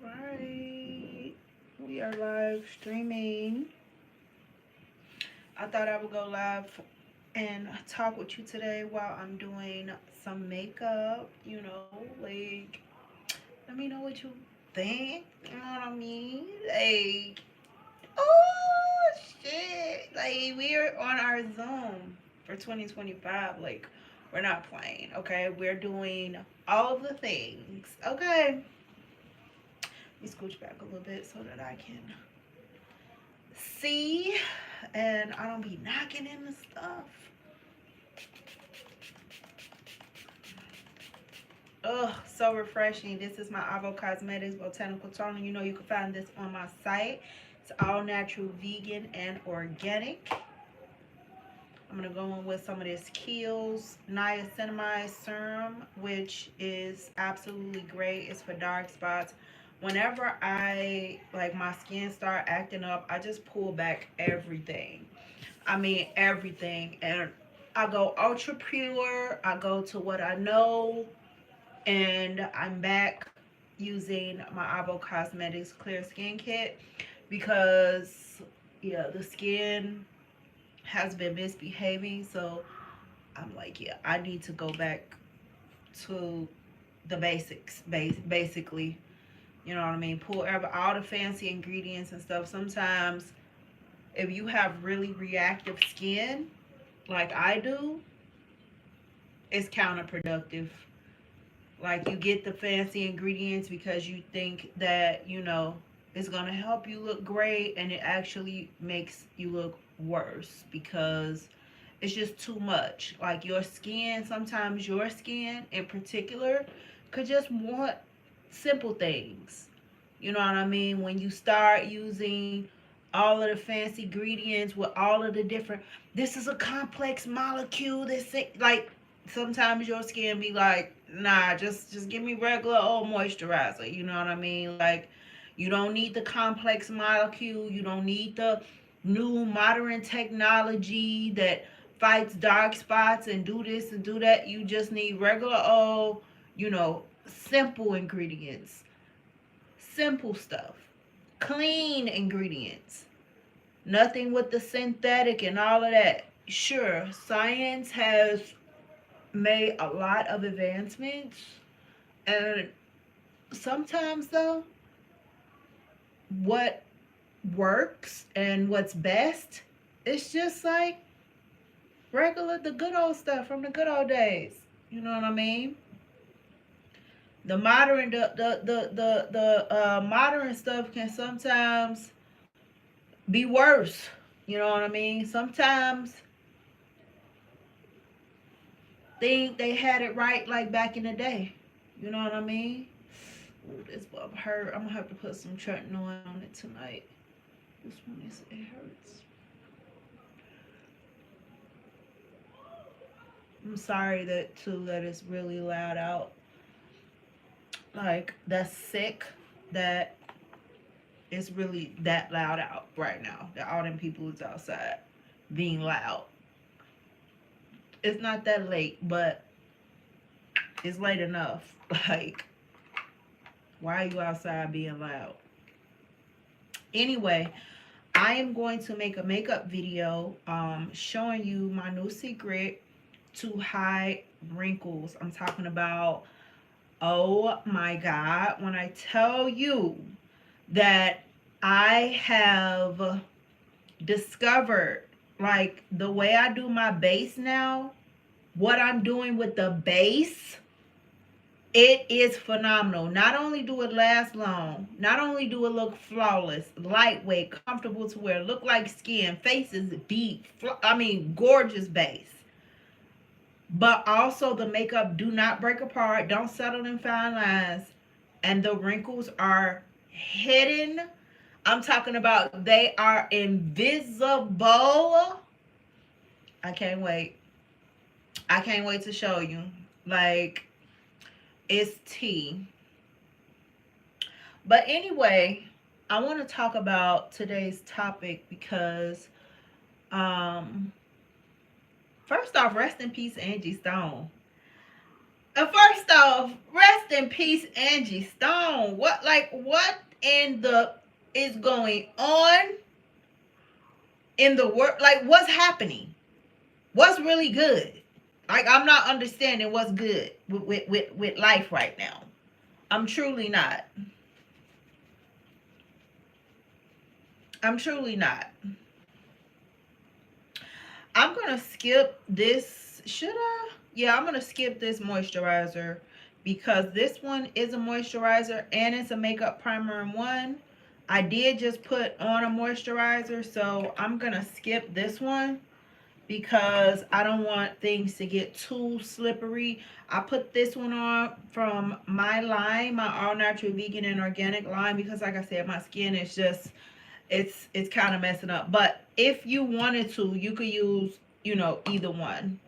Right. We are live streaming. I thought I would go live and talk with you today while I'm doing some makeup. Like, let me know what you think. You know what I mean? Like, oh, shit. Like, we're on our Zoom for 2025. Like, we're not playing, okay? We're doing all of the things, okay? Let me scooch back a little bit so that I can see and I don't be knocking into stuff. Ugh, so refreshing. This is my Avo Cosmetics Botanical Toner. You know you can find this on my site. It's all natural, vegan, and organic. I'm going to go in with some of this Kiehl's Niacinamide Serum, which is absolutely great. It's for dark spots. Whenever like my skin start acting up, I just pull back everything. I mean, everything. And I go ultra pure. I go to what I know. And I'm back using my Avo Cosmetics Clear Skin Kit because, yeah, the skin has been misbehaving. So I'm like, yeah, I need to go back to the basics, basically. You know what I mean? Pull all the fancy ingredients and stuff. Sometimes, if you have really reactive skin, like I do, it's counterproductive. Like, you get the fancy ingredients because you think that, it's going to help you look great, and it actually makes you look worse because it's just too much. Like, sometimes your skin in particular could just want simple things. You know what I mean? When you start using all of the fancy ingredients with all of the different, this is a complex molecule. Like, sometimes your skin be like, nah, just give me regular old moisturizer. You know what I mean? Like, you don't need the complex molecule. You don't need the new modern technology that fights dark spots and do this and do that. You just need regular old, simple ingredients, simple stuff, clean ingredients, nothing with the synthetic and all of that. Sure, science has made a lot of advancements, and sometimes, though, what works and what's best is just like regular, the good old stuff from the good old days. You know what I mean? The modern stuff can sometimes be worse. You know what I mean? Sometimes think they had it right like back in the day. You know what I mean? Ooh, this bub hurt. I'm gonna have to put some tretinoin on it tonight. This one it hurts. I'm sorry that it's really loud out. Like, that's sick that it's really that loud out right now. That all them people is outside being loud. It's not that late, but it's late enough. Like, why are you outside being loud? Anyway, I am going to make a makeup video showing you my new secret to hide wrinkles. I'm talking about, oh my God, when I tell you that I have discovered, like, the way I do my base now, what I'm doing with the base, it is phenomenal. Not only do it last long, not only do it look flawless, lightweight, comfortable to wear, look like skin, faces beat, gorgeous base. But also the makeup do not break apart, don't settle in fine lines, and the wrinkles are hidden. I'm talking about they are invisible. I can't wait. I can't wait to show you. Like, it's tea. But anyway, I want to talk about today's topic because, first off, rest in peace, Angie Stone. First off, rest in peace, Angie Stone. What in the is going on in the world? Like, what's happening? What's really good? Like, I'm not understanding what's good with life right now. I'm truly not. I'm truly not. I'm gonna skip this. Should I? Yeah, I'm gonna skip this moisturizer because this one is a moisturizer and it's a makeup primer in one. I did just put on a moisturizer, so I'm gonna skip this one because I don't want things to get too slippery. I put this one on from my line, my all natural vegan and organic line, because like I said, my skin is just it's kind of messing up. But if you wanted to, you could use, either one.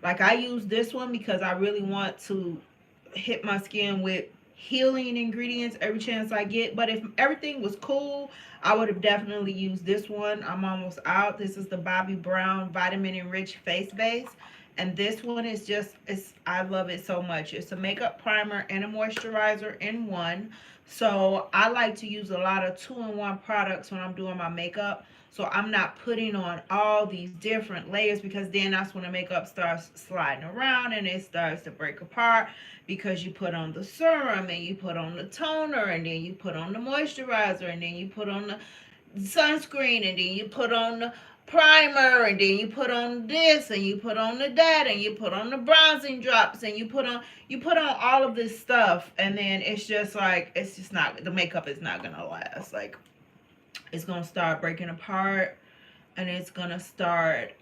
Like, I use this one because I really want to hit my skin with healing ingredients every chance I get. But if everything was cool, I would have definitely used this one. I'm almost out. This is the Bobbi Brown Vitamin Enriched Face Base. And this one is just, I love it so much. It's a makeup primer and a moisturizer in one. So I like to use a lot of two-in-one products when I'm doing my makeup. So I'm not putting on all these different layers, because then that's when the makeup starts sliding around and it starts to break apart, because you put on the serum and you put on the toner and then you put on the moisturizer and then you put on the sunscreen and then you put on the primer and then you put on this and you put on the that and you put on the bronzing drops and you put on all of this stuff, and then it's just like, it's just not, the makeup is not gonna last. Like, it's gonna start breaking apart and it's gonna start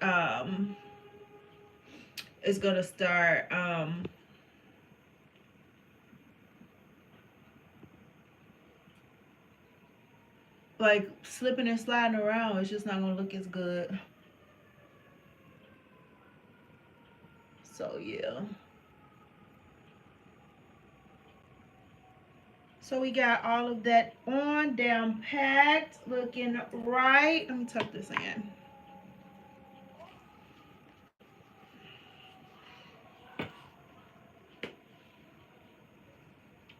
like slipping and sliding around. It's just not gonna look as good. So yeah. So we got all of that on, down packed, looking right. Let me tuck this in.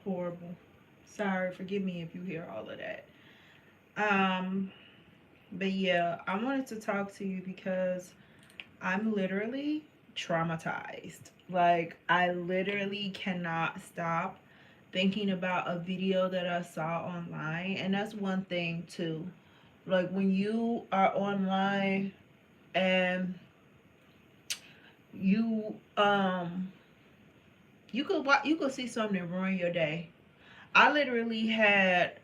Horrible. Sorry, forgive me if you hear all of that. But yeah, I wanted to talk to you because I'm literally traumatized. Like, I literally cannot stop thinking about a video that I saw online. And that's one thing too. Like, when you are online and you could see something ruin your day. I literally had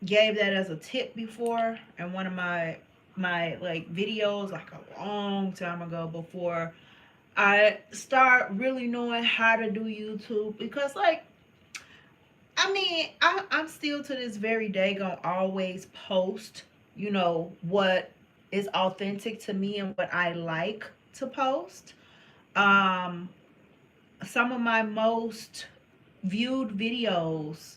gave that as a tip before in one of my like videos, like a long time ago, before I start really knowing how to do YouTube. Because, like, I mean, I'm still to this very day gonna always post, what is authentic to me and what I like to post. Um, some of my most viewed videos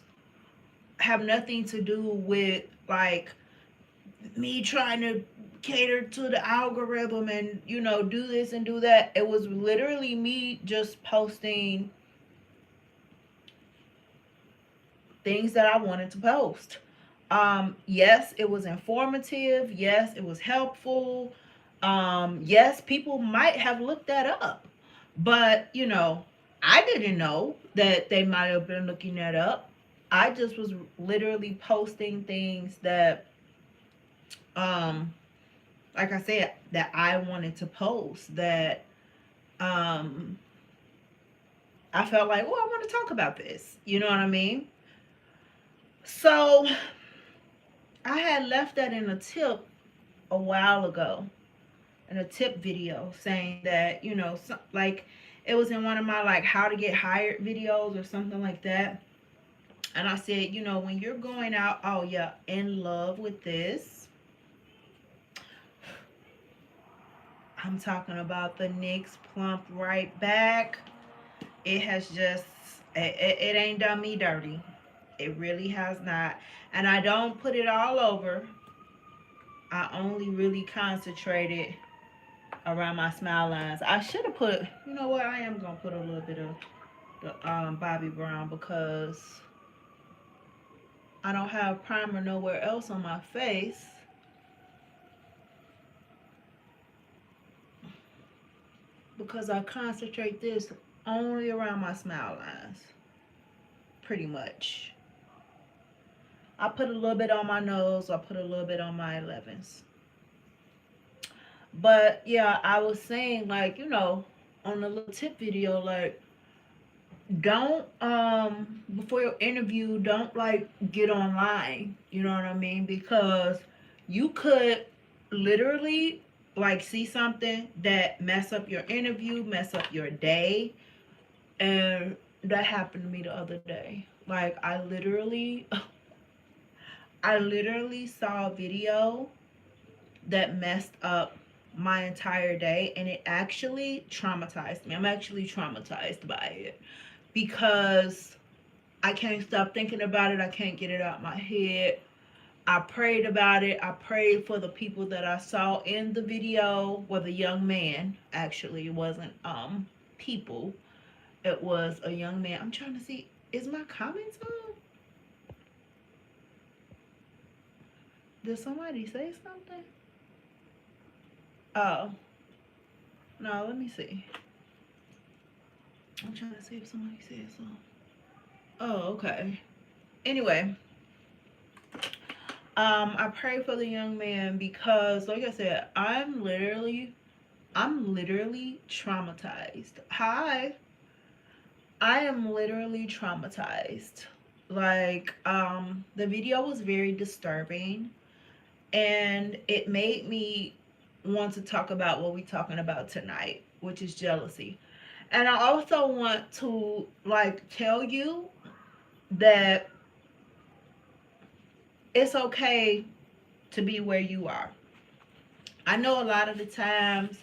have nothing to do with, like, me trying to cater to the algorithm and, do this and do that. It was literally me just posting things that I wanted to post. Yes, it was informative. Yes, it was helpful. Yes, people might have looked that up, but I didn't know that they might have been looking that up. I just was literally posting things that, um, like I said, that I wanted to post, that um, I felt like, oh, I want to talk about this. You know what I mean? So I had left that in a tip a while ago, in a tip video, saying that, like, it was in one of my, like, how to get hired videos or something like that. And I said, when you're going out, oh yeah, in love with this, I'm talking about the NYX Plump Right Back. It has just, it ain't done me dirty. It really has not. And I don't put it all over. I only really concentrated around my smile lines. I should have put, you know what, I am going to put a little bit of the Bobbi Brown because I don't have primer nowhere else on my face. Because I concentrate this only around my smile lines. Pretty much. I put a little bit on my nose. I put a little bit on my 11s. But yeah, I was saying, like, you know, on the little tip video, like, don't before your interview, don't like get online, you know what I mean, because you could literally like see something that mess up your interview, mess up your day. And that happened to me the other day. Like I literally saw a video that messed up my entire day, and it actually traumatized me. I'm actually traumatized by it because I can't stop thinking about it. I can't get it out my head. I prayed about it. I prayed for the people that I saw in the video. Well, the young man, actually, it wasn't people. It was a young man. I'm trying to see, is my comments on? Did somebody say something? Oh. No, let me see. I'm trying to see if somebody said something. Oh, okay. Anyway, I pray for the young man because, like I said, I'm literally traumatized. Hi. I am literally traumatized. Like, the video was very disturbing, and it made me want to talk about what we're talking about tonight, which is jealousy. And I also want to like tell you that it's okay to be where you are. I know a lot of the times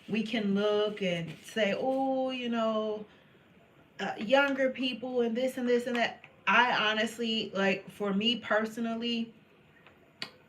we can look and say, oh, you know, younger people and this and this and that. I honestly, like, for me personally,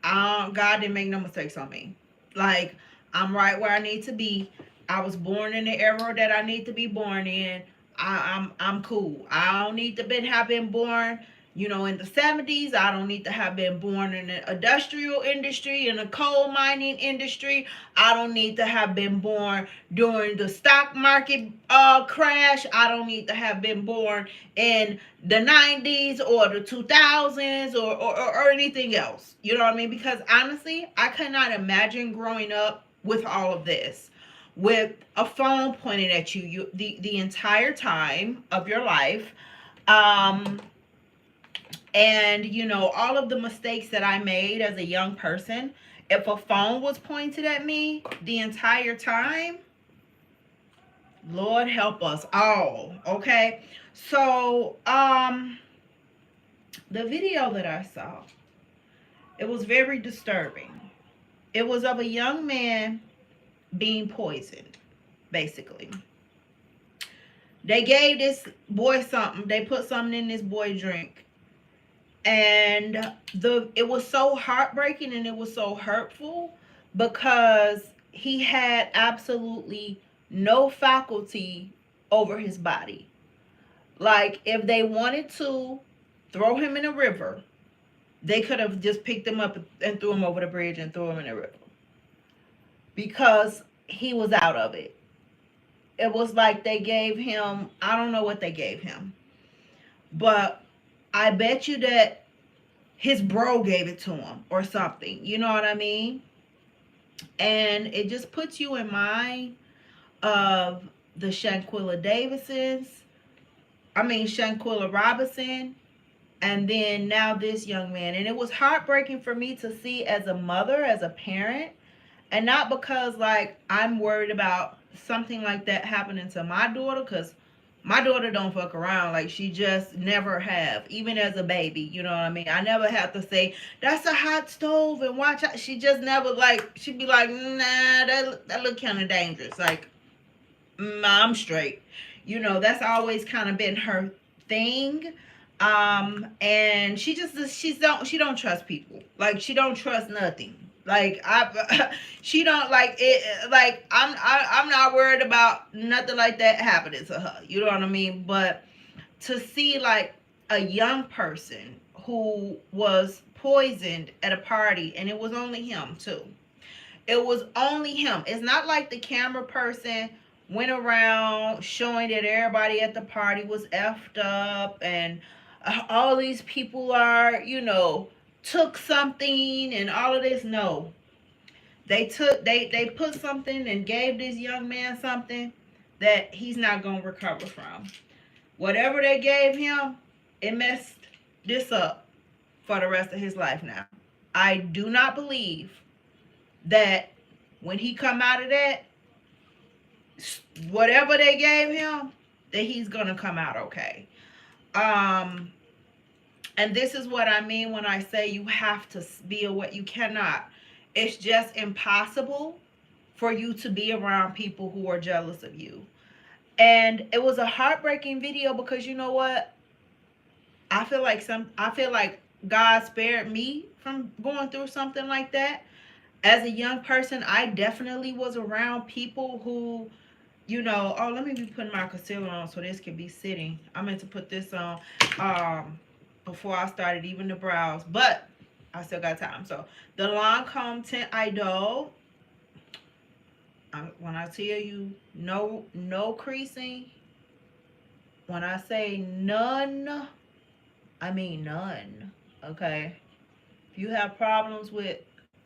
God didn't make no mistakes on me. Like, I'm right where I need to be. I was born in the era that I need to be born in. I'm cool. I don't need to have been born, you know, in the 70s. I don't need to have been born in the industrial industry, in the coal mining industry. I don't need to have been born during the stock market crash. I don't need to have been born in the 90s or the 2000s or anything else. You know what I mean? Because honestly, I could not imagine growing up with all of this, with a phone pointed at you, the entire time of your life. And you know, all of the mistakes that I made as a young person, if a phone was pointed at me the entire time, Lord help us all. Okay, so the video that I saw, it was very disturbing. It was of a young man being poisoned, basically. They gave this boy something. They put something in this boy drink. And it was so heartbreaking and it was so hurtful because he had absolutely no faculty over his body. Like, if they wanted to throw him in a river, they could have just picked him up and threw him over the bridge and threw him in a river, because he was out of it. It was like they gave him, I don't know what they gave him, but I bet you that his bro gave it to him or something. You know what I mean? And it just puts you in mind of the Shanquilla Robinson, and then now this young man. And it was heartbreaking for me to see as a mother, as a parent, and not because like I'm worried about something like that happening to my daughter, because my daughter don't fuck around. Like, she just never have, even as a baby. You know what I mean? I never have to say, that's a hot stove and watch out. She just never, like, she'd be like, nah, that look kind of dangerous. Like, I'm straight. You know, that's always kind of been her thing. And she don't trust people. Like, she don't trust nothing. Like she don't like it. Like I'm not worried about nothing like that happening to her. You know what I mean? But to see like a young person who was poisoned at a party, and it was only him too. It was only him. It's not like the camera person went around showing that everybody at the party was effed up and all these people are, took something and all of this. No. They put something and gave this young man something that he's not going to recover from. Whatever they gave him, it messed this up for the rest of his life now. I do not believe that when he come out of that, whatever they gave him, that he's gonna come out okay. And this is what I mean when I say you have to be aware. You cannot. It's just impossible for you to be around people who are jealous of you. And it was a heartbreaking video because you know what? I feel like God spared me from going through something like that. As a young person, I definitely was around people who, oh, let me be putting my concealer on so this can be sitting. I meant to put this on before I started even the brows, but I still got time. So the Lancome Tint Idol, when I tell you no creasing, when I say none, I mean none. Okay, if you have problems with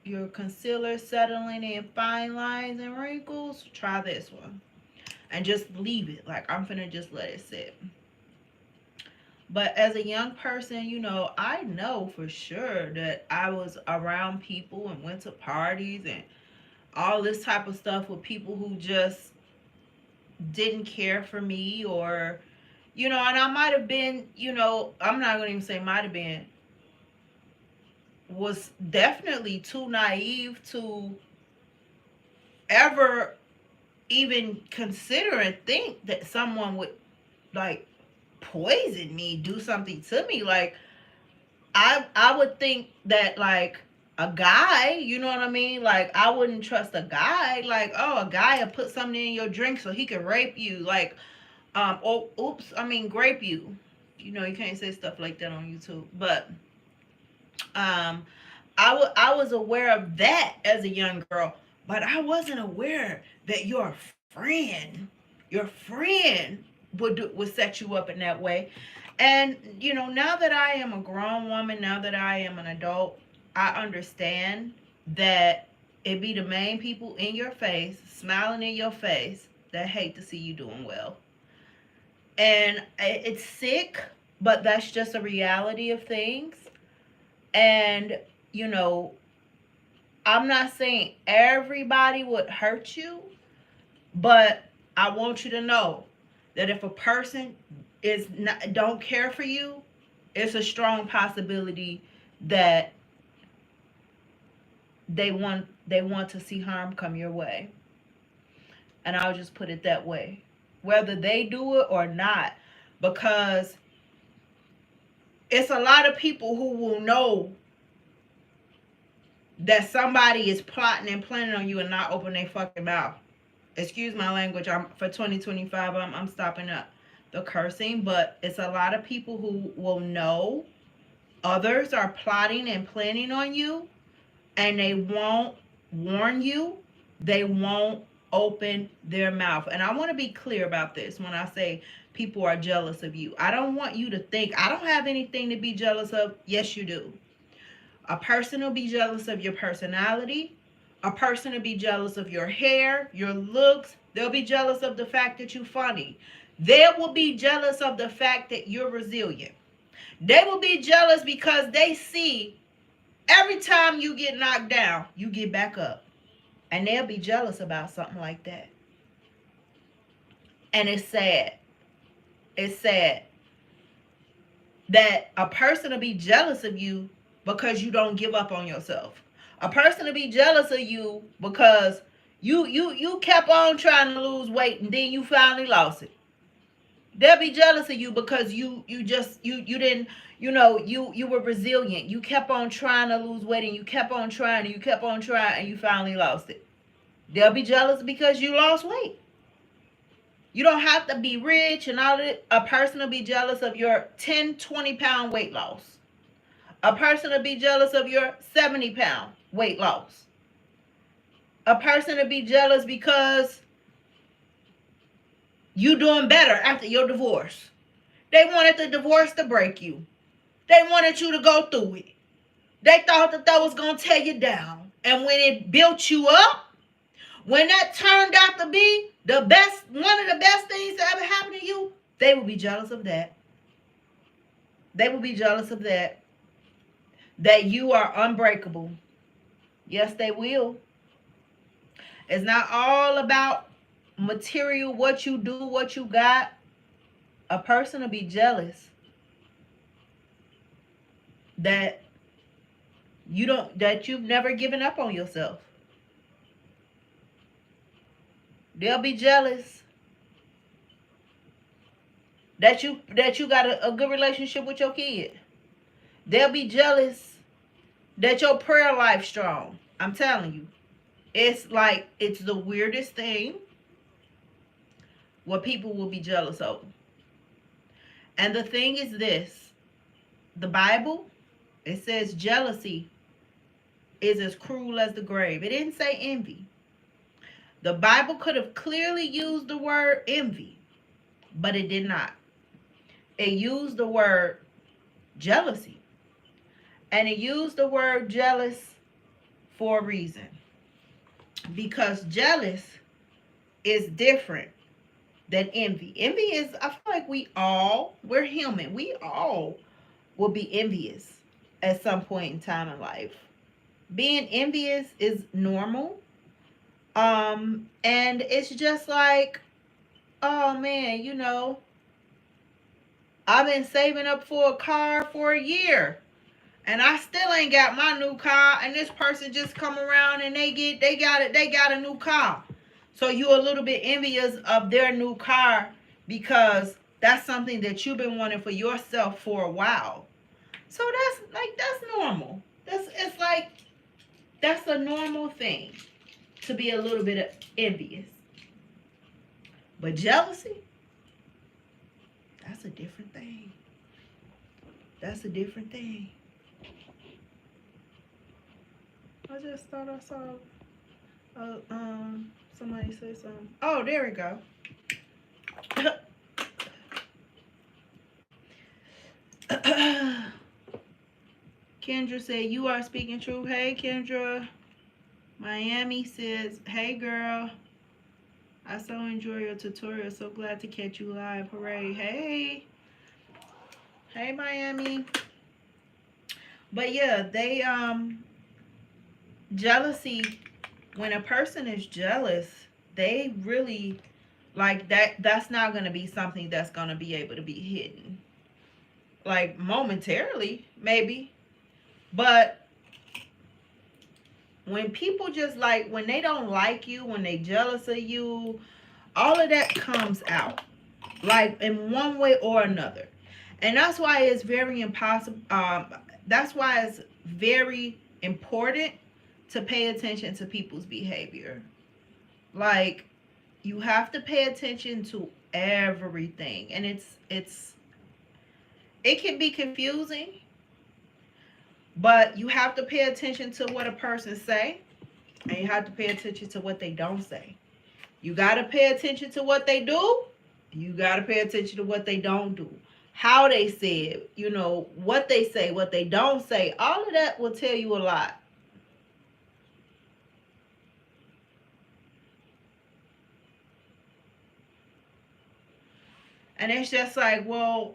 your concealer settling in fine lines and wrinkles, try this one and just leave it. Like, I'm finna just let it sit. But as a young person, I know for sure that I was around people and went to parties and all this type of stuff with people who just didn't care for me, or and I might have been, I'm not gonna even say might have been, was definitely too naive to ever even consider and think that someone would like poison me, do something to me. Like, I would think that like a guy, you know what I mean? Like, I wouldn't trust a guy. Like, oh, a guy will put something in your drink so he can rape you. Like, grape you. You can't say stuff like that on YouTube. But I was aware of that as a young girl, but I wasn't aware that your friend would set you up in that way. And now that I am a grown woman, now that I am an adult, I understand that it be the main people in your face, smiling in your face, that hate to see you doing well. And it's sick, but that's just a reality of things. And I'm not saying everybody would hurt you, but I want you to know that if a person don't care for you, it's a strong possibility that they want to see harm come your way. And I'll just put it that way. Whether they do it or not, because it's a lot of people who will know that somebody is plotting and planning on you and not open their fucking mouth. Excuse my language. For 2025, I'm stopping up the cursing, but it's a lot of people who will know others are plotting and planning on you, and they won't warn you. They won't open their mouth. And I want to be clear about this when I say people are jealous of you. I don't want you to think I don't have anything to be jealous of. Yes, you do. A person will be jealous of your personality. A person will be jealous of your hair, your looks. They'll be jealous of the fact that you're funny. They will be jealous of the fact that you're resilient. They will be jealous because they see every time you get knocked down, you get back up. And they'll be jealous about something like that. And it's sad. It's sad that a person will be jealous of you because you don't give up on yourself. A person will be jealous of you because you kept on trying to lose weight and then you finally lost it. They'll be jealous of you because you didn't, you were resilient. You kept on trying to lose weight, and you kept on trying, and you kept on trying, and you finally lost it. They'll be jealous because you lost weight. You don't have to be rich and all of it. A person will be jealous of your 10, 20 pound weight loss. A person will be jealous of your 70 pound weight loss. A person will be jealous because you doing better after your divorce. They wanted the divorce to break you. They wanted you to go through it. They thought that was going to tear you down. And when it built you up, when that turned out to be the best, one of the best things that ever happened to you, they will be jealous of that. They will be jealous of that. That you are unbreakable. Yes, they will. It's not all about material, what you do, what you got. A person will be jealous that that you've never given up on yourself. They'll be jealous that you got a good relationship with your kid. They'll be jealous that your prayer life strong. I'm telling you. It's like, it's the weirdest thing what people will be jealous of. And the thing is this, the Bible, it says jealousy is as cruel as the grave. It didn't say envy. The Bible could have clearly used the word envy, but it did not. It used the word jealousy. And it used the word jealous for a reason. Because jealous is different than envy. Envy is, I feel like we're human. We all will be envious at some point in time in life. Being envious is normal. And it's just like, oh man, I've been saving up for a car for a year, and I still ain't got my new car, and this person just come around and they got a new car. So you're a little bit envious of their new car because that's something that you've been wanting for yourself for a while. So that's normal. That's a normal thing to be a little bit envious. But jealousy, that's a different thing. That's a different thing. I just thought I saw somebody say something. Oh, there we go. Kendra said, you are speaking true. Hey, Kendra. Miami says, hey, girl. I so enjoy your tutorial. So glad to catch you live. Hooray. Hey. Hey, Miami. But yeah, jealousy, when a person is jealous, they really, like, that's not going to be something that's going to be able to be hidden. Like, momentarily, maybe. But when people just, like, when they don't like you, when they jealous of you, all of that comes out, like, in one way or another. And that's why it's very impossible. That's why it's very important to pay attention to people's behavior. Like, you have to pay attention to everything. And it can be confusing, but you have to pay attention to what a person say, and you have to pay attention to what they don't say. You got to pay attention to what they do. You got to pay attention to what they don't do. How they say it, what they say, what they don't say. All of that will tell you a lot. And it's just like, well,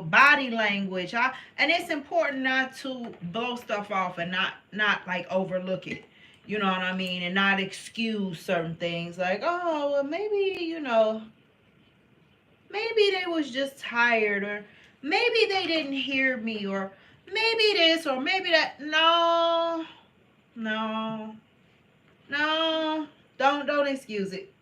body language. And it's important not to blow stuff off and not like overlook it. You know what I mean? And not excuse certain things. Like, oh, well, maybe, maybe they was just tired, or maybe they didn't hear me, or maybe this, or maybe that. No. Don't excuse it.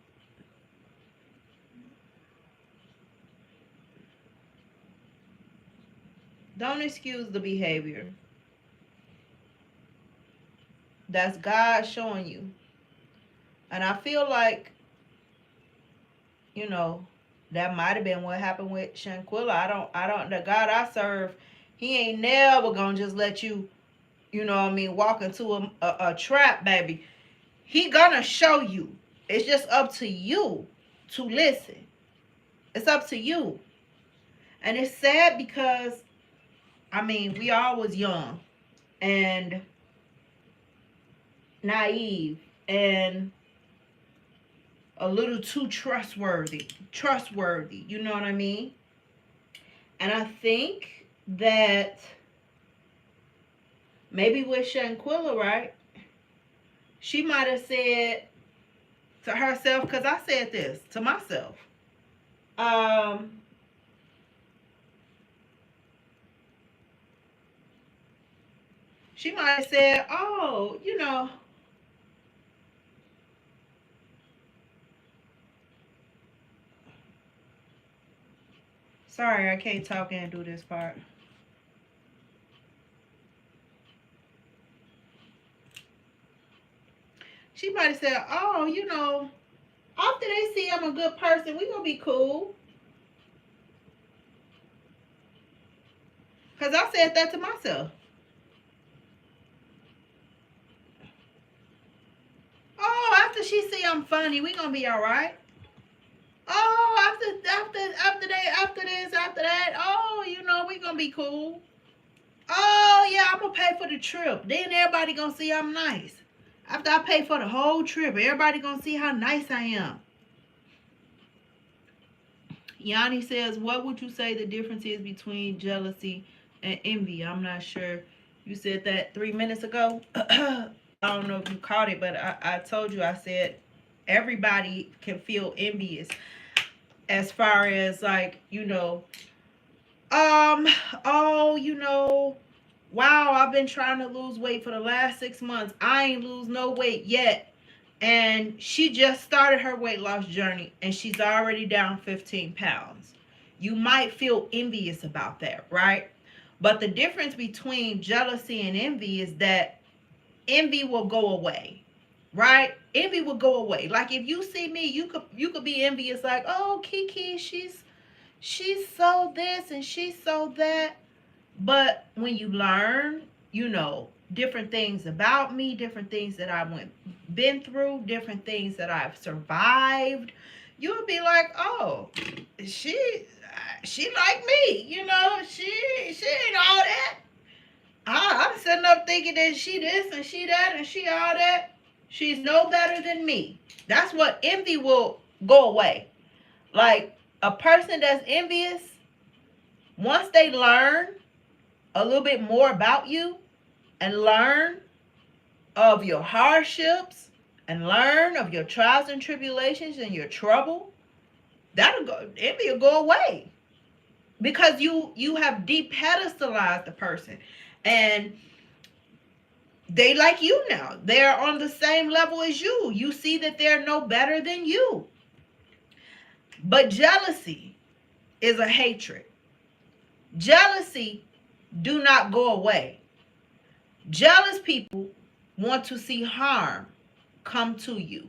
Don't excuse the behavior. That's God showing you. And I feel like, you know, that might have been what happened with Shanquilla. The God I serve, he ain't never gonna just let you, you know what I mean, walk into a trap, baby. He gonna show you. It's just up to you to listen. It's up to you. And it's sad because, I mean, we all was young and naive and a little too trustworthy, you know what I mean? And I think that maybe with Shanquilla, right, she might have said to herself, because I said this to myself, she might have said, oh, you know, sorry, I can't talk and do this part. She might have said, oh, you know, after they see I'm a good person, we gonna be cool. Because I said that to myself. Oh, after she see I'm funny, we gonna be all right. Oh, after that, oh, you know, we gonna be cool. Oh, yeah, I'm gonna pay for the trip. Then everybody gonna see I'm nice. After I pay for the whole trip, everybody gonna see how nice I am. Yanni says, what would you say the difference is between jealousy and envy? I'm not sure. You said that 3 minutes ago. I don't know if you caught it, but I told you, I said everybody can feel envious as far as like, you know, oh, you know, wow, I've been trying to lose weight for the last 6 months. I ain't lose no weight yet. And she just started her weight loss journey and she's already down 15 pounds. You might feel envious about that, right? But the difference between jealousy and envy is that envy will go away, right? Envy will go away. Like if you see me, you could be envious, like, oh, Kiki, she's so this and she's so that. But when you learn, you know, different things about me, different things that been through, different things that I've survived, you'll be like, oh, she like me, you know, she ain't all that. I'm sitting up thinking that she this and she that and she all that. She's no better than me. That's what envy will go away. Like a person that's envious, once they learn a little bit more about you and learn of your hardships and learn of your trials and tribulations and your trouble, envy will go away. Because you have depedestalized the person. And they like you now. They're on the same level as you. You see that they're no better than you. But jealousy is a hatred. Jealousy do not go away. Jealous people want to see harm come to you.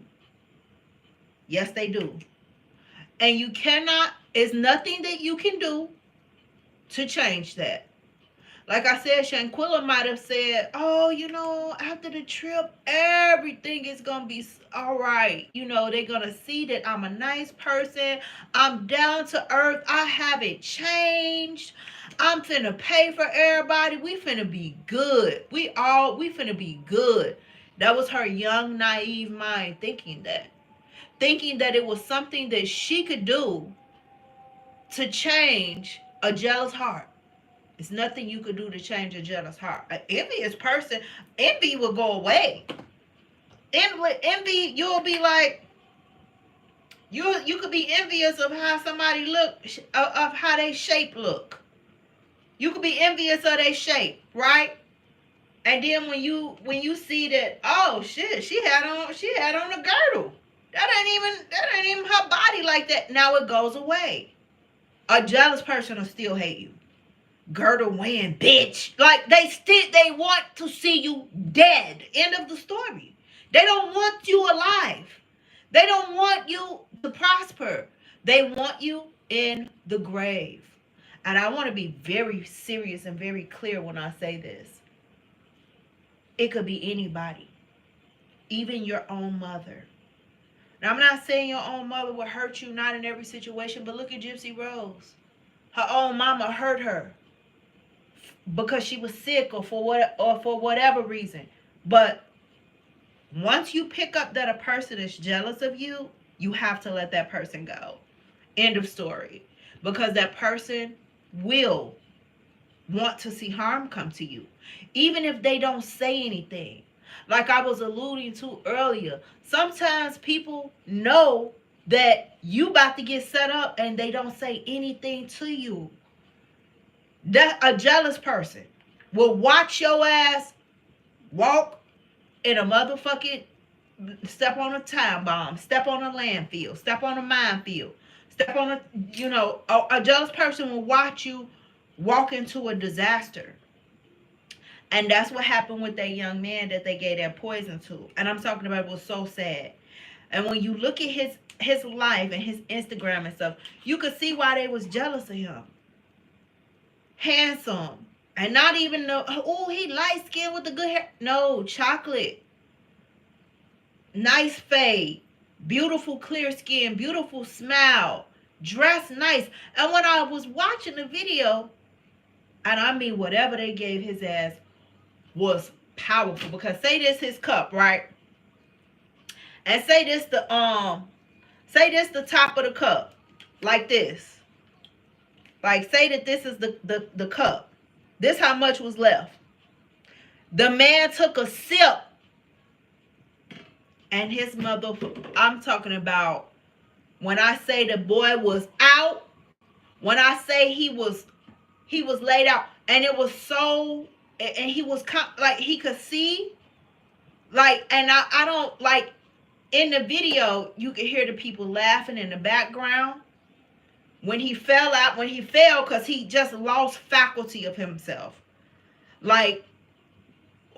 Yes, they do. And you cannot, it's nothing that you can do to change that. Like I said, Shanquilla might have said, oh, you know, after the trip, everything is going to be all right. You know, they're going to see that I'm a nice person. I'm down to earth. I haven't changed. I'm finna pay for everybody. We finna be good. We finna be good. That was her young, naive mind thinking that. Thinking that it was something that she could do to change a jealous heart. It's nothing you could do to change a jealous heart. An envious person, envy will go away. Envy, you'll be like, you could be envious of how somebody look, of how they shape look. You could be envious of their shape, right? And then when you see that, oh shit, she had on a girdle. That ain't even her body like that. Now it goes away. A jealous person will still hate you. Gerda win, bitch. Like, they want to see you dead. End of the story. They don't want you alive. They don't want you to prosper. They want you in the grave. And I want to be very serious and very clear when I say this. It could be anybody, even your own mother. Now, I'm not saying your own mother will hurt you, not in every situation, but look at Gypsy Rose. Her own mama hurt her because she was sick or for whatever reason. But once you pick up that a person is jealous of you, you have to let that person go. End of story. Because that person will want to see harm come to you, even if they don't say anything. Like I was alluding to earlier, sometimes people know that you about to get set up and they don't say anything to you. That a jealous person will watch your ass walk in a motherfucking, step on a time bomb, step on a landfill, step on a minefield, step on a jealous person will watch you walk into a disaster. And that's what happened with that young man that they gave that poison to. And I'm talking about, it was so sad. And when you look at his life and his Instagram and stuff, you could see why they was jealous of him. Handsome. And not even know, oh, he light skinned with the good hair. No, chocolate. Nice fade. Beautiful clear skin. Beautiful smile. Dressed nice. And when I was watching the video, and I mean whatever they gave his ass was powerful. Because say this his cup, right? And say this the top of the cup. Like this. Like say that this is the cup. This how much was left. The man took a sip. And his mother, I'm talking about, when I say the boy was out, when I say he was laid out, and it was so, and he was like, he could see, like, and I don't, like, in the video, you could hear the people laughing in the background. When he fell because he just lost faculty of himself. Like,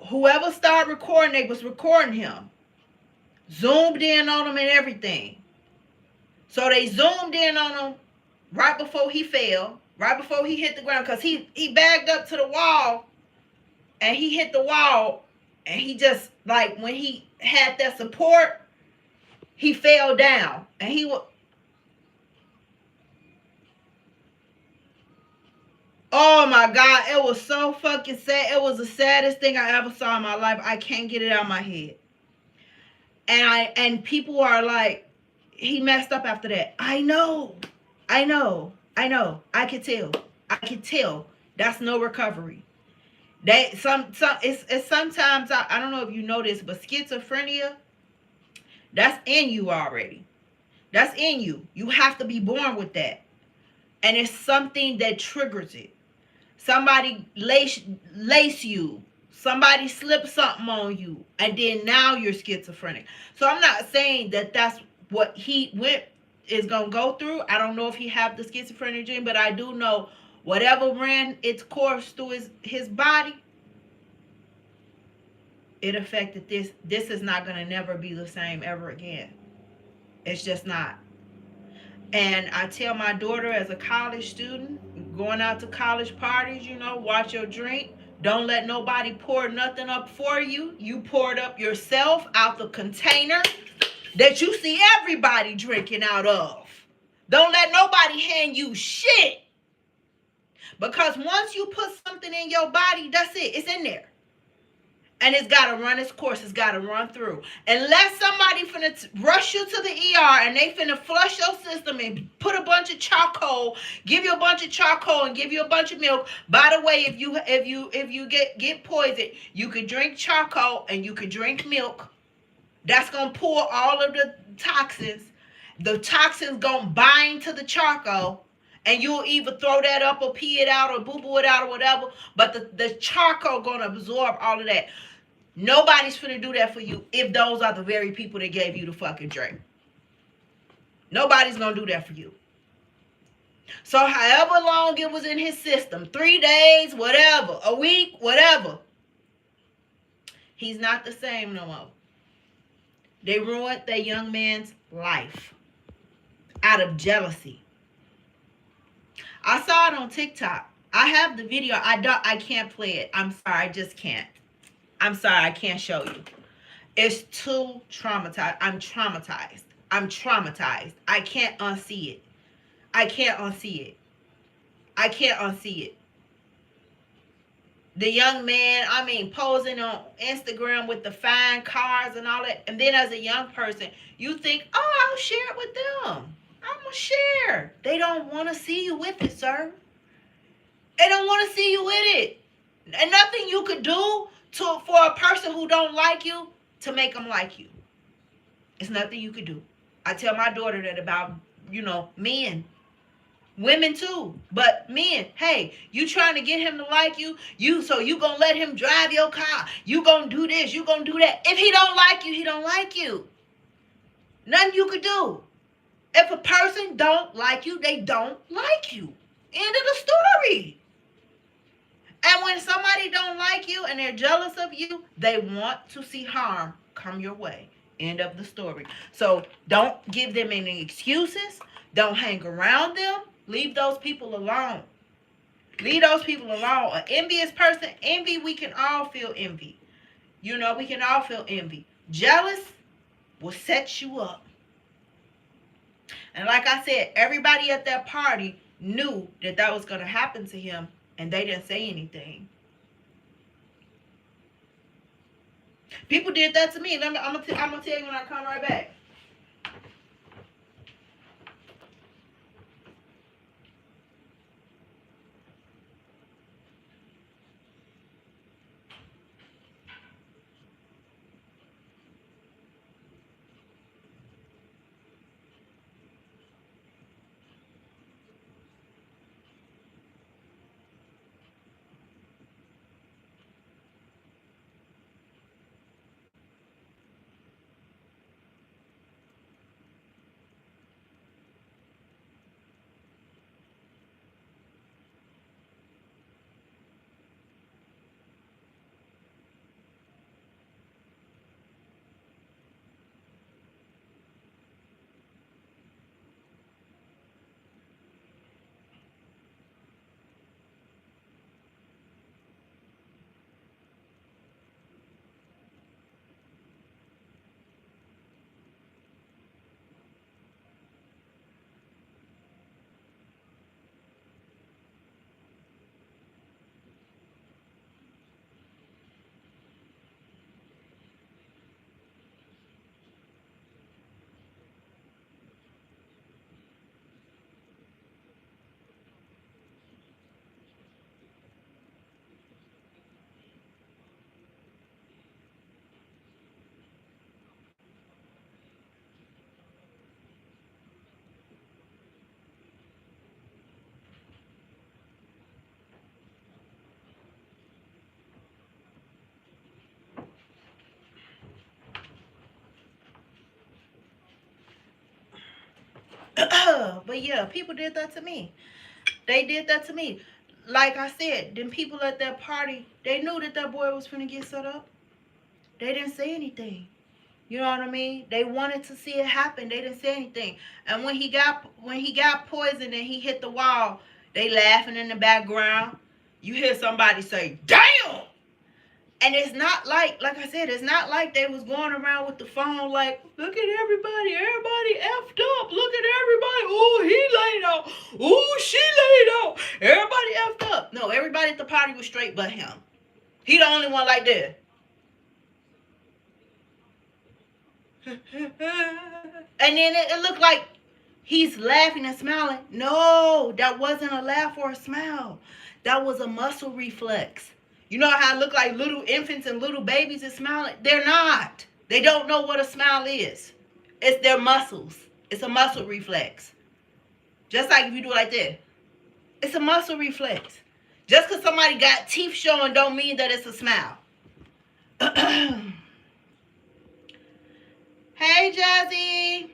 whoever started recording, they was recording him. Zoomed in on him and everything. So they zoomed in on him right before he fell, right before he hit the ground, because he bagged up to the wall, and he hit the wall, and he just, like, when he had that support, he fell down, and he was, oh my God, it was so fucking sad. It was the saddest thing I ever saw in my life. I can't get it out of my head. And people are like, he messed up after that. I know. I could tell. That's no recovery. It's sometimes, I don't know if you know this, but schizophrenia, that's in you already. That's in you. You have to be born with that. And it's something that triggers it. Somebody lace you. Somebody slipped something on you. And then now you're schizophrenic. So I'm not saying that that's what he is going to go through. I don't know if he have the schizophrenic gene. But I do know whatever ran its course through his body, it affected this. This is not going to never be the same ever again. It's just not. And I tell my daughter as a college student, going out to college parties, watch your drink. Don't let nobody pour nothing up for you. You pour it up yourself out the container that you see everybody drinking out of. Don't let nobody hand you shit. Because once you put something in your body, that's it. It's in there. And it's got to run its course. It's got to run through. Unless somebody finna rush you to the ER and they finna flush your system and put a bunch of charcoal, give you a bunch of charcoal and give you a bunch of milk. By the way, if you get poisoned, you could drink charcoal and you could drink milk. That's going to pull all of the toxins. The toxins going to bind to the charcoal. And you'll either throw that up or pee it out or boo-boo it out or whatever. But the charcoal going to absorb all of that. Nobody's finna do that for you if those are the very people that gave you the fucking drink. Nobody's gonna do that for you. So however long it was in his system, 3 days, whatever, a week, whatever, he's not the same no more. They ruined that young man's life out of jealousy. I saw it on TikTok. I have the video. I can't play it. I'm sorry, I just can't. I'm sorry, I can't show you. It's too traumatized. I'm traumatized. I'm traumatized. I can't unsee it. I can't unsee it. I can't unsee it. The young man, I mean, posing on Instagram with the fine cars and all that. And then as a young person, you think, oh, I'll share it with them. I'm going to share. They don't want to see you with it, sir. They don't want to see you with it. And nothing you could do for a person who don't like you to make them like you. It's nothing you could do. I tell my daughter that about, men. Women too, but men, hey, you trying to get him to like you so you gonna let him drive your car. You gonna do this, you gonna do that. If he don't like you, he don't like you. Nothing you could do. If a person don't like you, they don't like you. End of the story. And when somebody don't like you and they're jealous of you, they want to see harm come your way. End of the story. So don't give them any excuses. Don't hang around them. Leave those people alone. Leave those people alone. An envious person, envy, we can all feel envy. We can all feel envy. Jealous will set you up. And like I said, everybody at that party knew that was going to happen to him, and they didn't say anything. People did that to me. I'm going to tell you when I come right back. But yeah, people did that to me. They did that to me. Like I said, them people at that party, they knew that boy was finna get set up. They didn't say anything. You know what I mean? They wanted to see it happen. They didn't say anything. And when he got poisoned and he hit the wall, they laughing in the background. You hear somebody say, "Damn!" And it's not like I said, it's not like they was going around with the phone like, look at everybody effed up. Look at everybody. Oh, he laid out. Oh, she laid out. Everybody effed up. No, everybody at the party was straight but him. He the only one like that. And then it looked like he's laughing and smiling. No, that wasn't a laugh or a smile. That was a muscle reflex. You know how it look like little infants and little babies is smiling? They're not. They don't know what a smile is. It's their muscles. It's a muscle reflex. Just like if you do it like that. It's a muscle reflex. Just because somebody got teeth showing don't mean that it's a smile. Hey, Jazzy.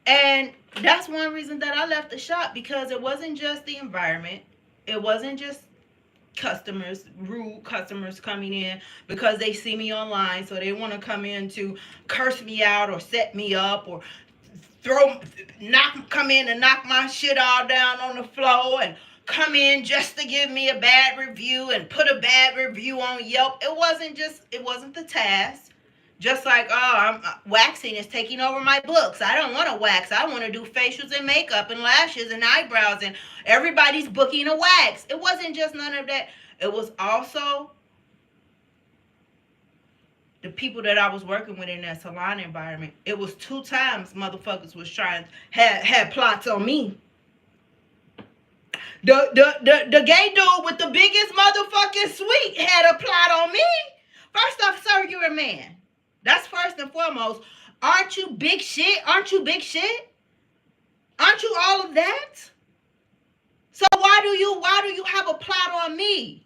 And That's one reason that I left the shop, because it wasn't just the environment. It wasn't just rude customers coming in because they see me online, so they want to come in to curse me out or set me up or come in and knock my shit all down on the floor and come in just to give me a bad review and put a bad review on Yelp. It wasn't the task. Just like, waxing is taking over my books. I don't want to wax. I want to do facials and makeup and lashes and eyebrows, and everybody's booking a wax. It wasn't just none of that. It was also the people that I was working with in that salon environment. It was 2 times motherfuckers was had plots on me. The gay dude with the biggest motherfucking suite had a plot on me. First off, sir, you're a man. That's first and foremost. Aren't you big shit? Aren't you big shit? Aren't you all of that? So why do you have a plot on me?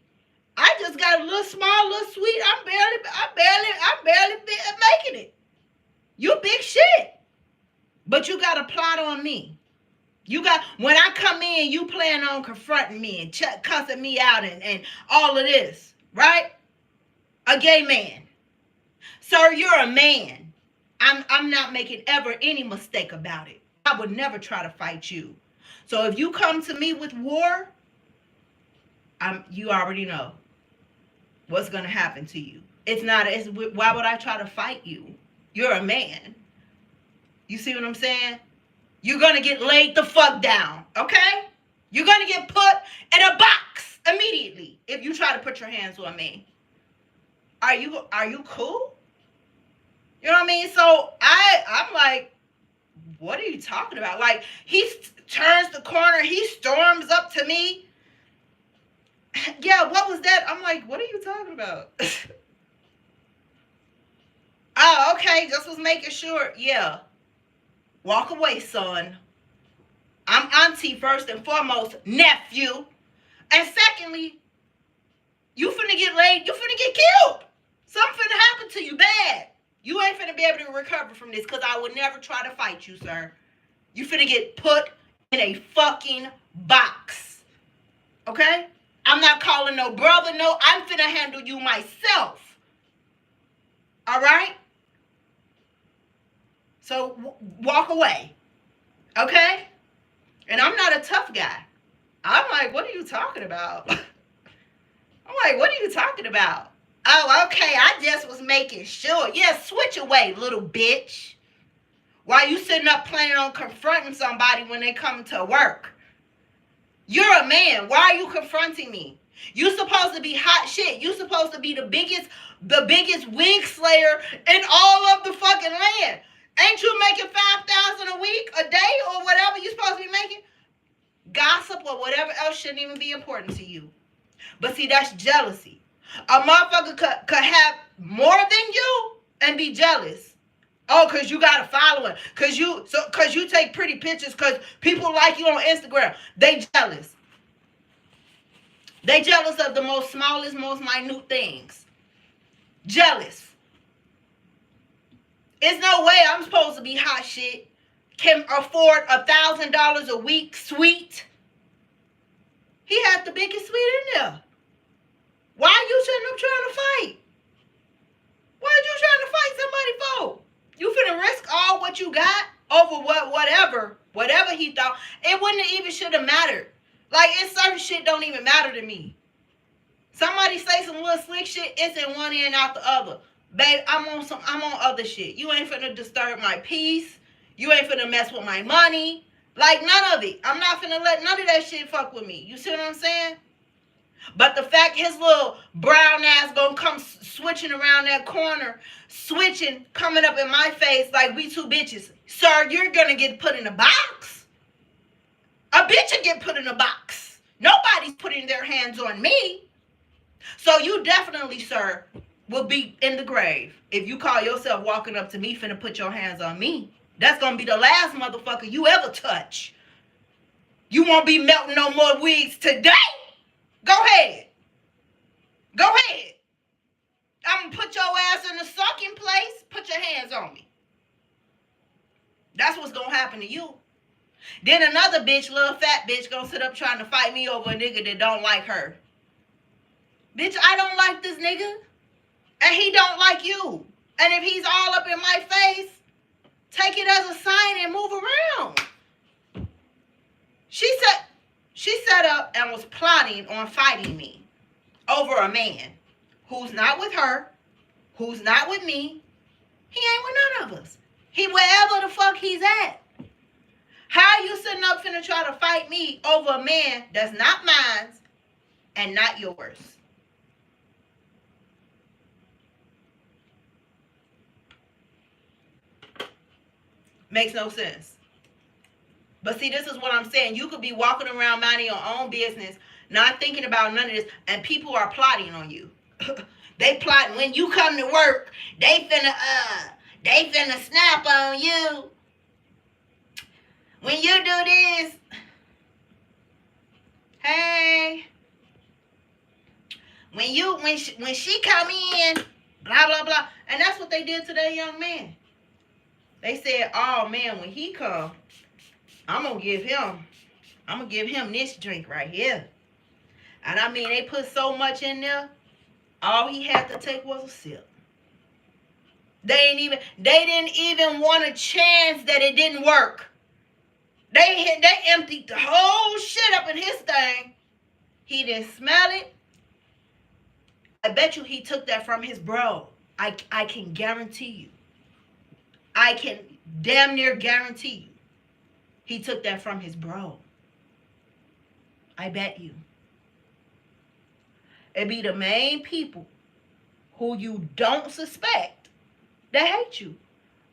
I just got a little suite. I'm barely making it. You big shit. But you got a plot on me. When I come in, you plan on confronting me and cussing me out and all of this, right? A gay man. Sir, you're a man. I'm not making ever any mistake about it. I would never try to fight you. So if you come to me with war, you already know what's going to happen to you. Why would I try to fight you? You're a man. You see what I'm saying? You're going to get laid the fuck down, okay? You're going to get put in a box immediately if you try to put your hands on me. Are you cool? You know what I mean? So I'm like, what are you talking about? Like, he turns the corner. He storms up to me. Yeah, what was that? I'm like, what are you talking about? Oh, okay. Just was making sure. Yeah. Walk away, son. I'm auntie first and foremost, nephew. And secondly, you finna get laid. You finna get killed. Something finna happen to you bad. You ain't finna be able to recover from this, because I would never try to fight you, sir. You finna get put in a fucking box. Okay? I'm not calling no brother. No, I'm finna handle you myself. All right? So walk away. Okay? And I'm not a tough guy. I'm like, what are you talking about? I'm like, what are you talking about? Oh, okay, I just was making sure. Yeah, switch away, little bitch. Why you sitting up planning on confronting somebody when they come to work? You're a man. Why are you confronting me? You supposed to be hot shit. You supposed to be the biggest wig slayer in all of the fucking land. Ain't you making $5,000 a week, a day, or whatever you supposed to be making? Gossip or whatever else shouldn't even be important to you. But see, that's jealousy. A motherfucker could have more than you and be jealous. Oh, because you got a following. Because you take pretty pictures. Because people like you on Instagram. They jealous. They jealous of the most smallest, most minute things. Jealous. There's no way I'm supposed to be hot shit. Can afford $1,000 a week suite. He had the biggest suite in there. Why are you sitting up trying to fight? What are you trying to fight somebody for? You finna risk all what you got over whatever he thought. It wouldn't even should have mattered. Like, it's certain shit don't even matter to me. Somebody say some little slick shit, it's in one ear and out the other. Babe, I'm on other shit. You ain't finna disturb my peace. You ain't finna mess with my money. Like, none of it. I'm not finna let none of that shit fuck with me. You see what I'm saying? But the fact his little brown ass gonna come switching around that corner, coming up in my face like we two bitches. Sir, you're gonna get put in a box. A bitch will get put in a box. Nobody's putting their hands on me. So you definitely, sir, will be in the grave. If you call yourself walking up to me finna put your hands on me. That's gonna be the last motherfucker you ever touch. You won't be melting no more wigs today. Go ahead. Go ahead. I'm gonna put your ass in a sucking place. Put your hands on me. That's what's gonna happen to you. Then another bitch, little fat bitch, gonna sit up trying to fight me over a nigga that don't like her. Bitch, I don't like this nigga. And he don't like you. And if he's all up in my face, take it as a sign and move around. She set up and was plotting on fighting me over a man who's not with her, who's not with me. He ain't with none of us. He wherever the fuck he's at. How are you sitting up finna try to fight me over a man that's not mine and not yours? Makes no sense. But see, this is what I'm saying. You could be walking around minding your own business, not thinking about none of this, and people are plotting on you. They plotting when you come to work. They finna snap on you. When you do this, hey. When she come in, blah blah blah, and that's what they did to that young man. They said, "Oh man, when he come, I'm gonna give him this drink right here." And I mean, they put so much in there. All he had to take was a sip. They didn't even want a chance that it didn't work. They emptied the whole shit up in his thing. He didn't smell it. I bet you he took that from his bro. I can guarantee you. I can damn near guarantee you. He took that from his bro. I bet you. It be the main people who you don't suspect that hate you.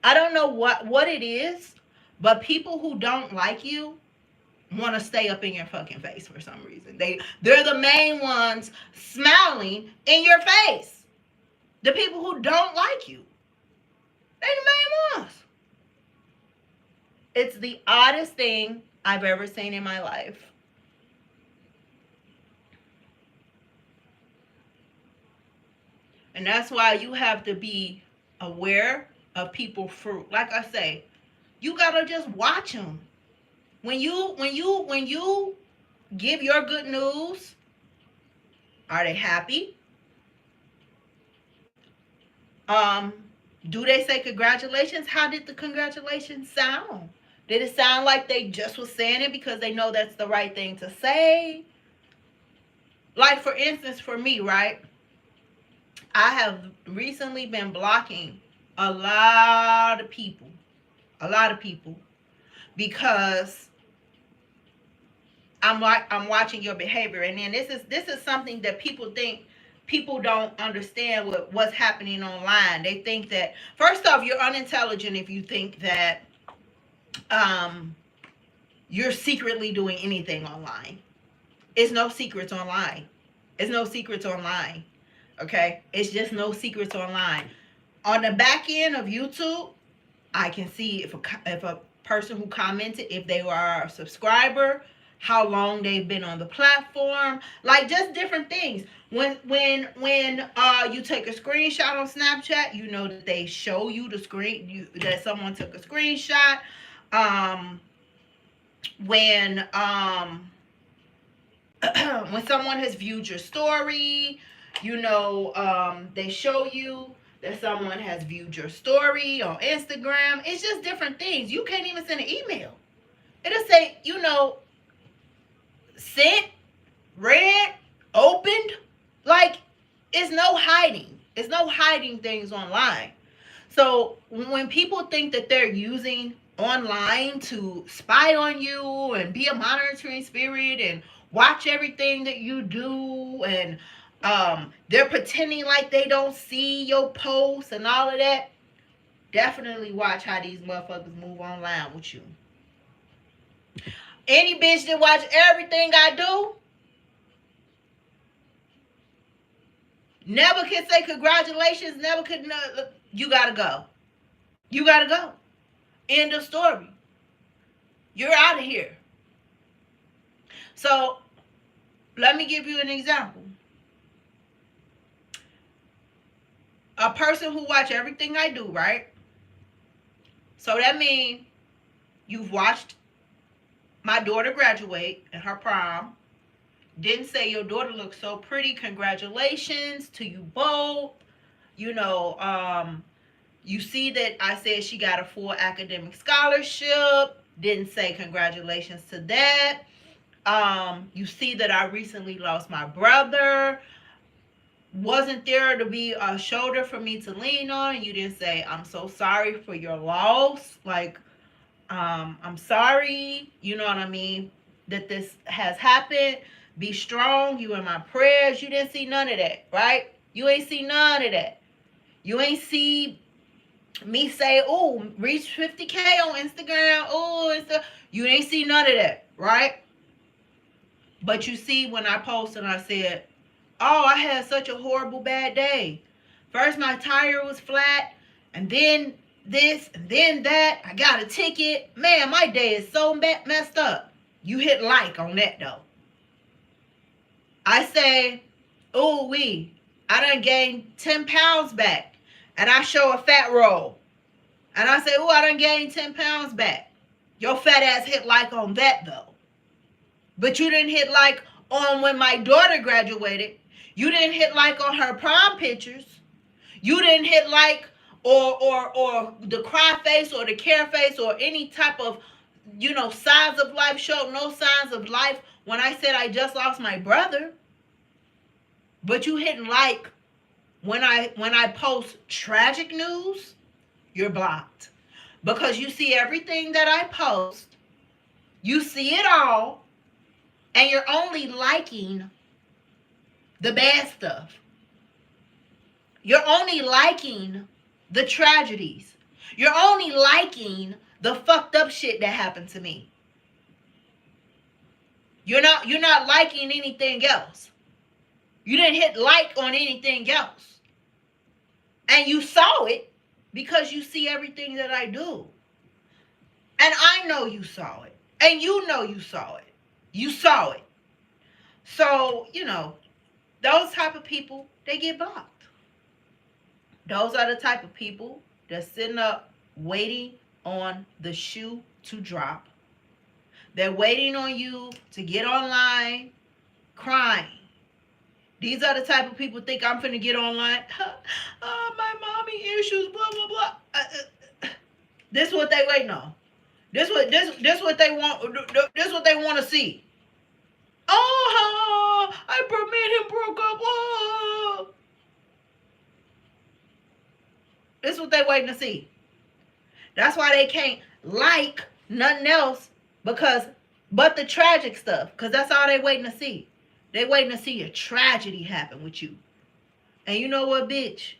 I don't know what it is, but people who don't like you want to stay up in your fucking face for some reason. They're the main ones smiling in your face. The people who don't like you. They're the main ones. It's the oddest thing I've ever seen in my life. And that's why you have to be aware of people's fruit. Like I say, you gotta just watch them. When you give your good news, are they happy? Do they say congratulations? How did the congratulations sound? Did it sound like they just was saying it because they know that's the right thing to say? Like, for instance, for me, right? I have recently been blocking a lot of people. Because I'm watching your behavior. And then this is something that people think people don't understand what's happening online. They think that, first off, you're unintelligent if you think that you're secretly doing anything online. It's no secrets online. Okay? It's just no secrets online. On the back end of YouTube, I can see if a person who commented, if they are a subscriber, how long they've been on the platform, like just different things. When you take a screenshot on Snapchat, you know that they show you the screen that someone took a screenshot. When when someone has viewed your story, you know, they show you that someone has viewed your story on Instagram. It's just different things. You can't even send an email. It'll say, you know, sent, read, opened. Like, it's no hiding. It's no hiding things online. So when people think that they're using online to spy on you and be a monitoring spirit and watch everything that you do, and they're pretending like they don't see your posts and all of that, definitely watch how these motherfuckers move online with you. Any bitch that watch everything I do never can say congratulations, never could know. You gotta go. You gotta go. End of story. You're out of here. So let me give you an example. A person who watch everything I do, right? So that means you've watched my daughter graduate in her prom. Didn't say your daughter looks so pretty. Congratulations to you both. You know, you see that I said she got a full academic scholarship. Didn't say congratulations to that. You see that I recently lost my brother. Wasn't there to be a shoulder for me to lean on. You didn't say, I'm so sorry for your loss. Like, I'm sorry, you know what I mean, that this has happened. Be strong. You in my prayers. You didn't see none of that, right? You ain't see none of that. You ain't see me say, oh, reach 50K on Instagram. Oh, you ain't see none of that, right? But you see when I posted and I said, oh, I had such a horrible bad day. First my tire was flat, and then this, and then that. I got a ticket. Man, my day is so messed up. You hit like on that though. I say, oh, I done gained 10 pounds back. And I show a fat roll. And I say, oh, I done gained 10 pounds back. Your fat ass hit like on that though. But you didn't hit like on when my daughter graduated. You didn't hit like on her prom pictures. You didn't hit like or the cry face or the care face or any type of, you know, signs of life. Show no signs of life when I said I just lost my brother. But you hitting like when I post tragic news, you're blocked. Because you see everything that I post. You see it all. And you're only liking the bad stuff. You're only liking the tragedies. You're only liking the fucked up shit that happened to me. You're not liking anything else. You didn't hit like on anything else. And you saw it because you see everything that I do. And I know you saw it. And you know you saw it. You saw it. So, you know, those type of people, they get blocked. Those are the type of people that's sitting up waiting on the shoe to drop. They're waiting on you to get online crying. These are the type of people think I'm finna get online. My mommy issues, blah, blah, blah. This is what they waiting on. This what they want. This what they want to see. Oh, me and him broke up. Oh. This is what they waiting to see. That's why they can't like nothing else but the tragic stuff. Because that's all they waiting to see. They waiting to see a tragedy happen with you. And you know what, bitch?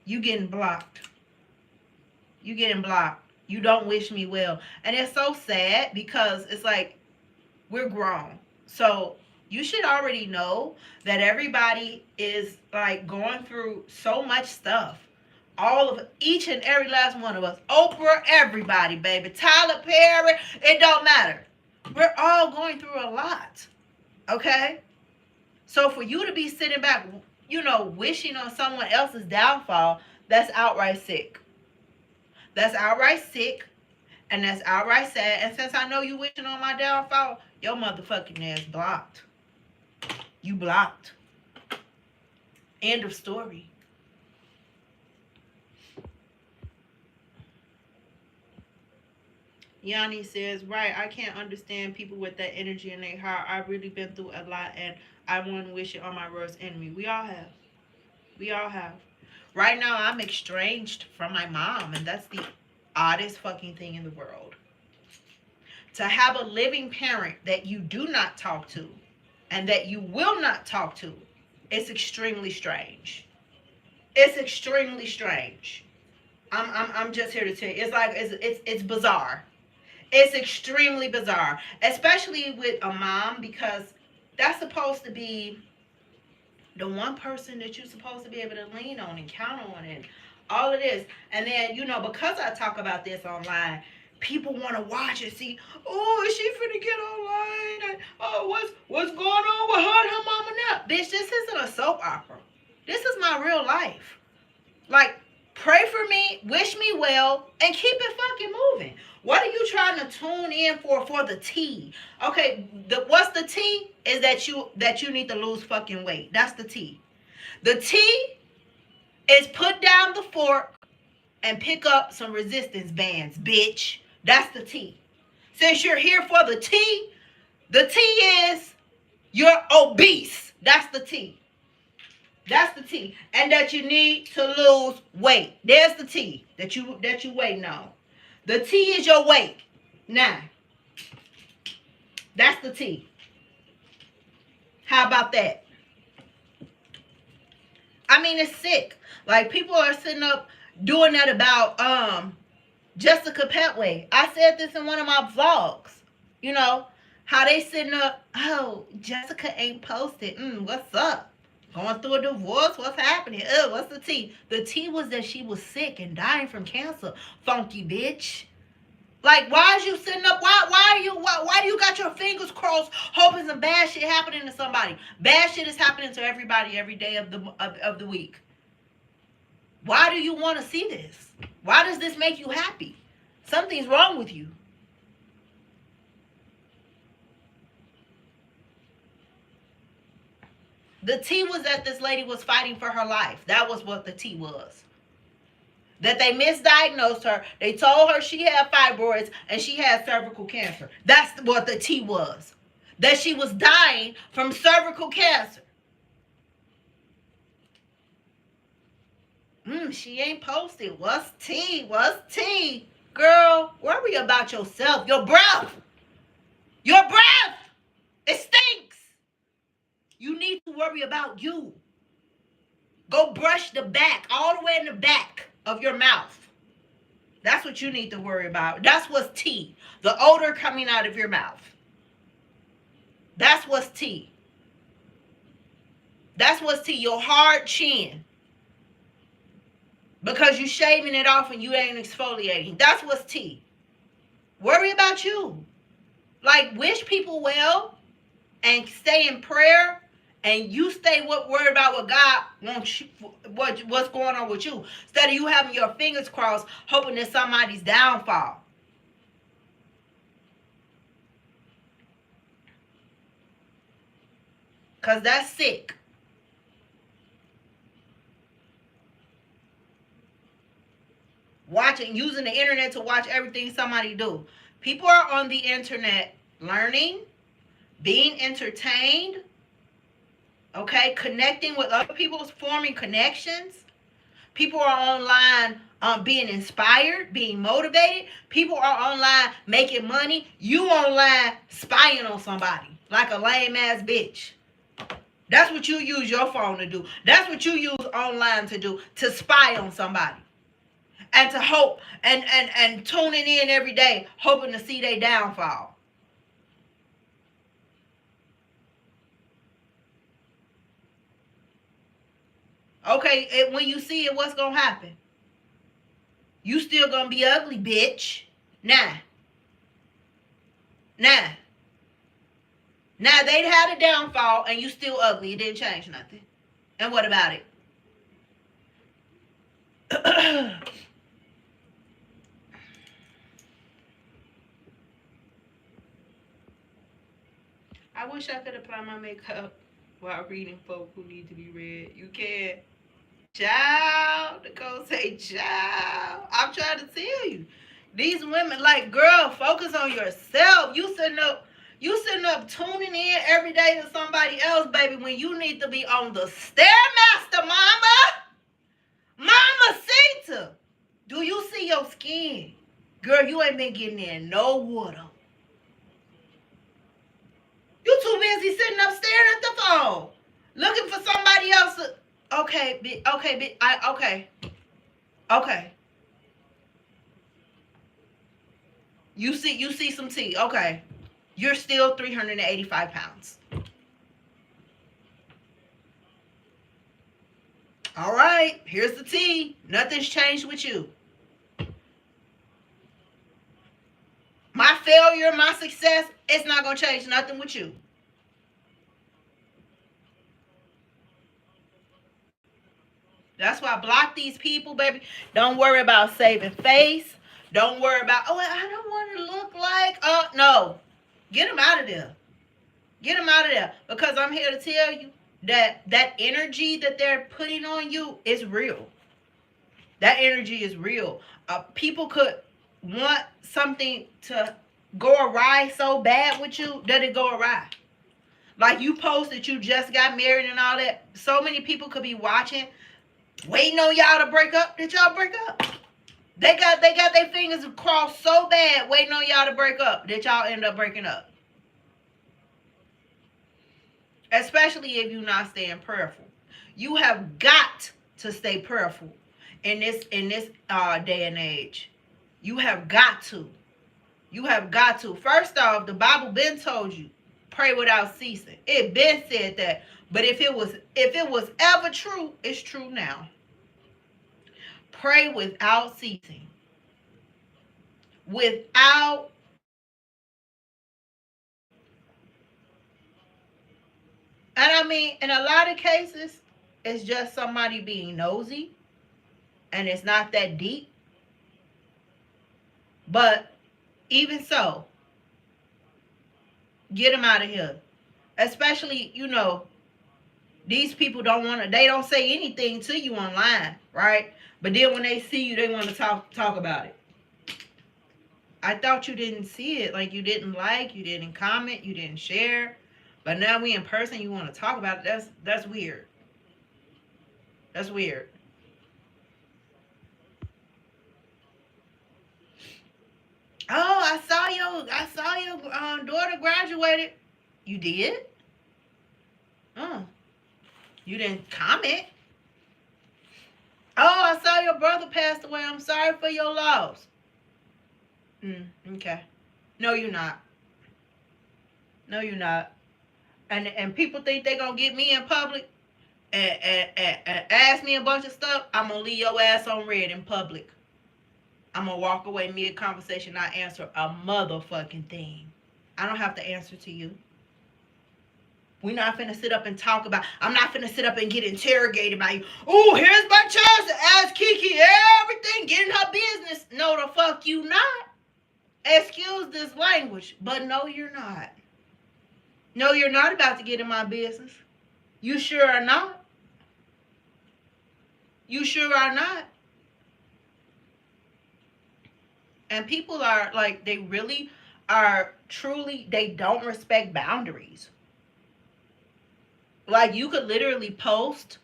You getting blocked. You getting blocked. You don't wish me well. And it's so sad because it's like we're grown. So you should already know that everybody is like going through so much stuff. All of each and every last one of us. Oprah, everybody, baby. Tyler Perry, it don't matter. We're all going through a lot. Okay? So for you to be sitting back, you know, wishing on someone else's downfall, that's outright sick. That's outright sick. And that's outright sad. And since I know you wishing on my downfall, your motherfucking ass blocked. You blocked. End of story. Yanni says, right, I can't understand people with that energy in their heart. I've really been through a lot and I wouldn't wish it on my worst enemy. We all have. We all have. Right now, I'm estranged from my mom, and that's the oddest fucking thing in the world. To have a living parent that you do not talk to and that you will not talk to, it's extremely strange. It's extremely strange. I'm just here to tell you. It's like it's bizarre. It's extremely bizarre, especially with a mom, because that's supposed to be the one person that you're supposed to be able to lean on and count on and all of this. And then, you know, because I talk about this online, people want to watch and see, oh, is she finna get online? And, oh, what's going on with her and her mama now? Bitch, this isn't a soap opera. This is my real life. Like, Pray for me, wish me well, and keep it fucking moving. What are you trying to tune in for the tea? Okay, what's the tea? Is that you need to lose fucking weight. That's the tea. The tea is put down the fork and pick up some resistance bands, bitch. That's the tea. Since you're here for the tea is you're obese. That's the tea. That's the tea. And that you need to lose weight. There's the tea that you waiting on. The tea is your weight. Now, that's the tea. How about that? I mean, it's sick. Like, people are sitting up doing that about Jessica Petway. I said this in one of my vlogs. You know, how they sitting up, oh, Jessica ain't posted. What's up? Going through a divorce? What's happening? What's the tea? The tea was that she was sick and dying from cancer. Funky bitch. Like, why is you sitting up? Why do you got your fingers crossed hoping some bad shit happening to somebody? Bad shit is happening to everybody every day of the week. Why do you want to see this? Why does this make you happy? Something's wrong with you. The tea was that this lady was fighting for her life. That was what the tea was. That they misdiagnosed her. They told her she had fibroids and she had cervical cancer. That's what the tea was. That she was dying from cervical cancer. She ain't posted. What's tea? What's tea? Girl, worry about yourself. Your breath. Your breath. It stinks. You need to worry about you. Go brush the back, all the way in the back of your mouth. That's what you need to worry about. That's what's tea. The odor coming out of your mouth. That's what's tea. That's what's tea. Your hard chin. Because you shaving it off and you ain't exfoliating. That's what's tea. Worry about you. Like, wish people well and stay in prayer. And you stay worried about what God wants you, what's going on with you. Instead of you having your fingers crossed, hoping that somebody's downfall. Because that's sick. Using the internet to watch everything somebody do. People are on the internet learning, being entertained, okay, connecting with other people, forming connections. People are online being inspired, being motivated. People are online making money. You online spying on somebody like a lame ass bitch. That's what you use your phone to do. That's what you use online to do, to spy on somebody. And to hope and tuning in every day, hoping to see their downfall. Okay, when you see it, what's going to happen? You still going to be ugly, bitch. Nah, they'd had a downfall and you still ugly. It didn't change nothing. And what about it? I wish I could apply my makeup while reading folk who need to be read. You can. Child, the code say child. I'm trying to tell you. These women, like, girl, focus on yourself. You sitting up tuning in every day to somebody else, baby, when you need to be on the Stairmaster, mama. Mama Sita. Do you see your skin? Girl, you ain't been getting in no water. You too busy sitting up staring at the phone. Looking for somebody else to... Okay. You see some tea. Okay. You're still 385 pounds. All right. Here's the tea. Nothing's changed with you. My failure, my success, it's not going to change nothing with you. That's why I block these people, baby. Don't worry about saving face. Don't worry about, oh, I don't want to look like, no. Get them out of there. Get them out of there. Because I'm here to tell you that that energy that they're putting on you is real. That energy is real. People could want something to go awry so bad with you that it go awry. Like you post that you just got married and all that. So many people could be watching, waiting on y'all to break up. Did y'all break up? They got their fingers crossed so bad, waiting on y'all to break up, that y'all end up breaking up. Especially if you're not staying prayerful. You have got to stay prayerful in this day and age. You have got to. You have got to. First off, the Bible been told you, pray without ceasing. It been said that. But if it was ever true, it's true now. Pray without ceasing. Without. And I mean, in a lot of cases, it's just somebody being nosy. And it's not that deep. But even so, get them out of here. Especially, these people they don't say anything to you online, right? But then when they see you, they want to talk about it. I thought you didn't see it. Like you didn't you didn't comment, you didn't share. But now we in person, you want to talk about it. That's weird. That's weird. Oh, I saw your daughter graduated. You did? Oh. You didn't comment. Oh, I saw your brother passed away. I'm sorry for your loss. Okay. No, you're not. No, you're not. And people think they're going to get me in public and ask me a bunch of stuff. I'm going to leave your ass on red in public. I'm going to walk away mid-conversation, not answer a motherfucking thing. I don't have to answer to you. We're not finna sit up and talk about, I'm not finna sit up and get interrogated by you. Oh, here's my chance to ask Kiki everything, get in her business. No, the fuck you not. Excuse this language, but no, you're not. No, you're not about to get in my business. You sure are not. You sure are not. And people are like, they really are truly, they don't respect boundaries. Like you could literally post,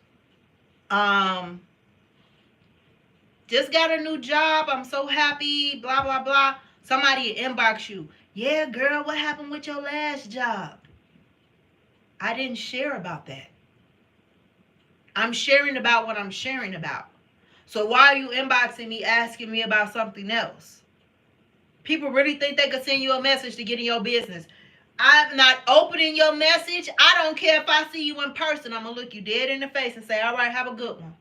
just got a new job, I'm so happy, blah, blah, blah. Somebody inbox you. Yeah, girl, what happened with your last job? I didn't share about that. I'm sharing about what I'm sharing about. So why are you inboxing me asking me about something else? People really think they could send you a message to get in your business. I'm not opening your message. I don't care if I see you in person. I'm going to look you dead in the face and say, all right, have a good one.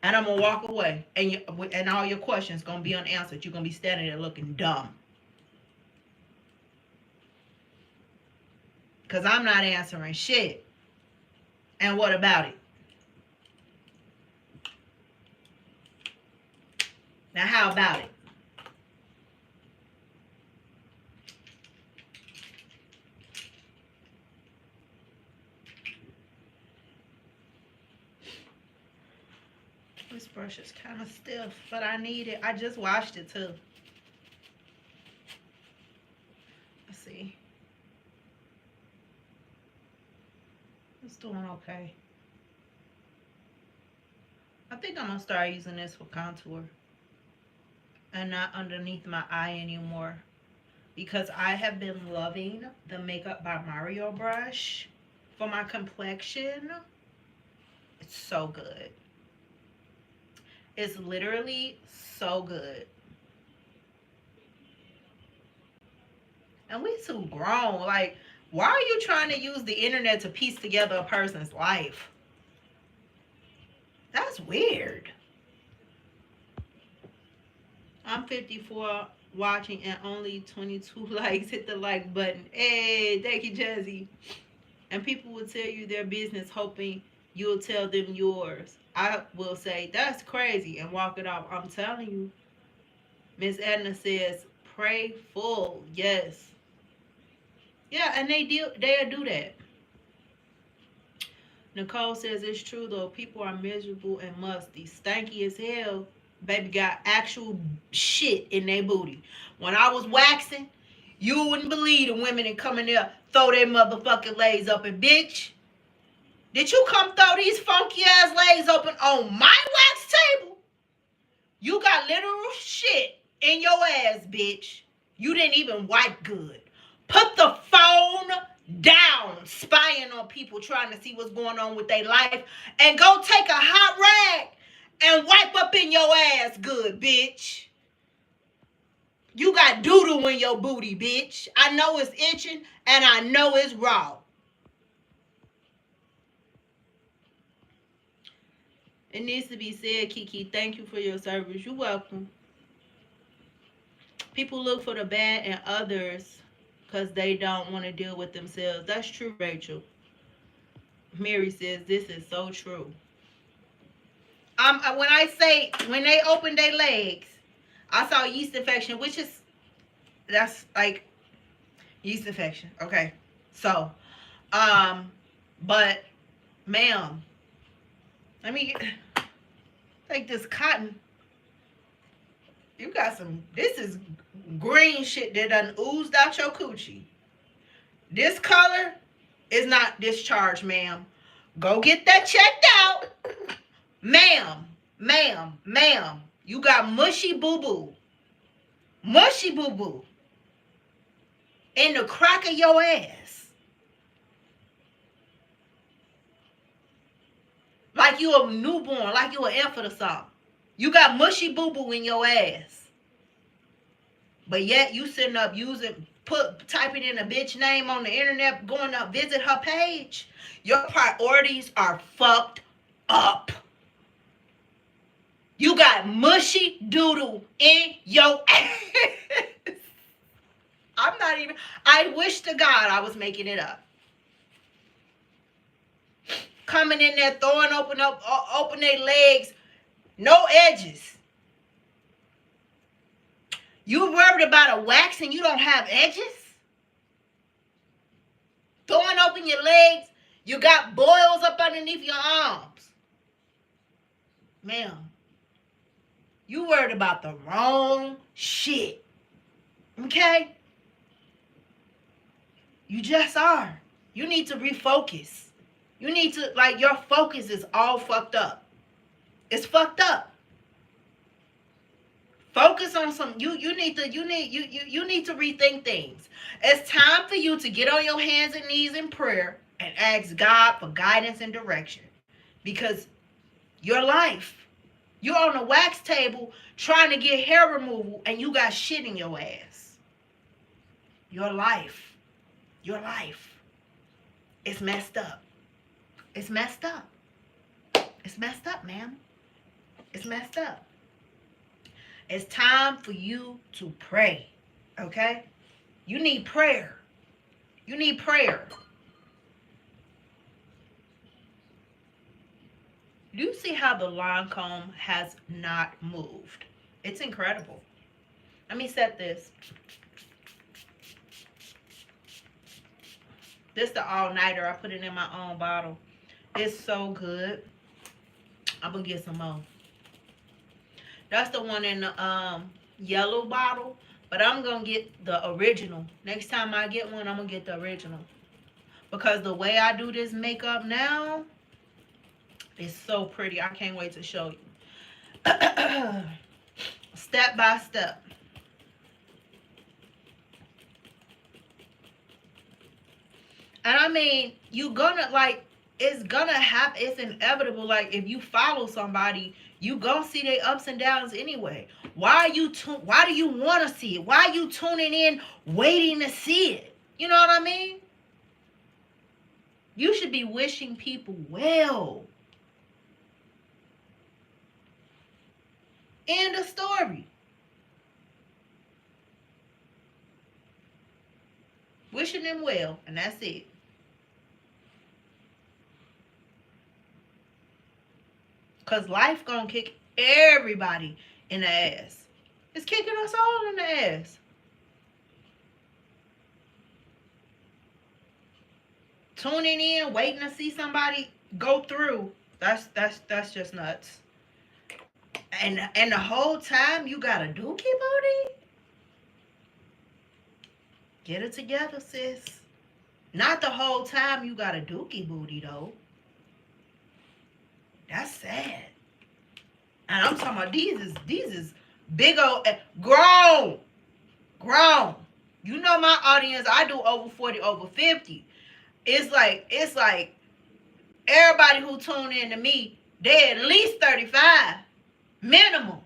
And I'm going to walk away. And all your questions going to be unanswered. You're going to be standing there looking dumb. Because I'm not answering shit. And what about it? Now, how about it? This brush is kind of stiff, but I need it. I just washed it too. Let's see. It's doing okay. I think I'm going to start using this for contour and not underneath my eye anymore, because I have been loving the Makeup by Mario brush for my complexion. It's so good. It's literally so good. And we too grown. Like, why are you trying to use the internet to piece together a person's life? That's weird. I'm 54 watching and only 22 likes. Hit the like button. Hey, thank you, Jazzy. And people will tell you their business hoping you'll tell them yours. I will say, that's crazy, and walk it off. I'm telling you. Miss Edna says, pray full. Yes. Yeah, and they'll do that. Nicole says it's true though. People are miserable and musty. Stanky as hell. Baby got actual shit in their booty. When I was waxing, you wouldn't believe the women that come in there throw their motherfucking legs up. And bitch, did you come throw these funky ass legs open on my wax table? You got literal shit in your ass, bitch. You didn't even wipe good. Put the phone down, spying on people, trying to see what's going on with their life, and go take a hot rag and wipe up in your ass good, bitch. You got doo-doo in your booty, bitch. I know it's itching, and I know it's raw. It needs to be said, Kiki, thank you for your service. You're welcome. People look for the bad in others because they don't want to deal with themselves. That's true, Rachel. Mary says, this is so true. When I say, when they opened their legs, I saw yeast infection, which is, that's like yeast infection. Okay. So, but, ma'am, let me take this cotton. You got some, this is green shit that done oozed out your coochie. This color is not discharged, ma'am. Go get that checked out. Ma'am. You got mushy boo-boo. Mushy boo-boo. In the crack of your ass. Like you a newborn, like you an infant or something. You got mushy boo-boo in your ass. But yet you sitting up typing in a bitch name on the internet, going up visit her page. Your priorities are fucked up. You got mushy doodle in your ass. I wish to God I was making it up. Coming in there, throwing open their legs, no edges. You worried about a wax and you don't have edges? Throwing open your legs, you got boils up underneath your arms. Ma'am, you worried about the wrong shit. Okay? You just are. You need to refocus. You need to, like, your focus is all fucked up. It's fucked up. Focus on some, you need to rethink things. It's time for you to get on your hands and knees in prayer and ask God for guidance and direction. Because your life, you're on a wax table trying to get hair removal and you got shit in your ass. Your life. It's messed up. It's messed up. It's messed up, ma'am. It's messed up. It's time for you to pray. Okay? You need prayer. You need prayer. Do you see how the lawn comb has not moved? It's incredible. Let me set this. This the all-nighter. I put it in my own bottle. It's so good. I'm going to get some more. That's the one in the yellow bottle. But I'm going to get the original. Next time I get one, I'm going to get the original. Because the way I do this makeup now is so pretty. I can't wait to show you. Step by step. And I mean, you're gonna, like, it's gonna happen. It's inevitable. Like, if you follow somebody, you gonna see their ups and downs anyway. Why do you want to see it? Why are you tuning in waiting to see it? You know what I mean? You should be wishing people well. End of story. Wishing them well, and that's it. Because life gonna kick everybody in the ass. It's kicking us all in the ass. Tuning in, waiting to see somebody go through. That's just nuts. And the whole time you got a dookie booty? Get it together, sis. Not the whole time you got a dookie booty though. That's sad. And I'm talking about these is big old grown. You know my audience, I do over 40, over 50. It's like everybody who tune in to me, they at least 35. Minimum.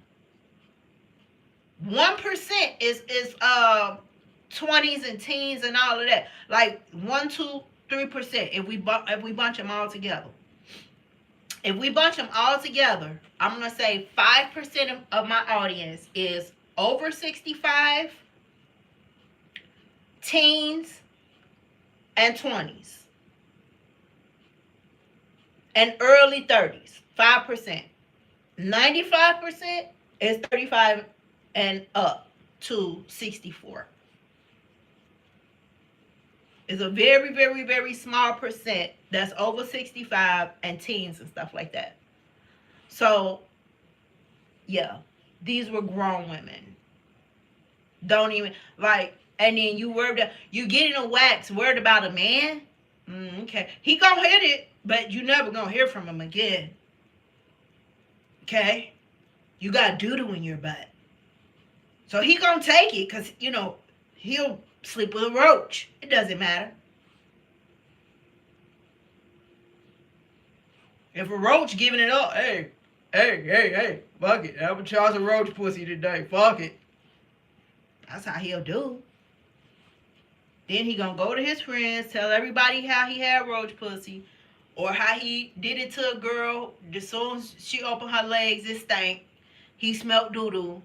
1% is 20s and teens and all of that. Like 1, 2, 3% if we bunch them all together. If we bunch them all together, I'm going to say 5% of my audience is over 65, teens, and 20s. And early 30s, 5%. 95% is 35 and up to 64. It's a very, very, very small percent that's over 65 and teens and stuff like that. So, yeah, these were grown women. Don't even, like, and then you getting a wax, worried about a man? Okay. He gonna hit it, but you never gonna hear from him again. Okay? You got doo-doo in your butt. So he gonna take it because, he'll sleep with a roach. It doesn't matter. If a roach giving it up, hey, fuck it. I'm gonna charge a roach pussy today. Fuck it. That's how he'll do. Then he gonna go to his friends, tell everybody how he had roach pussy, or how he did it to a girl. As soon as she opened her legs, it stank. He smelled doo-doo,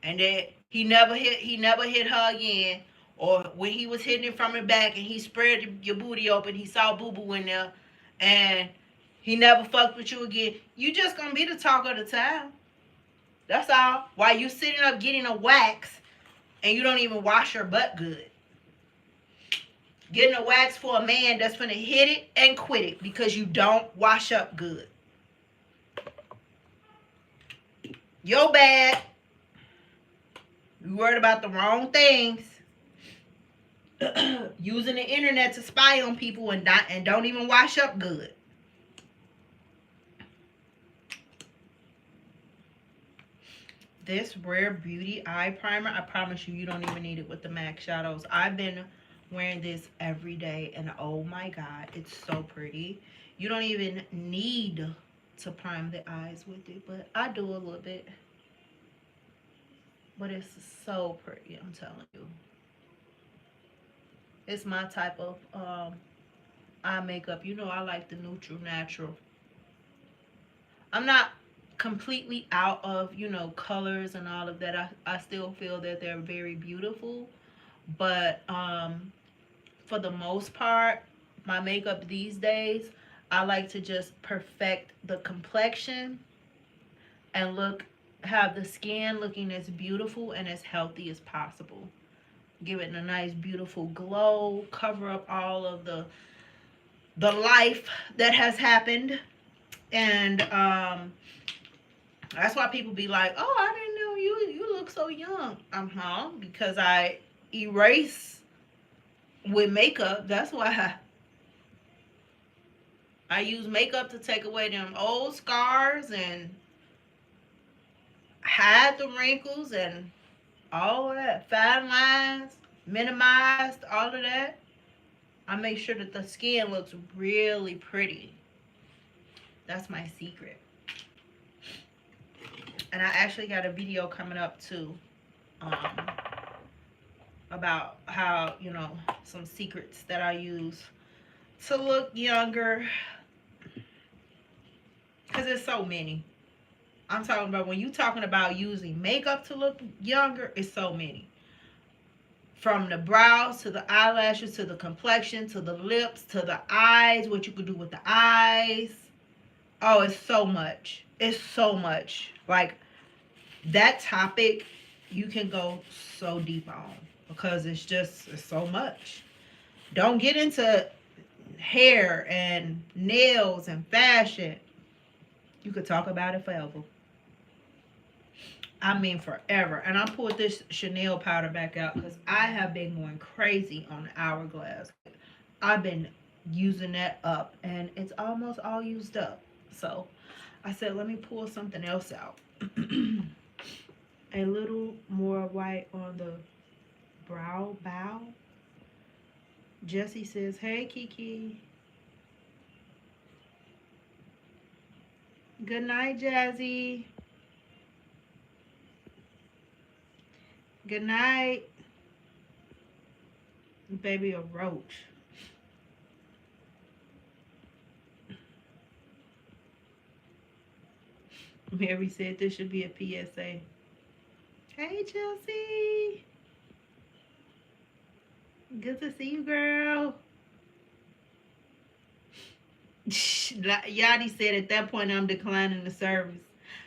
and that he never hit her again. Or when he was hitting it from the back and he spread your booty open, he saw boo-boo in there, and he never fucked with you again. You just gonna be the talk of the town. That's all. While you sitting up getting a wax and you don't even wash your butt good. Getting a wax for a man that's gonna hit it and quit it because you don't wash up good. Yo bad. You worried about the wrong things. Using the internet to spy on people and don't even wash up good. This Rare Beauty eye primer, I promise you don't even need it with the MAC shadows. I've been wearing this every day and oh my god, it's so pretty. You don't even need to prime the eyes with it, but I do a little bit. But it's so pretty, I'm telling you. It's my type of eye makeup. You know I like the neutral natural. I'm not completely out of, colors and all of that. I still feel that they're very beautiful. But for the most part, my makeup these days, I like to just perfect the complexion and have the skin looking as beautiful and as healthy as possible. Give it a nice beautiful glow, cover up all of the life that has happened. And that's why people be like, oh, I didn't know you look so young. Because I erase with makeup. That's why I use makeup to take away them old scars and hide the wrinkles and all of that. Fine lines, minimized, all of that. I make sure that the skin looks really pretty. That's my secret. And I actually got a video coming up too about how, some secrets that I use to look younger. Because there's so many. I'm talking about when you're talking about using makeup to look younger, it's so many. From the brows to the eyelashes to the complexion to the lips to the eyes, what you could do with the eyes. Oh, it's so much. It's so much. Like, that topic, you can go so deep on because it's so much. Don't get into hair and nails and fashion. You could talk about it forever. I mean, forever. And I pulled this Chanel powder back out because I have been going crazy on the Hourglass. I've been using that up and it's almost all used up. So I said, let me pull something else out. A little more white on the brow bow. Jesse says, hey, Kiki. Good night, Jazzy. Good night. Baby, a roach. Mary said this should be a PSA. Hey, Chelsea. Good to see you, girl. Yadi said at that point I'm declining the service.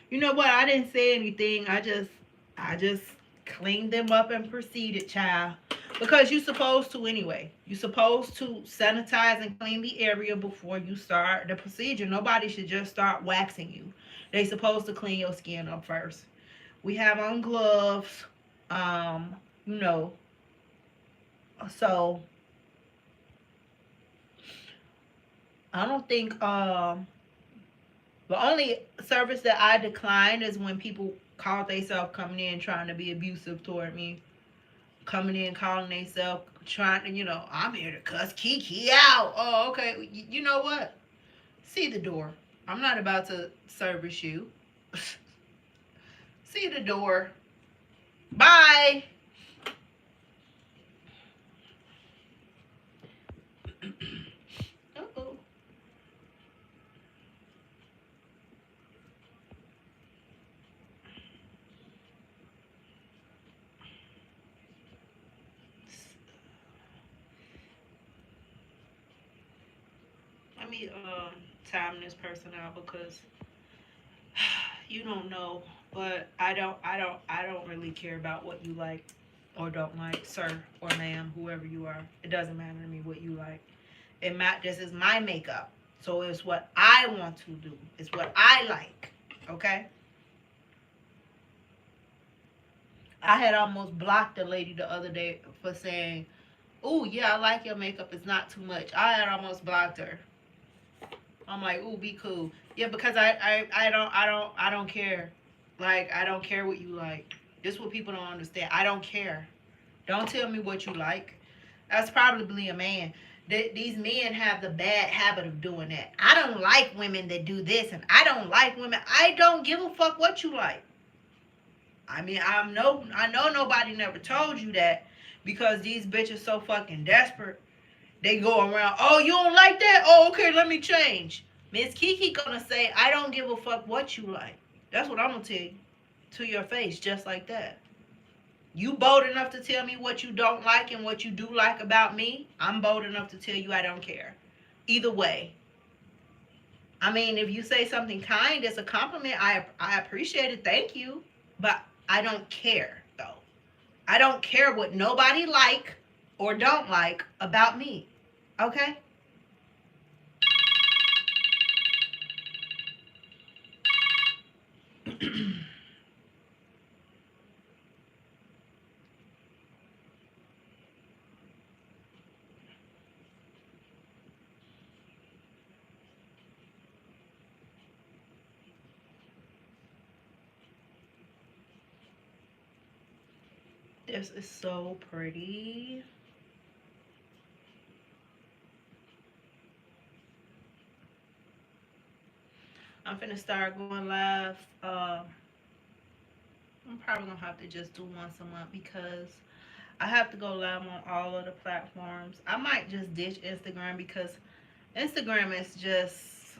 You know what? I didn't say anything. I just cleaned them up and proceeded, child. Because you're supposed to anyway. You're supposed to sanitize and clean the area before you start the procedure. Nobody should just start waxing you. They supposed to clean your skin up first. We have on gloves. Um, you know, so I don't think the only service that I decline is when people call themselves coming in trying to be abusive toward me. Coming in calling themselves trying to, I'm here to cuss Kiki out. Oh, okay. You know what? See the door. I'm not about to service you. See the door. Bye. Uh-oh. Let me time this person out because you don't know, but I don't really care about what you like or don't like, sir or ma'am, whoever you are. It doesn't matter to me what you like. This is my makeup, so it's what I want to do. It's what I like. Okay. I had almost blocked a lady the other day for saying, "Oh yeah, I like your makeup. It's not too much." I had almost blocked her. I'm like, "Ooh, be cool." Yeah, because I don't care. Like, I don't care what you like. This is what people don't understand. I don't care. Don't tell me what you like. That's probably a man. These men have the bad habit of doing that. I don't like women that do this, and I don't like women. I don't give a fuck what you like. I mean, I know nobody never told you that because these bitches so fucking desperate. They go around, oh, you don't like that? Oh, okay, let me change. Miss Kiki gonna say, I don't give a fuck what you like. That's what I'm gonna tell you to your face, just like that. You bold enough to tell me what you don't like and what you do like about me. I'm bold enough to tell you I don't care. Either way. I mean, if you say something kind as a compliment, I appreciate it. Thank you. But I don't care, though. I don't care what nobody like or don't like about me. Okay? This is so pretty. I'm finna start going live. I'm probably gonna have to just do once a month because I have to go live on all of the platforms. I might just ditch Instagram because Instagram is just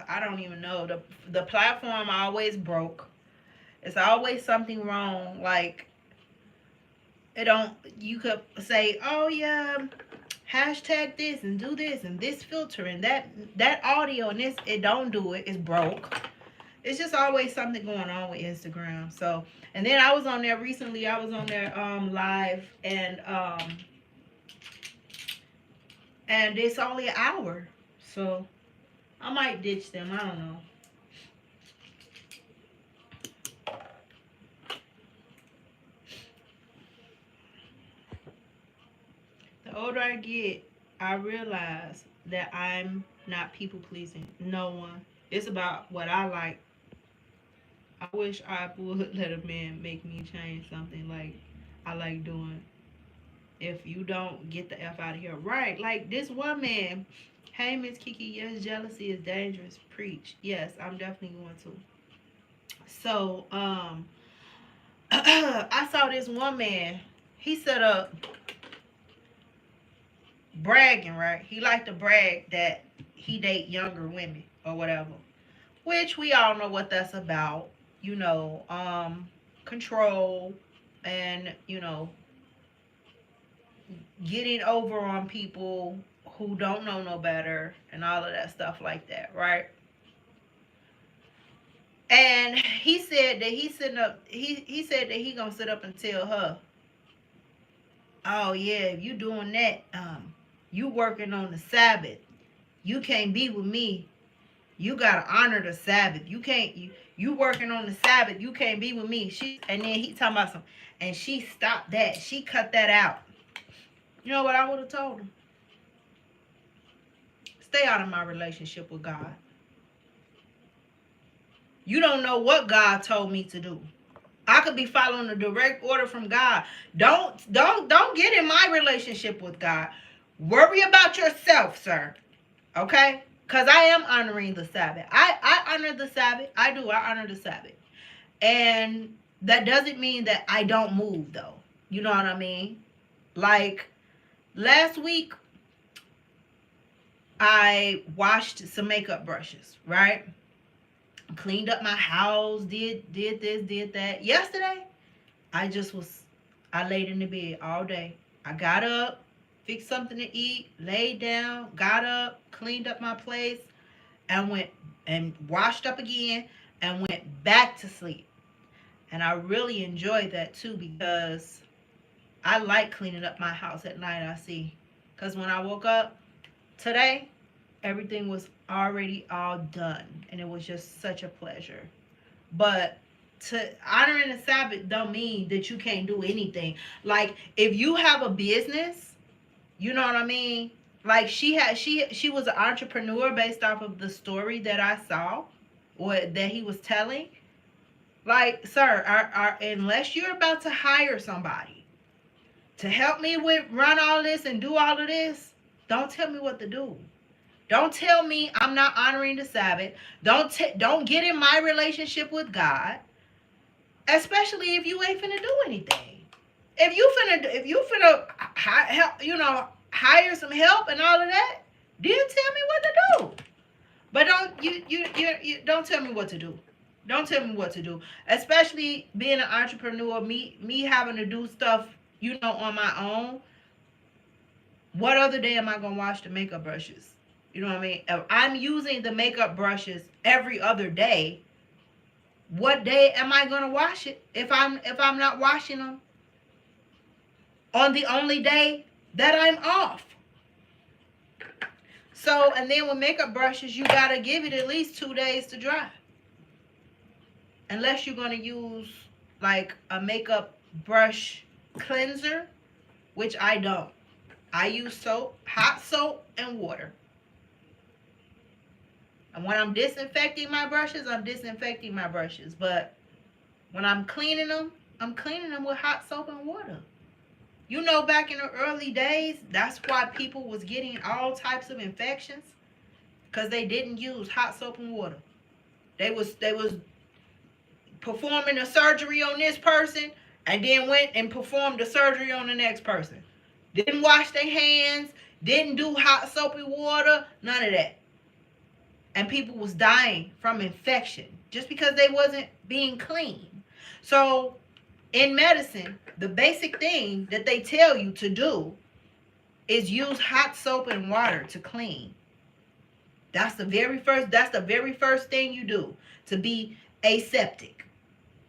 I don't even know. The platform always broke. It's always something wrong. Like, it don't, you could say, oh yeah, hashtag this and do this and this filter and that audio and this, it don't do it. It's broke. It's just always something going on with Instagram. So, and then I was on there recently. I was on there live, and it's only an hour. So I might ditch them. I don't know. The older I get, I realize that I'm not people pleasing. No one. It's about what I like. I wish I would let a man make me change something like I like doing. If you don't, get the F out of here. Right. Like this one man. Hey, Miss Kiki. Yes, jealousy is dangerous. Preach. Yes, I'm definitely going to. So, I saw this one man. He set up bragging, right? He liked to brag that he date younger women or whatever. Which we all know what that's about. You know, control and, you know, getting over on people who don't know no better and all of that stuff like that, right? And he said that he said that he gonna sit up and tell her, oh yeah, if you doing that, you working on the Sabbath. You can't be with me. You gotta honor the Sabbath. You can't you working on the Sabbath. You can't be with me. And then he talking about some, and she stopped that. She cut that out. You know what I would have told him? Stay out of my relationship with God. You don't know what God told me to do. I could be following a direct order from God. Don't get in my relationship with God. Worry about yourself, sir. Okay? Because I am honoring the Sabbath. I honor the Sabbath. I do. I honor the Sabbath. And that doesn't mean that I don't move, though. You know what I mean? Like, last week, I washed some makeup brushes, right? Cleaned up my house, did this, did that. Yesterday, I laid in the bed all day. I got up, fixed something to eat, laid down, got up, cleaned up my place, and went and washed up again and went back to sleep. And I really enjoyed that too, because I like cleaning up my house at night, I see. Because when I woke up today, everything was already all done. And it was just such a pleasure. But to honoring the Sabbath don't mean that you can't do anything. Like, if you have a business, you know what I mean? Like, she was an entrepreneur based off of the story that I saw, or that he was telling. Like, sir, unless you're about to hire somebody to help me with run all this and do all of this, don't tell me what to do. Don't tell me I'm not honoring the Sabbath. Don't get in my relationship with God, especially if you ain't finna do anything. If you finna help, you know, hire some help and all of that, then tell me what to do. But don't tell me what to do. Don't tell me what to do. Especially being an entrepreneur, me having to do stuff, you know, on my own. What other day am I gonna wash the makeup brushes? You know what I mean? If I'm using the makeup brushes every other day, what day am I gonna wash it if I'm not washing them on the only day that I'm off? So, and then with makeup brushes, you gotta give it at least 2 days to dry. Unless you're gonna use like a makeup brush cleanser, which I don't. I use soap, hot soap, and water. And when I'm disinfecting my brushes, I'm disinfecting my brushes. But when I'm cleaning them with hot soap and water. You know, back in the early days, that's why people was getting all types of infections, because they didn't use hot soap and water. They was performing a surgery on this person and then went and performed the surgery on the next person. Didn't wash their hands, didn't do hot soapy water, none of that. And people was dying from infection just because they wasn't being clean. So in medicine, the basic thing that they tell you to do is use hot soap and water to clean. That's the very first thing you do to be aseptic.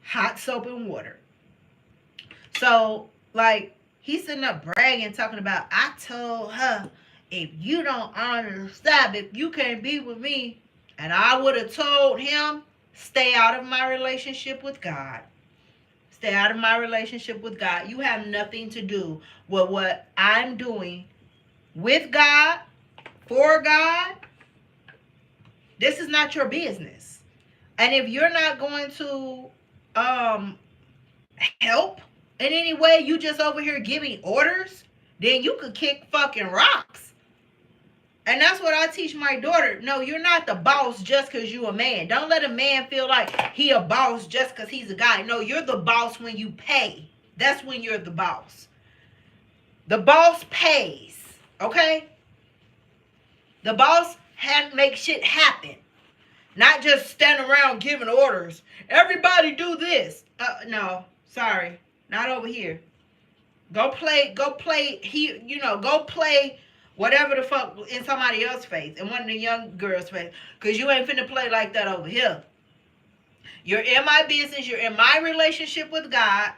Hot soap and water. So, like, he's sitting up bragging, talking about, I told her, if you don't honor the Sabbath, you can't be with me. And I would have told him, stay out of my relationship with God. Stay out of my relationship with God. You have nothing to do with what I'm doing with God, for God. This is not your business. And if you're not going to help in any way, you just over here giving orders, then you could kick fucking rocks. And that's what I teach my daughter. No, you're not the boss just because you're a man. Don't let a man feel like he a boss just because he's a guy. No, you're the boss when you pay. That's when you're the boss. The boss pays, okay? The boss make shit happen. Not just stand around giving orders. Everybody do this. No, sorry. Not over here. Go play, go play whatever the fuck in somebody else's face, in one of the young girls' face. Because you ain't finna play like that over here. You're in my business. You're in my relationship with God.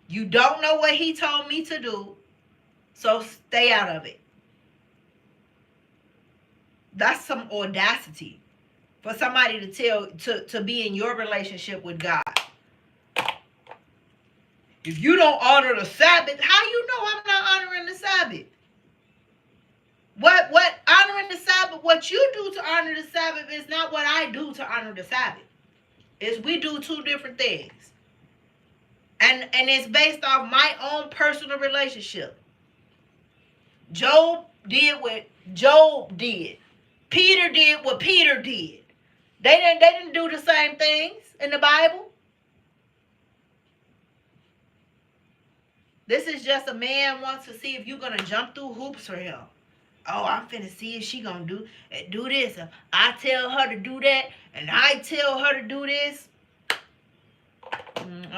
You don't know what he told me to do. So stay out of it. That's some audacity for somebody to be in your relationship with God. If you don't honor the Sabbath, how you know I'm not honoring the Sabbath? What honoring the Sabbath, what you do to honor the Sabbath is not what I do to honor the Sabbath. Is we do two different things. And it's based off my own personal relationship. Job did what Job did. Peter did what Peter did. They didn't do the same things in the Bible. This is just a man wants to see if you're going to jump through hoops for him. Oh, I'm finna see if she going to do this. I tell her to do that, and I tell her to do this.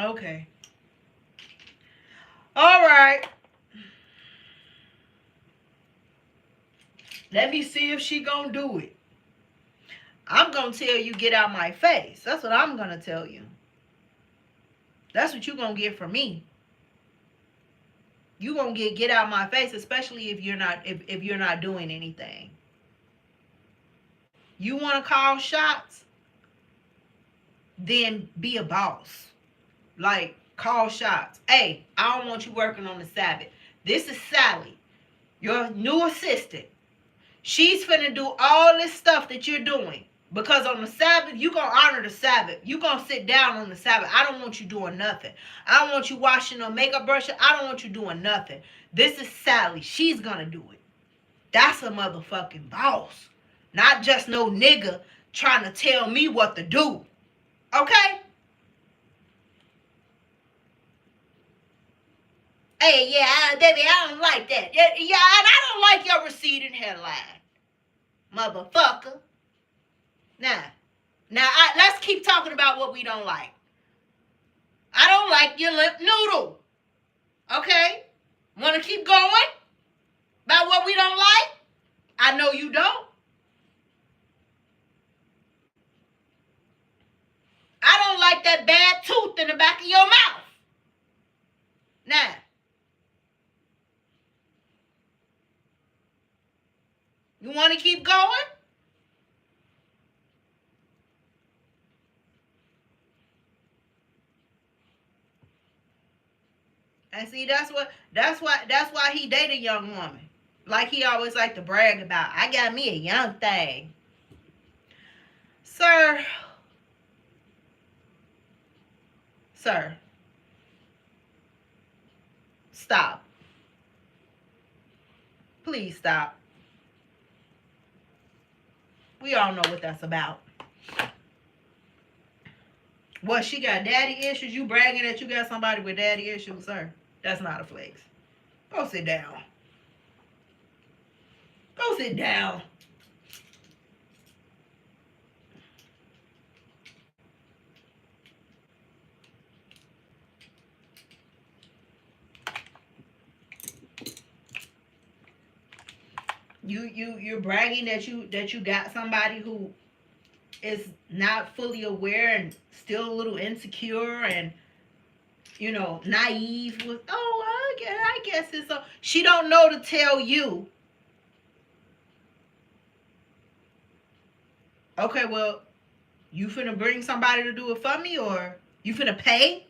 Okay. All right. Let me see if she going to do it. I'm going to tell you, get out my face. That's what I'm going to tell you. That's what you're going to get from me. You're going to get out my face, especially if you're not doing anything. You want to call shots? Then be a boss. Like, call shots. Hey, I don't want you working on the Sabbath. This is Sally, your new assistant. She's finna do all this stuff that you're doing. Because on the Sabbath, you're going to honor the Sabbath. You're going to sit down on the Sabbath. I don't want you doing nothing. I don't want you washing or makeup brushing. I don't want you doing nothing. This is Sally. She's going to do it. That's a motherfucking boss. Not just no nigga trying to tell me what to do. Okay? Hey, yeah, baby, I don't like that. Yeah, and I don't like your receding hairline. Motherfucker. Now, let's keep talking about what we don't like. I don't like your lip noodle. Okay? Want to keep going about what we don't like? I know you don't. I don't like that bad tooth in the back of your mouth. Now, you want to keep going? And see, that's why he dated a young woman. Like he always like to brag about, I got me a young thing. Sir, stop. Please stop. We all know what that's about. What, she got daddy issues? You bragging that you got somebody with daddy issues, sir? That's not a flex. Go sit down. Go sit down. you're bragging that you got somebody who is not fully aware and still a little insecure and naive with, oh, I guess it's so. She don't know to tell you, okay, well, you finna bring somebody to do it for me, or you finna pay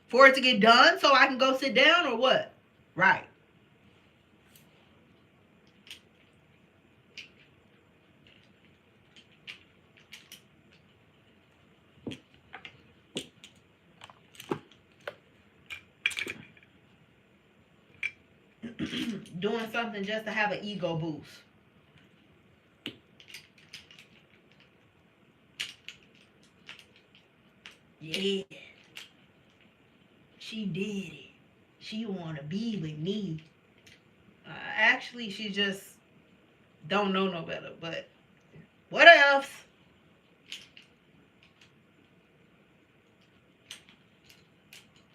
for it to get done so I can go sit down, or what? Right. Doing something just to have an ego boost. Yeah. She did it. She wanna be with me. Actually, she just don't know no better. But what else?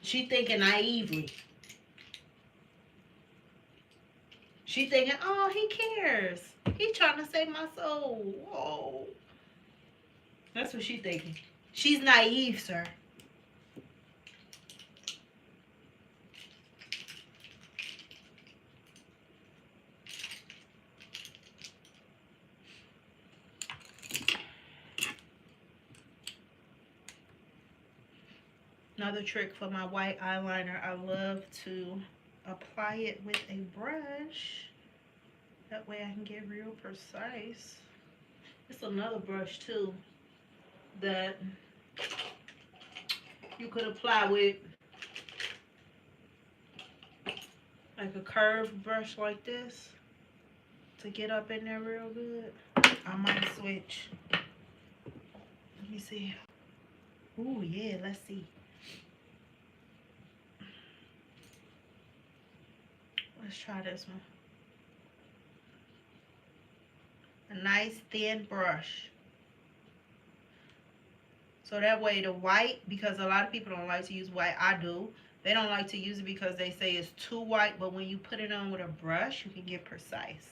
She thinking naively. She thinking, oh, he cares. He trying to save my soul. Whoa. That's what she thinking. She's naive, sir. Another trick for my white eyeliner, I love to apply it with a brush. That way I can get real precise. It's another brush too that you could apply with, like a curved brush like this, to get up in there real good. I might switch. Let me see. Ooh, yeah, let's see. Let's try this one. A nice thin brush. So that way the white, because a lot of people don't like to use white, I do. They don't like to use it because they say it's too white, but when you put it on with a brush, you can get precise.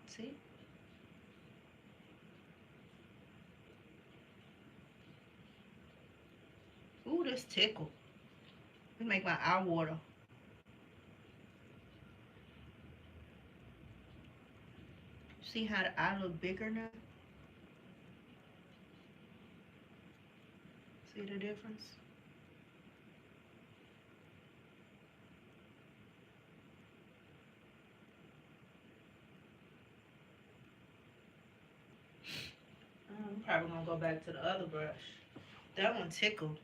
See? Ooh, this tickle. It make my eye water. See how the eye look bigger now? See the difference? I'm probably gonna go back to the other brush. That one tickled.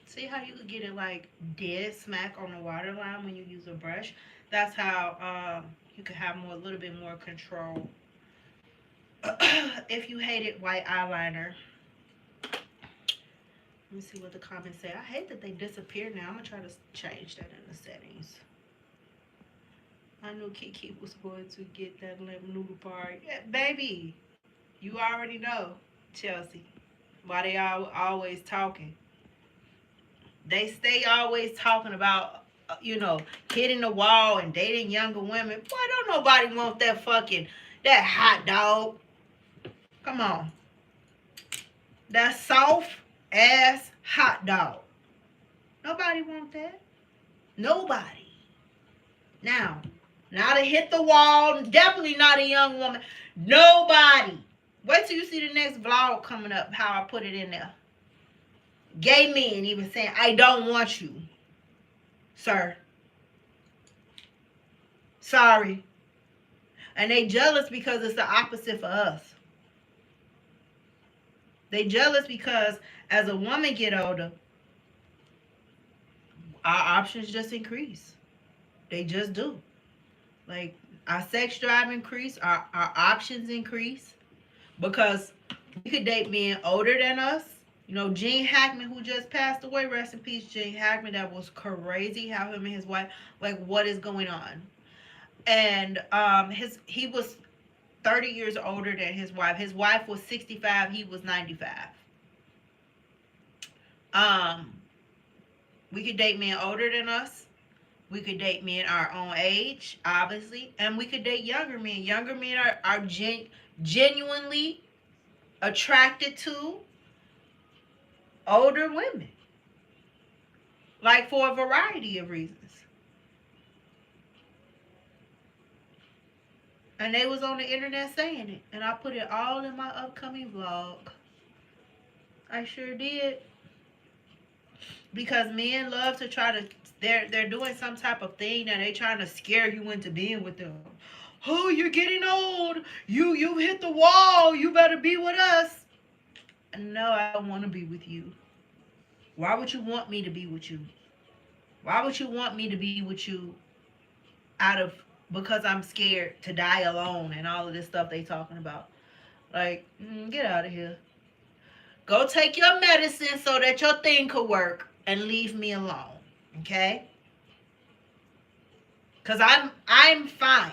See how you could get it like dead smack on the waterline when you use a brush? That's how you can have a little bit more control. If you hated white eyeliner, let me see what the comments say. I hate that they disappear now. I'm gonna try to change that in the settings. I knew KiKi was going to get that lemon noodle part. Yeah, baby, you already know, Chelsea. Why they always talking? They stay always talking about, hitting the wall and dating younger women. Boy, don't nobody want that hot dog. Come on. That soft ass hot dog. Nobody want that. Nobody. Now, not to hit the wall. Definitely not a young woman. Nobody. Wait till you see the next vlog coming up, how I put it in there. Gay men even saying, I don't want you, sir. Sorry. And they jealous because it's the opposite for us. They jealous because as a woman get older, our options just increase. They just do. Like, our sex drive increase, our options increase, because we could date men older than us, You know, Gene Hackman, who just passed away, rest in peace, Gene Hackman. That was crazy how him and his wife, like, what is going on? And he was 30 years older than his wife. His wife was 65, he was 95. Um, we could date men older than us. We could date men our own age, obviously, and we could date younger men. Younger men are genuinely attracted to older women, like for a variety of reasons. And they was on the internet saying it, and I put it all in my upcoming vlog. I sure did. Because men love to try to, they're doing some type of thing and they trying to scare you into being with them. Oh, you're getting old. You hit the wall. You better be with us. No, I don't want to be with you. Why would you want me to be with you? Why would you want me to be with you because I'm scared to die alone and all of this stuff they talking about? Like, get out of here. Go take your medicine so that your thing could work and leave me alone. Okay? Cause I'm fine.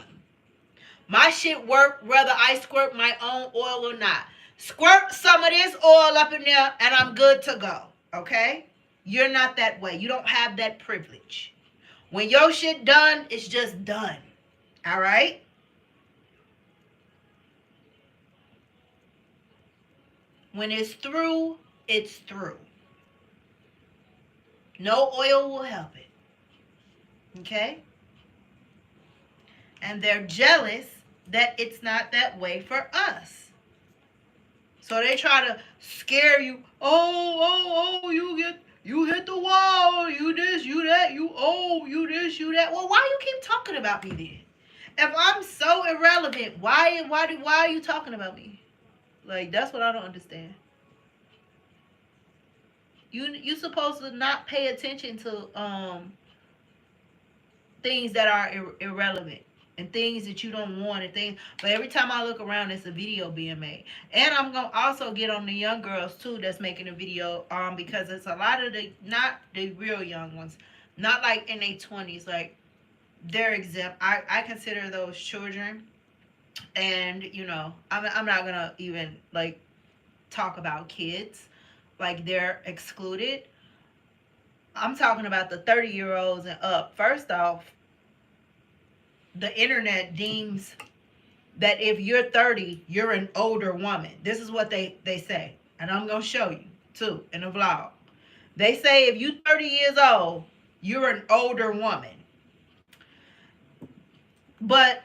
My shit work whether I squirt my own oil or not. Squirt some of this oil up in there and I'm good to go. Okay? You're not that way. You don't have that privilege. When your shit done, it's just done. All right? When it's through, it's through. No oil will help it. Okay? And they're jealous that it's not that way for us. So they try to scare you. Oh, you hit the wall. You this, you that, you this, you that. Well, why you keep talking about me then? If I'm so irrelevant, why are you talking about me? Like, that's what I don't understand. You supposed to not pay attention to things that are irrelevant and things that you don't want and things. But every time I look around, it's a video being made. And I'm gonna also get on the young girls too that's making a video because it's a lot of not the real young ones, not like in their 20s, like they're exempt. I consider those children, and you know I'm not gonna even like talk about kids like they're excluded. I'm talking about the 30-year-olds and up. First off, the internet deems that if you're 30, you're an older woman. This is what they say. And I'm going to show you, too, in a vlog. They say if you're 30 years old, you're an older woman. But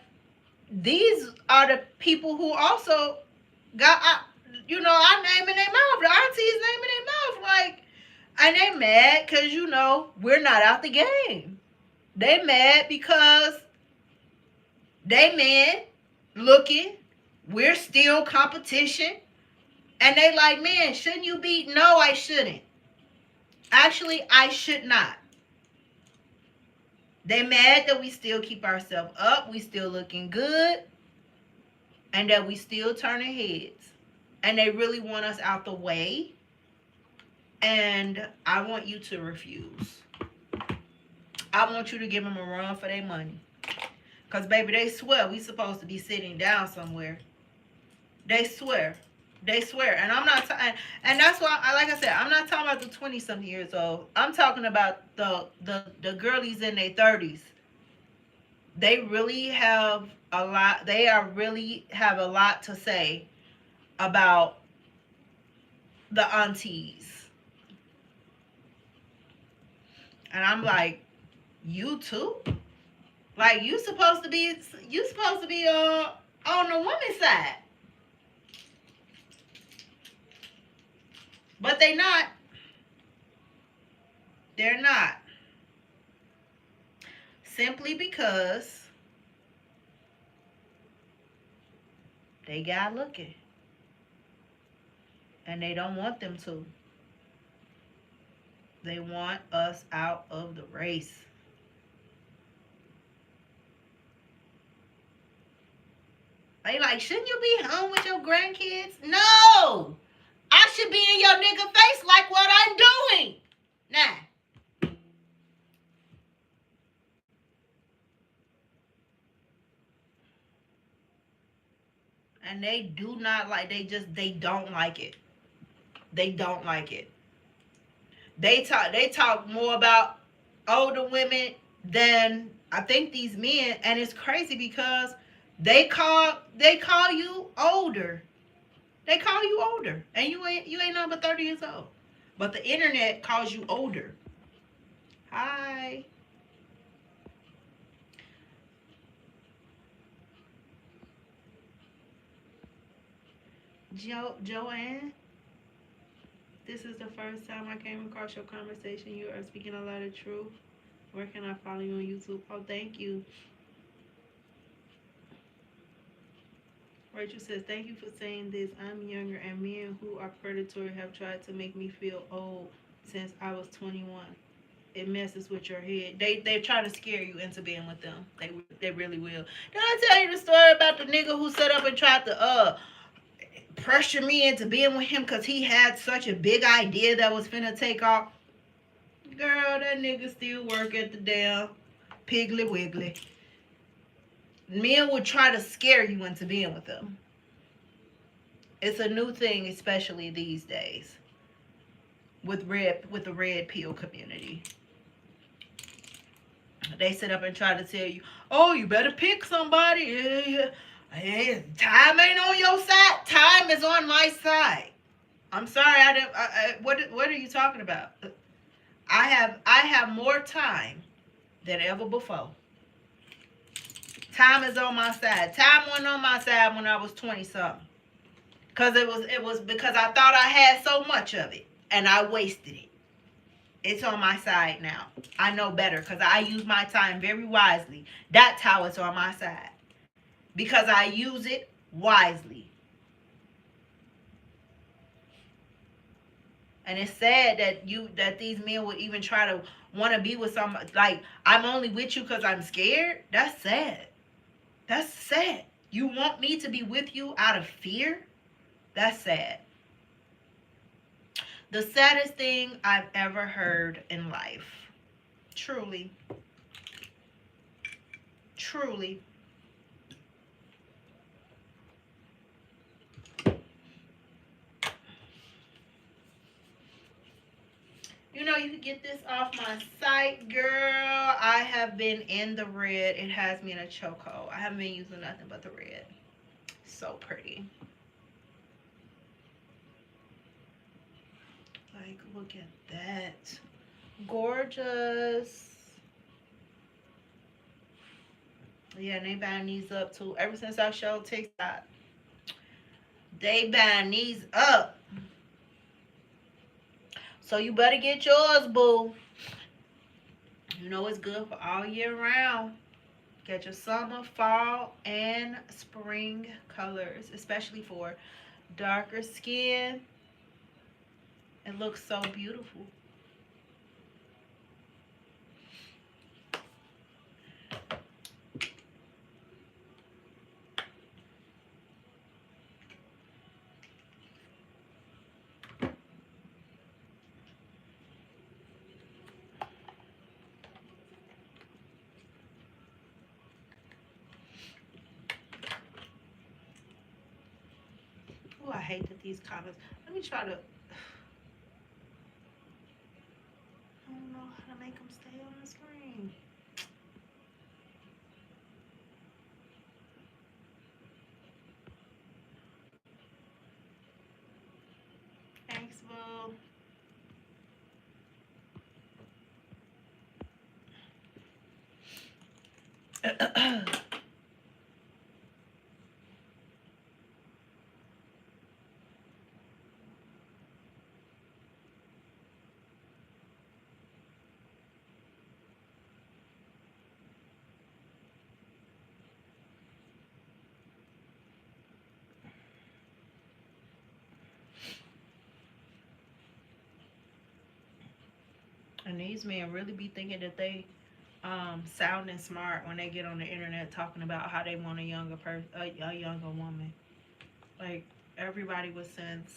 these are the people who also got, I'm naming their mouth. The aunties naming their mouth. Like, and they mad because, we're not out the game. They mad because they men looking, we're still competition. And they like, man, shouldn't you be? No, I shouldn't. Actually, I should not. They mad that we still keep ourselves up. We still looking good. And that we still turning heads. And they really want us out the way. And I want you to refuse. I want you to give them a run for their money. Because, baby, they swear we supposed to be sitting down somewhere. They swear. They swear. And I'm not and that's why, like I said, I'm not talking about the 20-something years old. I'm talking about the girlies in their 30s. They really have a lot. Really have a lot to say about the aunties. And I'm like, you too? Like, you supposed to be on the woman's side. But they not. They're not. Simply because they got looking. And they don't want them to. They want us out of the race. They like, shouldn't you be home with your grandkids? No! I should be in your nigga face like what I'm doing. Nah. And they do not like, they don't like it. They don't like it. They talk more about older women than I think these men, and it's crazy because they call you older. They call you older, and you ain't nothing but 30 years old. But the internet calls you older. Hi, Joanne. This is the first time I came across your conversation. You are speaking a lot of truth. Where can I follow you on YouTube? Oh, thank you. Rachel says, thank you for saying this. I'm younger, and men who are predatory have tried to make me feel old since I was 21. It messes with your head. They try to scare you into being with them. They really will. Did I tell you the story about the nigga who set up and tried to pressure me into being with him because he had such a big idea that was finna take off? Girl, that nigga still work at the damn Piggly Wiggly. Men would try to scare you into being with them. It's a new thing, especially these days, with the red pill community. They sit up and try to tell you, oh, you better pick somebody. Time ain't on your side. Time is on my side. I'm sorry, I didn't. What are you talking about? I have more time than ever before. Time is on my side. Time wasn't on my side when I was 20 something. Cause it was because I thought I had so much of it and I wasted it. It's on my side now. I know better because I use my time very wisely. That's how it's on my side. Because I use it wisely. And it's sad that these men would even try to want to be with somebody. Like, I'm only with you because I'm scared. That's sad. That's sad. You want me to be with you out of fear? That's sad. The saddest thing I've ever heard in life. Truly. Truly. You know, you can get this off my site, girl. I have been in the red. It has me in a chokehold. I haven't been using nothing but the red. So pretty. Like, look at that. Gorgeous. Yeah, and they buying these up too. Ever since I showed TikTok, they buying these up. So you better get yours, boo. You know it's good for all year round. Get your summer, fall, and spring colors, especially for darker skin. It looks so beautiful. Oh, I hate that these comments. Let me try to. I don't know how to make them stay on the screen. Thanks, boo. And these men really be thinking that they sounding smart when they get on the internet talking about how they want a younger person, a younger woman. Like, Everybody was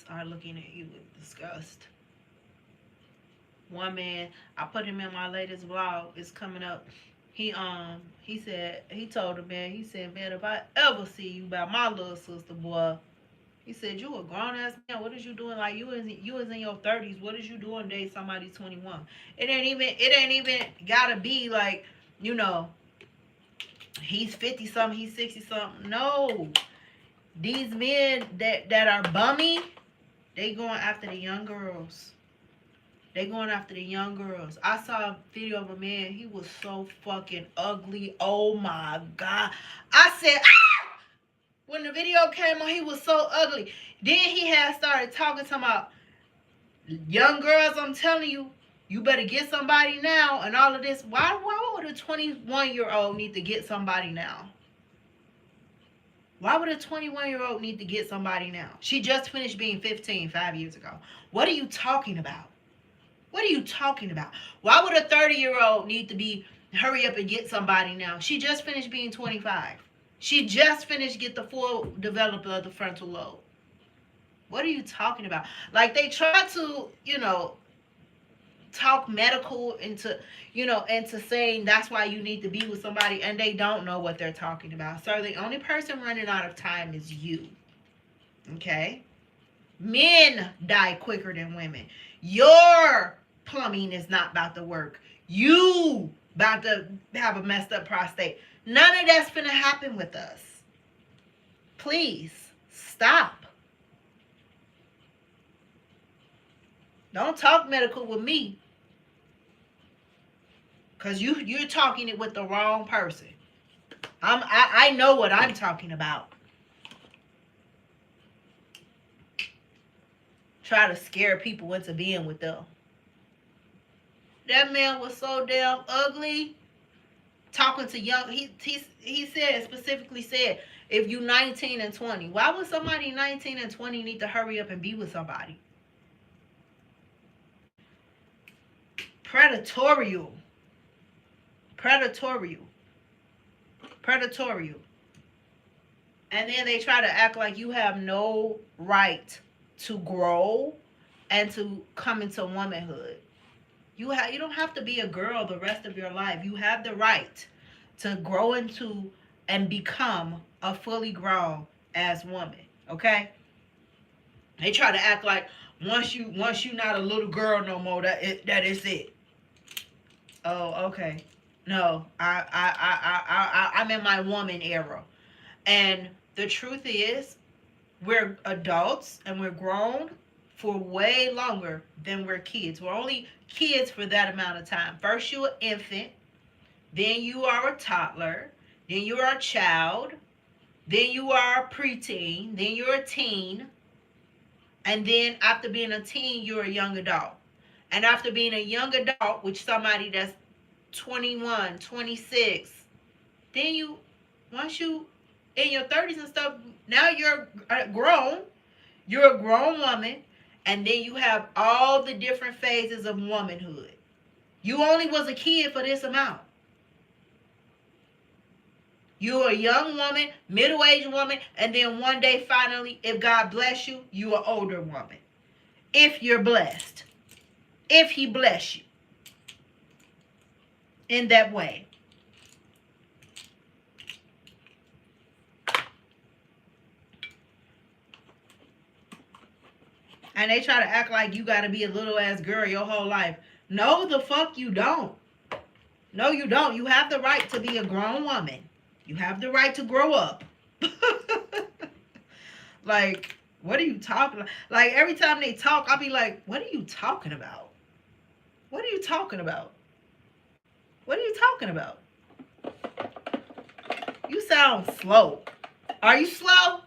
are looking at you with disgust. One man, I put him in my latest vlog. It's coming up. He said, he told the man, he said, man, if I ever see you by my little sister, boy, he said, you a grown ass man. What is you doing? Like you is in your 30s. What is you doing dating somebody 21? It ain't even gotta be like, you know, he's 50 something, he's 60 something. No. These men that are bummy, they going after the young girls. They going after the young girls. I saw a video of a man. He was so fucking ugly. Oh my God. I said, ah! When the video came on, he was so ugly. Then he had started talking to my young girls. I'm telling you, you better get somebody now and all of this. Why would a 21-year-old need to get somebody now? Why would a 21-year-old need to get somebody now? She just finished being 15 5 years ago. What are you talking about? What are you talking about? Why would a 30-year-old need to be hurry up and get somebody now? She just finished being 25. She just finished get the full development of the frontal lobe. What are you talking about? Like they try to, you know, talk medical into, you know, into saying that's why you need to be with somebody, and they don't know what they're talking about. So the only person running out of time is you. Okay? Men die quicker than women. Your plumbing is not about to work. You about to have a messed up prostate. None of that's gonna happen with us. Please stop. Don't talk medical with me, because you're talking it with the wrong person. I know what I'm talking about. Try to scare people into being with them. That man was so damn ugly. Talking to young, he said, specifically said, if you 19 and 20, why would somebody 19 and 20 need to hurry up and be with somebody? Predatorial. And then they try to act like you have no right to grow and to come into womanhood. You don't have to be a girl the rest of your life. You have the right to grow into and become a fully grown ass woman. Okay? They try to act like once you not a little girl no more, that is it. Oh, okay. No, I'm in my woman era. And the truth is, we're adults and we're grown for way longer than we're kids. We're only kids for that amount of time. First you're an infant, then you are a toddler, then you are a child, then you are a preteen, then you're a teen, and then after being a teen, you're a young adult. And after being a young adult, which somebody that's 21, 26, then once you in your 30s and stuff, now you're grown. You're a grown woman, and then you have all the different phases of womanhood. You only was a kid for this amount. You're a young woman, middle-aged woman, and then one day, finally, if God bless you, you're an older woman. If you're blessed. If he bless you. In that way. And they try to act like you got to be a little ass girl your whole life. No, the fuck you don't. No, you don't. You have the right to be a grown woman. You have the right to grow up. Like, what are you talking about? Like, every time they talk, I'll be like, what are you talking about? What are you talking about? What are you talking about? You sound slow. Are you slow?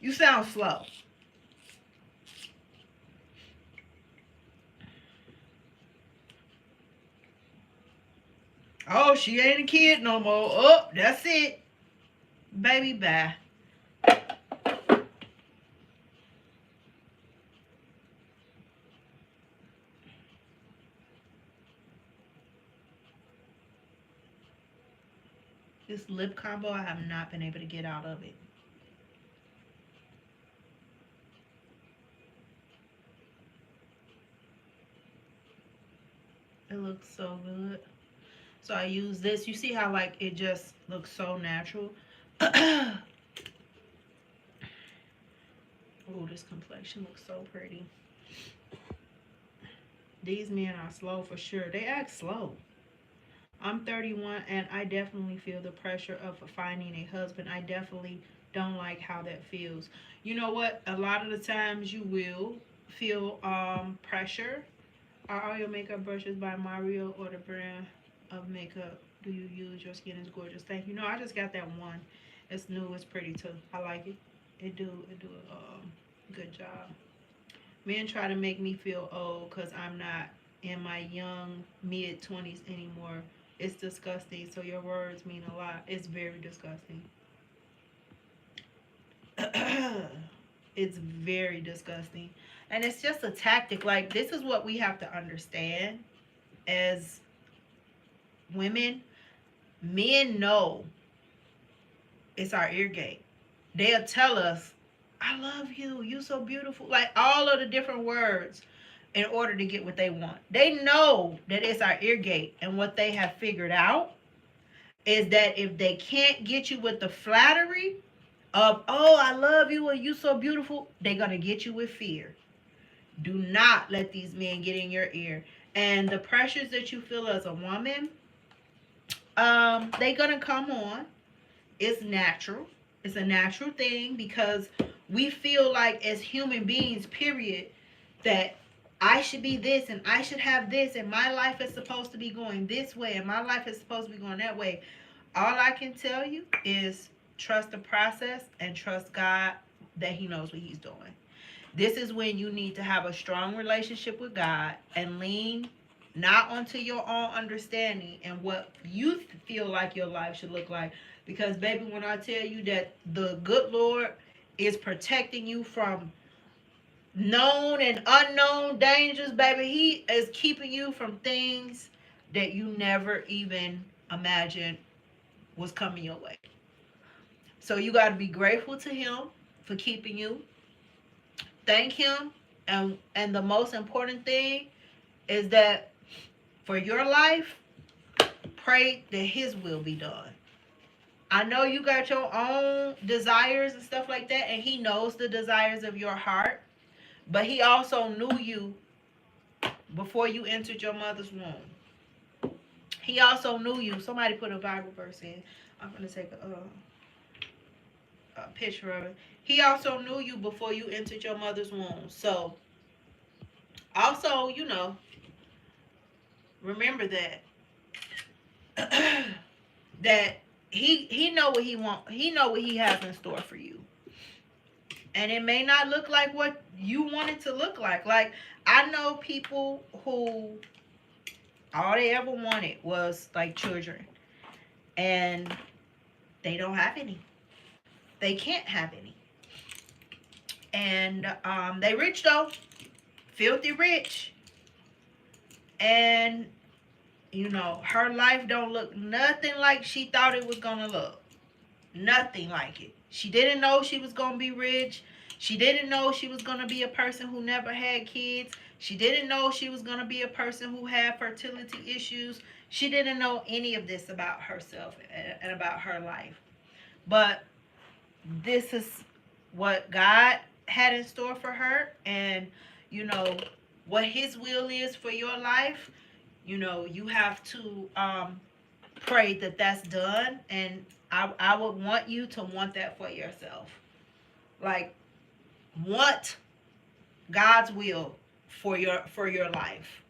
You sound slow. Oh, she ain't a kid no more. Oh, that's it. Baby, bye. This lip combo, I have not been able to get out of it. It looks so good. So I use this. You see how like it just looks so natural. Oh, this complexion looks so pretty. These men are slow for sure. They act slow. I'm 31 and I definitely feel the pressure of finding a husband. I definitely don't like how that feels. You know what? A lot of the times you will feel pressure. Are all your makeup brushes by Mario or the brand of makeup do you use? Your skin is gorgeous. Thank you. No, I just got that one. It's new. It's pretty too. I like it. It do a good job. Men try to make me feel old because I'm not in my young mid 20s anymore. It's disgusting. So your words mean a lot. It's very disgusting. It's very disgusting. And it's just a tactic. Like, this is what we have to understand as women. Men know it's our ear gate. They'll tell us, I love you. You so beautiful. Like, all of the different words in order to get what they want. They know that it's our ear gate. And what they have figured out is that if they can't get you with the flattery of, oh, I love you and you so beautiful, they're going to get you with fear. Do not let these men get in your ear. And the pressures that you feel as a woman, they're going to come on. It's natural. It's a natural thing because we feel like as human beings, period, that I should be this and I should have this and my life is supposed to be going this way and my life is supposed to be going that way. All I can tell you is trust the process and trust God that He knows what He's doing. This is when you need to have a strong relationship with God and lean not onto your own understanding and what you feel like your life should look like. Because, baby, when I tell you that the good Lord is protecting you from known and unknown dangers, baby, He is keeping you from things that you never even imagined was coming your way. So you got to be grateful to Him for keeping you. Thank Him. And the most important thing is that for your life, pray that His will be done. I know you got your own desires and stuff like that, and He knows the desires of your heart, but He also knew you before you entered your mother's womb. He also knew you. Somebody put a Bible verse in. I'm going to take a picture of it. He also knew you before you entered your mother's womb. So, also, remember that that he know what he want. He know what He has in store for you. And it may not look like what you want it to look like. Like, I know people who all they ever wanted was like children, and they don't have any. They can't have any. And they rich though, filthy rich. And her life don't look nothing like she thought it was gonna look. Nothing like it. She didn't know she was gonna be rich. She didn't know she was gonna be a person who never had kids. She didn't know she was gonna be a person who had fertility issues. She didn't know any of this about herself and about her life. But this is what God had in store for her, and what His will is for your life. You have to pray that that's done, and I would want you to want that for yourself. Like, want God's will for your life.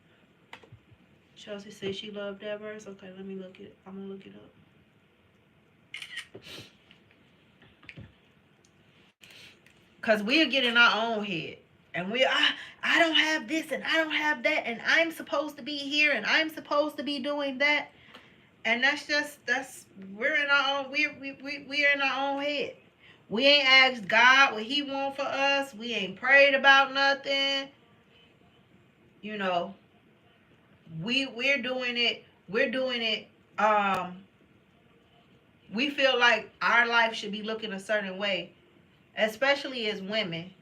Chelsea says she loved that verse. Okay, let me look it. I'm gonna look it up. Because we'll get in our own head. And I don't have this and I don't have that. And I'm supposed to be here and I'm supposed to be doing that. And we're in our own, we're in our own head. We ain't asked God what He want for us. We ain't prayed about nothing. We're doing it. We feel like our life should be looking a certain way, especially as women.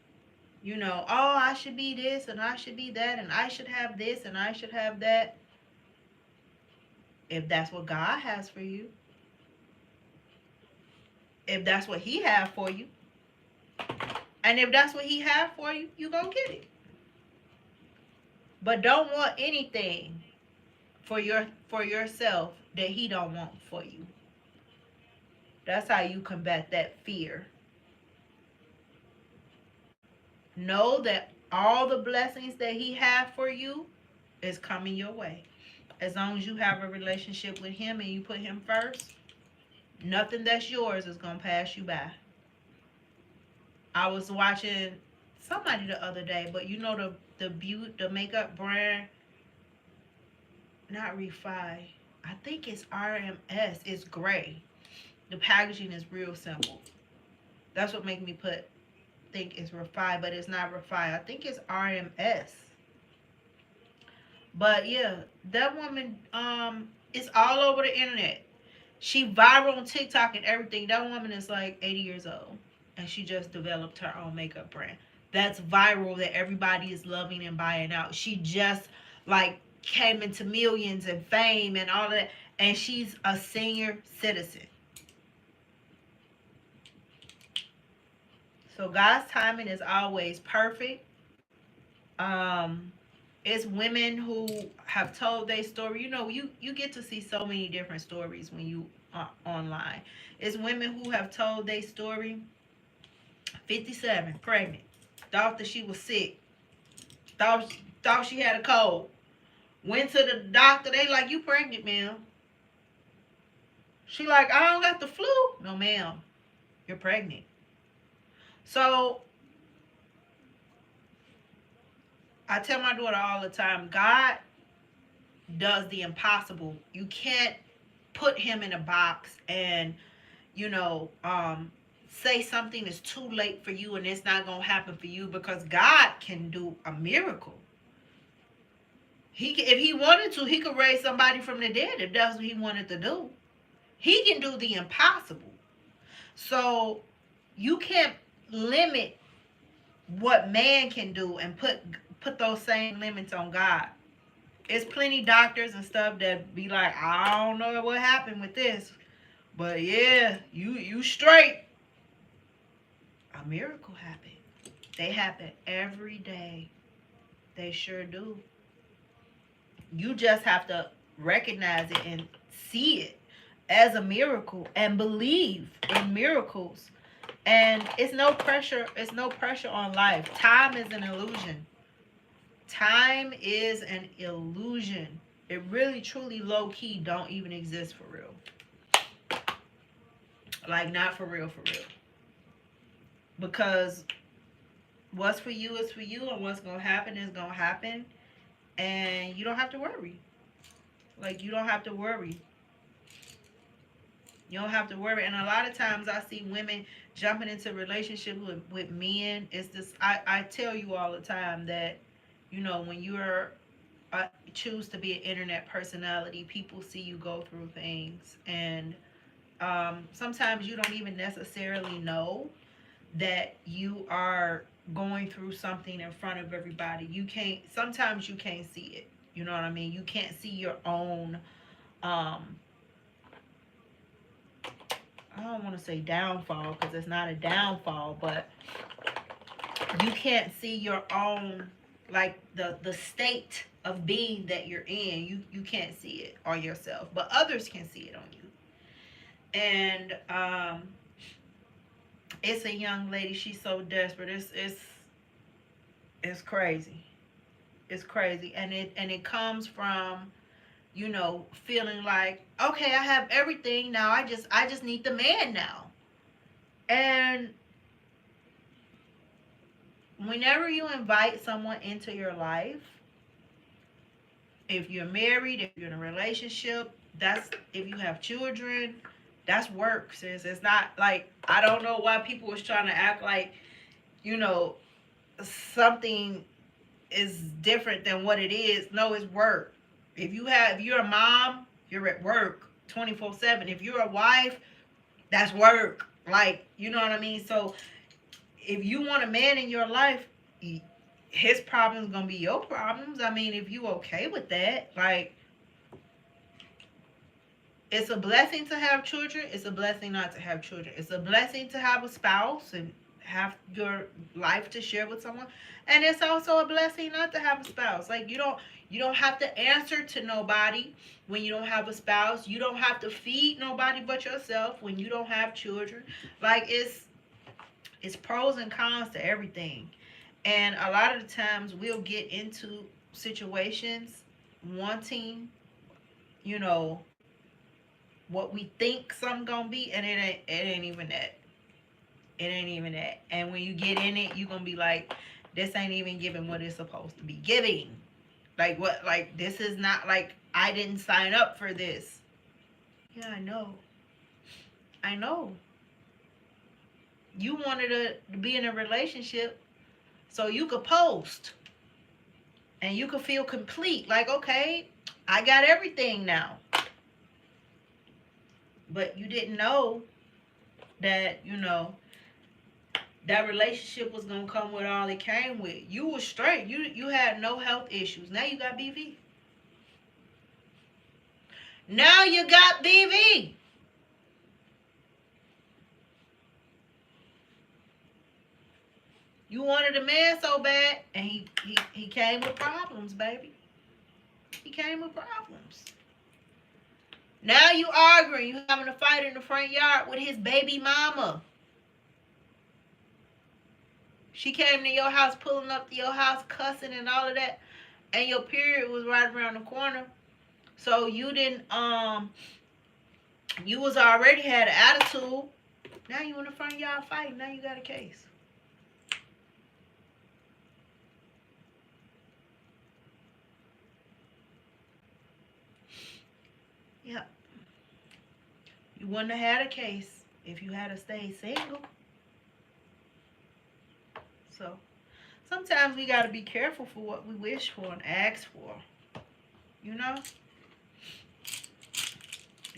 Oh, I should be this and I should be that and I should have this and I should have that. If that's what God has for you, if that's what he has for you, and if that's what he has for you, you gonna get it. But don't want anything for yourself that he don't want for you. That's how you combat that fear. Know that all the blessings that he has for you is coming your way. As long as you have a relationship with him and you put him first, nothing that's yours is gonna pass you by. I was watching somebody the other day, but you know the makeup brand, not Refine. I think it's RMS. It's gray. The packaging is real simple. That's what make me think it's Refine, but it's not Refine. I think it's RMS. But yeah, that woman is all over the internet. She viral on TikTok and everything. That woman is like 80 years old, and she just developed her own makeup brand. That's viral, that everybody is loving and buying out. She just like came into millions and fame and all that, and she's a senior citizen. So God's timing is always perfect. It's women who have told their story. You know, you get to see so many different stories when you are online. It's women who have told their story. 57, pregnant, thought that she was sick, thought she had a cold. Went to the doctor. They like, you pregnant, ma'am. She like, I don't got the flu. No, ma'am, you're pregnant. So I tell my daughter all the time, God does the impossible. You can't put him in a box and, you know, say something is too late for you and it's not going to happen for you, because God can do a miracle. If he wanted to, he could raise somebody from the dead if that's what he wanted to do. He can do the impossible. So you can't limit what man can do and put those same limits on God. It's plenty doctors and stuff that be like, I don't know what happened with this, but yeah, you straight. A miracle happened. They happen every day. They sure do. You just have to recognize it and see it as a miracle and believe in miracles. And it's no pressure. It's no pressure on life. Time is an illusion. Time is an illusion. It really, truly, low key don't even exist for real. Like, not for real, for real. Because what's for you is for you, and what's going to happen is going to happen. And you don't have to worry. Like, you don't have to worry. You don't have to worry. And a lot of times I see women jumping into relationships with men. It's this, I tell you all the time that, you know, when you're choose to be an internet personality, people see you go through things. And sometimes you don't even necessarily know that you are going through something in front of everybody. Sometimes you can't see it. You know what I mean? You can't see your own, I don't want to say downfall, because it's not a downfall, but you can't see your own, like the state of being that you're in. You can't see it on yourself, but others can see it on you. And it's a young lady. She's so desperate. It's crazy. It's crazy. And it comes from, you know, feeling like, okay, I have everything now. I just need the man now. And whenever you invite someone into your life, if you're married, if you're in a relationship, if you have children, that's work, sis. It's not like, I don't know why people was trying to act like, you know, something is different than what it is. No, it's work. If you're a mom, you're at work 24/7. If you're a wife, that's work. Like, you know what I mean? So if you want a man in your life, his problems gonna be your problems. I mean, if you okay with that, like, It's a blessing to have children. It's a blessing not to have children. It's a blessing to have a spouse and have your life to share with someone. And it's also a blessing not to have a spouse. Like you don't have to answer to nobody when you don't have a spouse. You don't have to feed nobody but yourself when you don't have children. Like it's pros and cons to everything. And a lot of the times we'll get into situations wanting, you know, what we think something gonna be, and it ain't even that. It ain't even that. And when you get in it, you gonna be like, this ain't even giving what it's supposed to be giving. Like what? Like this is not like I didn't sign up for this. Yeah, I know. I know. You wanted to be in a relationship so you could post and you could feel complete. Like, okay, I got everything now. But you didn't know that, that relationship was gonna come with all it came with. You were straight. You had no health issues. Now you got BV. Now you got BV. You wanted a man so bad, and he came with problems, baby. He came with problems. Now you arguing. You having a fight in the front yard with his baby mama. She came to your house, pulling up to your house, cussing and all of that, and your period was right around the corner. So you didn't you was already had an attitude. Now you in the front yard fighting. Now you got a case. Yep. You wouldn't have had a case if you had stayed single. So sometimes we got to be careful for what we wish for and ask for. You know?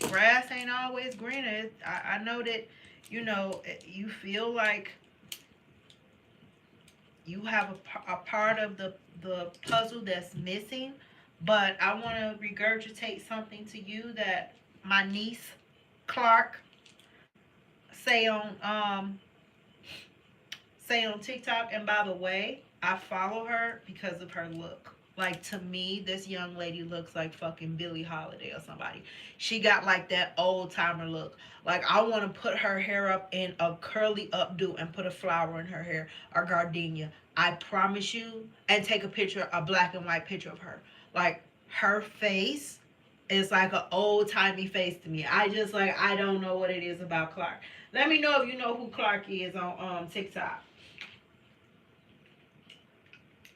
Grass ain't always greener. I know that, you feel like you have a part of the puzzle that's missing. But I want to regurgitate something to you that my niece, Clark, say on TikTok. And by the way, I follow her because of her look. Like, to me, this young lady looks like fucking Billie Holiday or somebody. She got like that old timer look. Like, I want to put her hair up in a curly updo and put a flower in her hair, a gardenia. I promise you. And take a black and white picture of her. Like, her face is like an old timey face to me. I don't know what it is about Clark. Let me know if you know who Clark is on TikTok.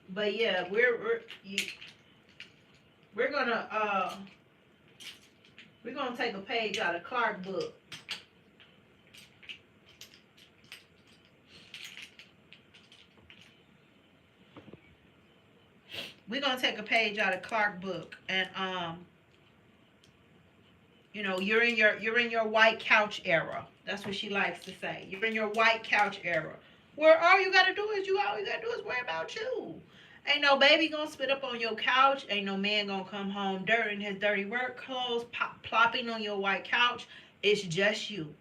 But yeah, we're gonna take a page out of Clark book. We're gonna take a page out of Clark book, and you're in your white couch era. That's what she likes to say. You're in your white couch era, where all you gotta do is worry about you. Ain't no baby gonna spit up on your couch. Ain't no man gonna come home dirty in his dirty work clothes, plopping on your white couch. It's just you.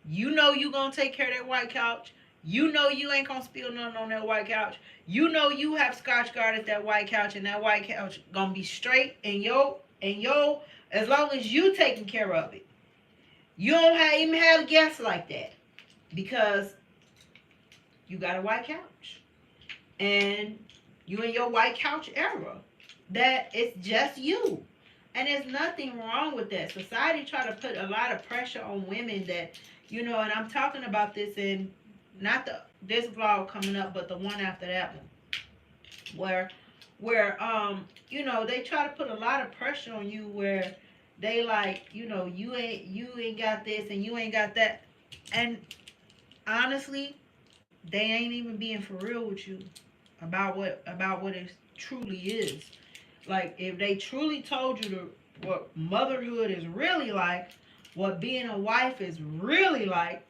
You know you gonna take care of that white couch. You know you ain't gonna spill nothing on that white couch. You know you have Scotch guarded that white couch, and that white couch gonna be straight and as long as you taking care of it. You don't even have guests like that because you got a white couch. And you in your white couch era. That it's just you. And there's nothing wrong with that. Society try to put a lot of pressure on women that, and I'm talking about this in not this vlog coming up, but the one after that one. Where they try to put a lot of pressure on you where they like, you ain't got this and you ain't got that. And honestly, they ain't even being for real with you about what it truly is. Like, if they truly told you what motherhood is really like, what being a wife is really like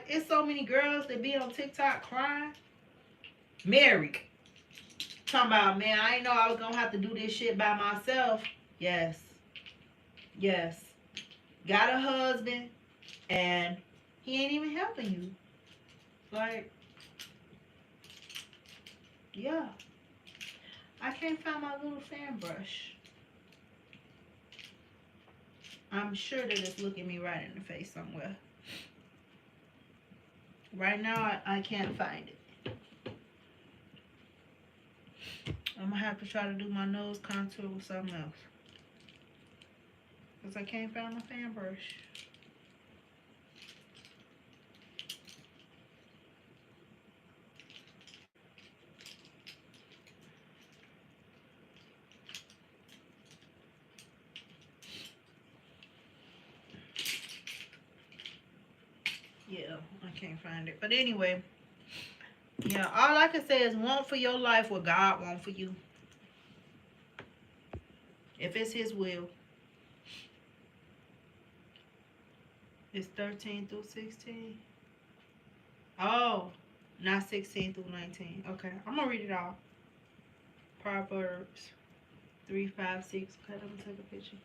it's so many girls that be on TikTok crying, married, talking about, man, I didn't know I was gonna have to do this shit by myself. Yes. got a husband, and he ain't even helping you. Like, yeah. I can't find my little fan brush. I'm sure that it's looking me right in the face somewhere. Right now, I can't find it. I'm going to have to try to do my nose contour with something else. Because I can't find my fan brush. Yeah, I can't find it. But anyway, yeah, all I can say is want for your life what God wants for you. If it's his will. It's 13 through 16. Oh, not 16 through 19. Okay, I'm going to read it all. Proverbs 3, 5, 6. Okay, let me take a picture.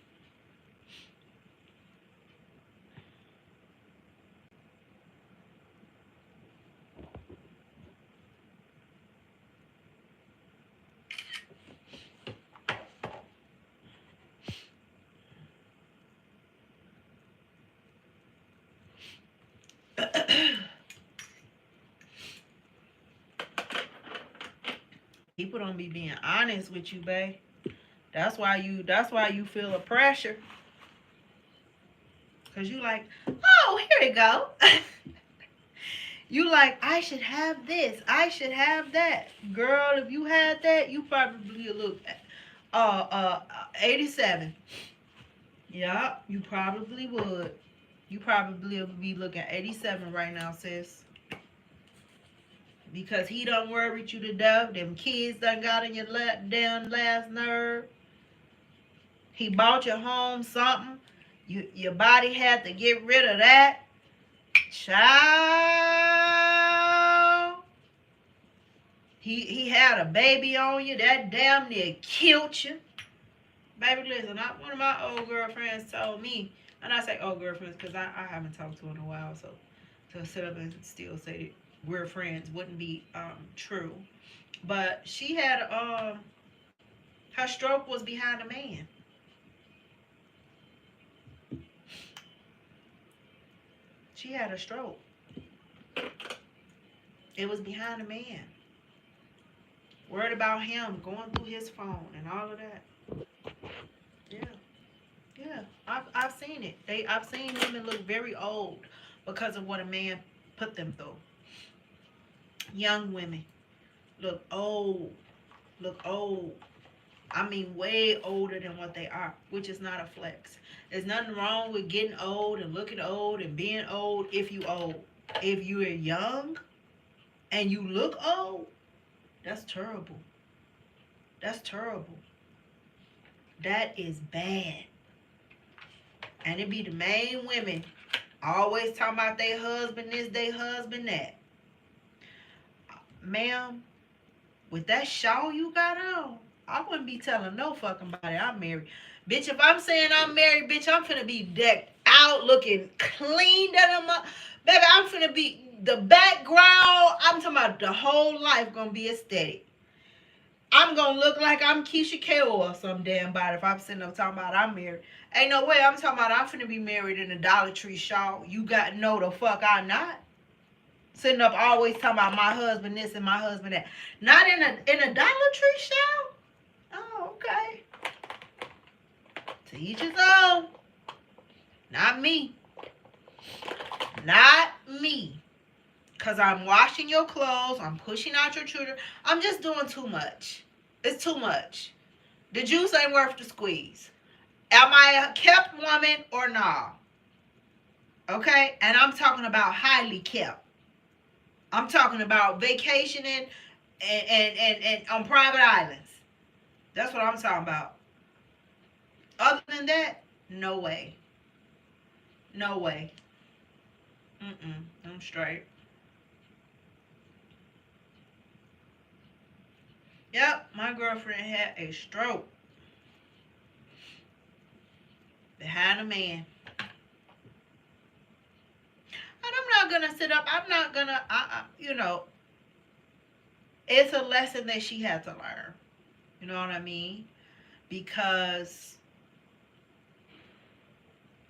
People don't be being honest with you, babe. That's why you feel the pressure. Cause you like, oh, here we go. You like, I should have this. I should have that. Girl, if you had that, you probably look 87. Yeah, you probably would. You probably would be looking 87 right now, sis. Because he done worried you to death. Them kids done got on your damn last nerve. He bought your home something. Your body had to get rid of that. Child. He had a baby on you. That damn near killed you. Baby, listen, one of my old girlfriends told me, and I say old girlfriends because I haven't talked to her in a while, so to sit up and still say that we're friends wouldn't be true. But she had her stroke was behind a man. She had a stroke. It was behind a man. Worried about him going through his phone and all of that. Yeah. Yeah. I've seen it. I've seen women look very old because of what a man put them through. Young women look old. Look old. I mean, way older than what they are, which is not a flex. There's nothing wrong with getting old and looking old and being old if you old. If you are young and you look old, that's terrible. That's terrible. That is bad. And it be the main women always talking about their husband this, their husband that. Ma'am, with that shawl you got on, I wouldn't be telling no fucking body I'm married. Bitch, if I'm saying I'm married, bitch, I'm finna be decked out, looking clean that I'm up. Baby, I'm finna be, the background, I'm talking about the whole life gonna be aesthetic. I'm gonna look like I'm KiKi Carr or some damn body if I'm sitting up talking about I'm married. Ain't no way I'm talking about I'm finna be married in a Dollar Tree shawl. You got no the fuck I'm not. Sitting up always talking about my husband this and my husband that. Not in a Dollar Tree shawl? Oh, okay. To each his own. Not me. Not me. Because I'm washing your clothes. I'm pushing out your children. I'm just doing too much. It's too much. The juice ain't worth the squeeze. Am I a kept woman or not? Okay? And I'm talking about highly kept. I'm talking about vacationing and on private islands. That's what I'm talking about. Other than that, no way. No way. I'm straight. Yep, my girlfriend had a stroke. Behind a man. gonna sit up. I'm not gonna. You know, it's a lesson that she had to learn. You know what I mean? Because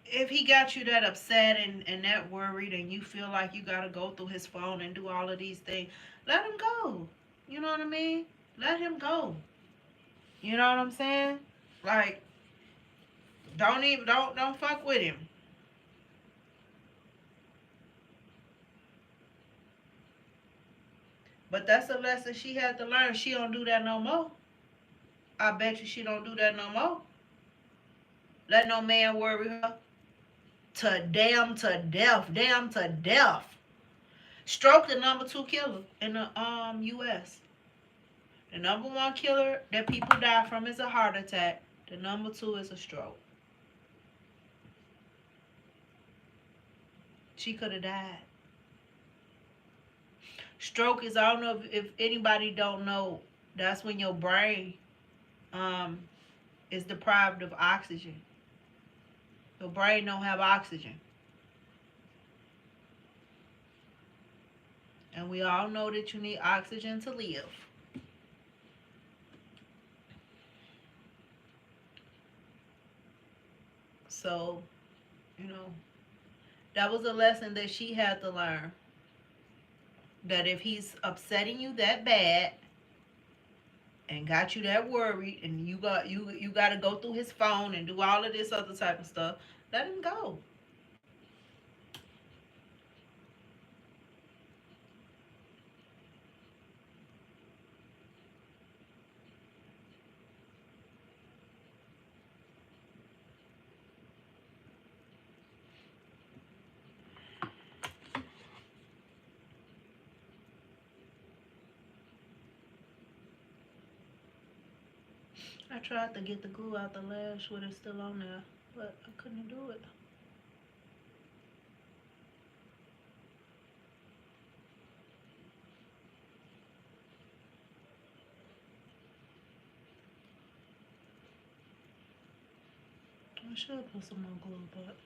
if he got you that upset and that worried, and you feel like you got to go through his phone and do all of these things, let him go. You know what I mean? Let him go. You know what I'm saying? Like, don't fuck with him. But that's a lesson she had to learn. She don't do that no more. I bet you she don't do that no more. Let no man worry her to death. Damn to death. Stroke the number 2 killer in the US. The number 1 killer that people die from is a heart attack. The number 2 is a stroke. She could have died. Stroke is, I don't know if anybody don't know, that's when your brain is deprived of oxygen. Your brain don't have oxygen. And we all know that you need oxygen to live. So, you know, that was a lesson that she had to learn. That if he's upsetting you that bad and got you that worried, and you got to go through his phone and do all of this other type of stuff, let him go. I tried to get the glue out the lash with it still on there, but I couldn't do it. I should put some more glue, but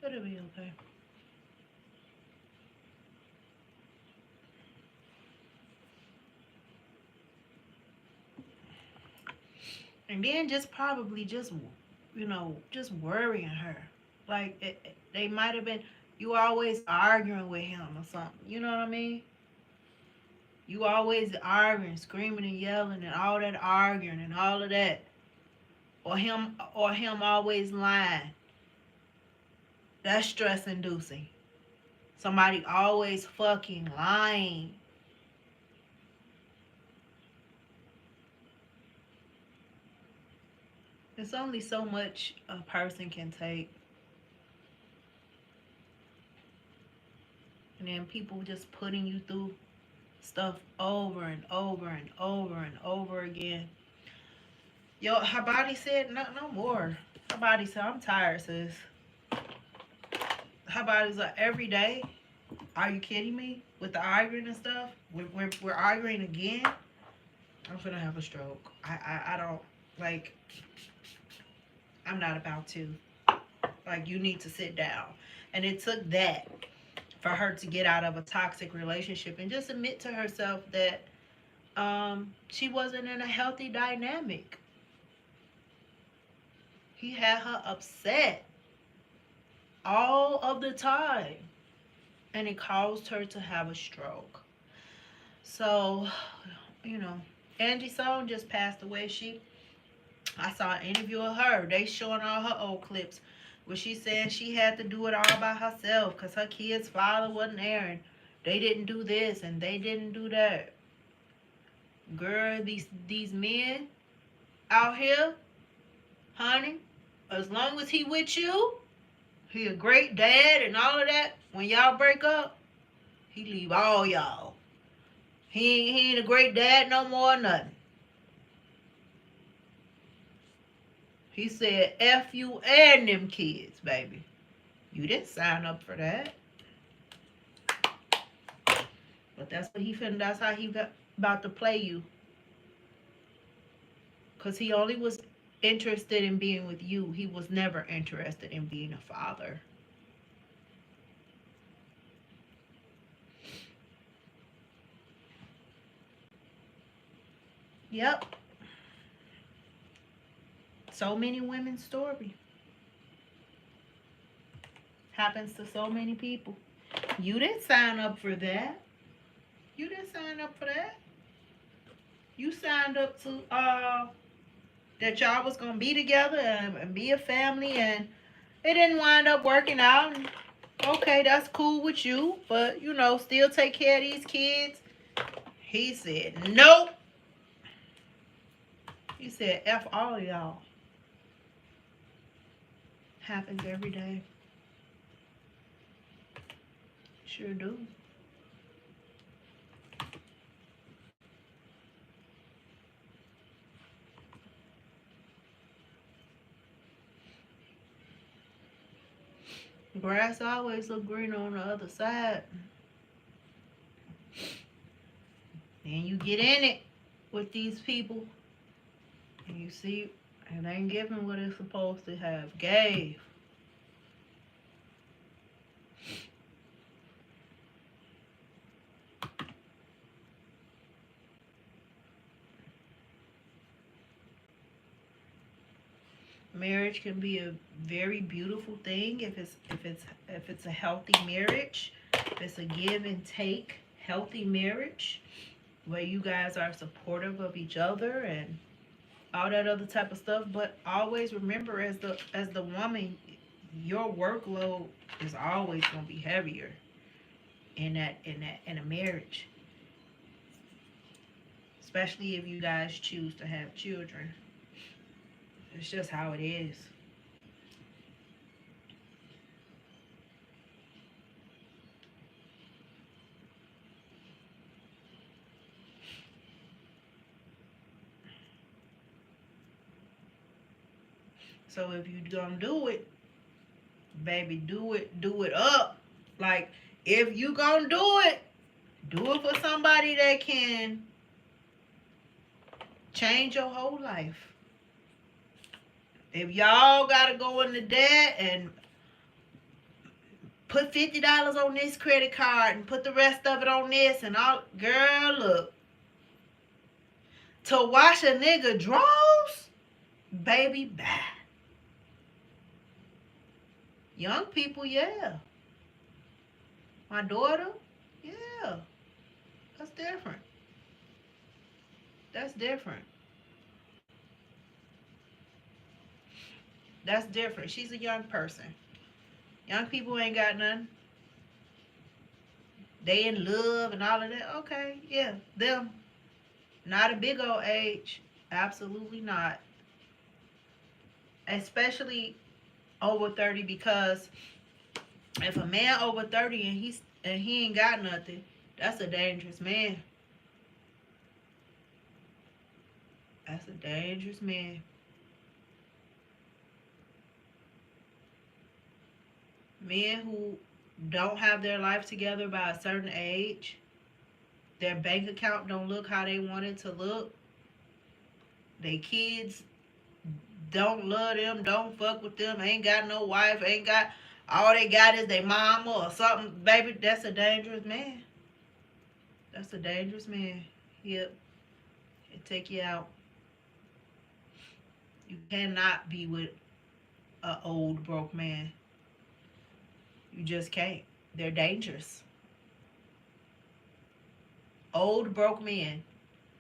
it'll be okay. And then just probably just, you know, just worrying her. Like, they might have been, you always arguing with him or something. You know what I mean? You always arguing, screaming and yelling and all that arguing and all of that. Or him always lying. That's stress inducing. Somebody always fucking lying. There's only so much a person can take. And then people just putting you through stuff over and over and over and over again. Yo, her body said no more. Her body said, I'm tired, sis. Her body's like, every day. Are you kidding me? With the arguing and stuff? We're arguing again? I'm gonna have a stroke. I don't, like, I'm not about to. Like, you need to sit down. And it took that for her to get out of a toxic relationship and just admit to herself that she wasn't in a healthy dynamic. He had her upset all of the time, and it caused her to have a stroke. So, you know, Angie Song just passed away. I saw an interview of her. They showing all her old clips where she said she had to do it all by herself because her kid's father wasn't there, and they didn't do this and they didn't do that. Girl, these men out here, honey, as long as he with you, he a great dad and all of that. When y'all break up, he leave all y'all. He ain't a great dad no more, nothing. He said, F you and them kids, baby. You didn't sign up for that. But that's how he got about to play you. Because he only was interested in being with you. He was never interested in being a father. Yep. So many women's story. Happens to so many people. You didn't sign up for that. You didn't sign up for that. You signed up to that y'all was gonna be together and be a family, and it didn't wind up working out. And, okay, that's cool with you, but you know, still take care of these kids. He said, nope. He said, F all of y'all. Happens every day. Sure do. Grass always look greener on the other side. And you get in it with these people, and you see it ain't giving what it's supposed to have. Gave. Marriage can be a very beautiful thing if it's a healthy marriage. If it's a give and take healthy marriage where you guys are supportive of each other and all that other type of stuff. But always remember, as the woman, your workload is always gonna be heavier in a marriage, especially if you guys choose to have children. It's just how it is. So if you don't do it, baby, do it up. Like, if you gonna do it for somebody that can change your whole life. If y'all gotta go into debt and put $50 on this credit card and put the rest of it on this and all, girl, look. To wash a nigga drawers, baby, bye. Young people, yeah. My daughter, yeah. That's different. That's different. That's different. She's a young person. Young people ain't got nothing. They in love and all of that. Okay, yeah, them. Not a big old age. Absolutely not. Especially over 30, because if a man over 30 and he ain't got nothing, that's a dangerous man. That's a dangerous man. Men who don't have their life together by a certain age, their bank account don't look how they want it to look, their kids don't love them, don't fuck with them, ain't got no wife, ain't got, all they got is their mama or something, baby, that's a dangerous man. That's a dangerous man. Yep. It'll take you out. You cannot be with an old broke man. You just can't. They're dangerous. Old broke men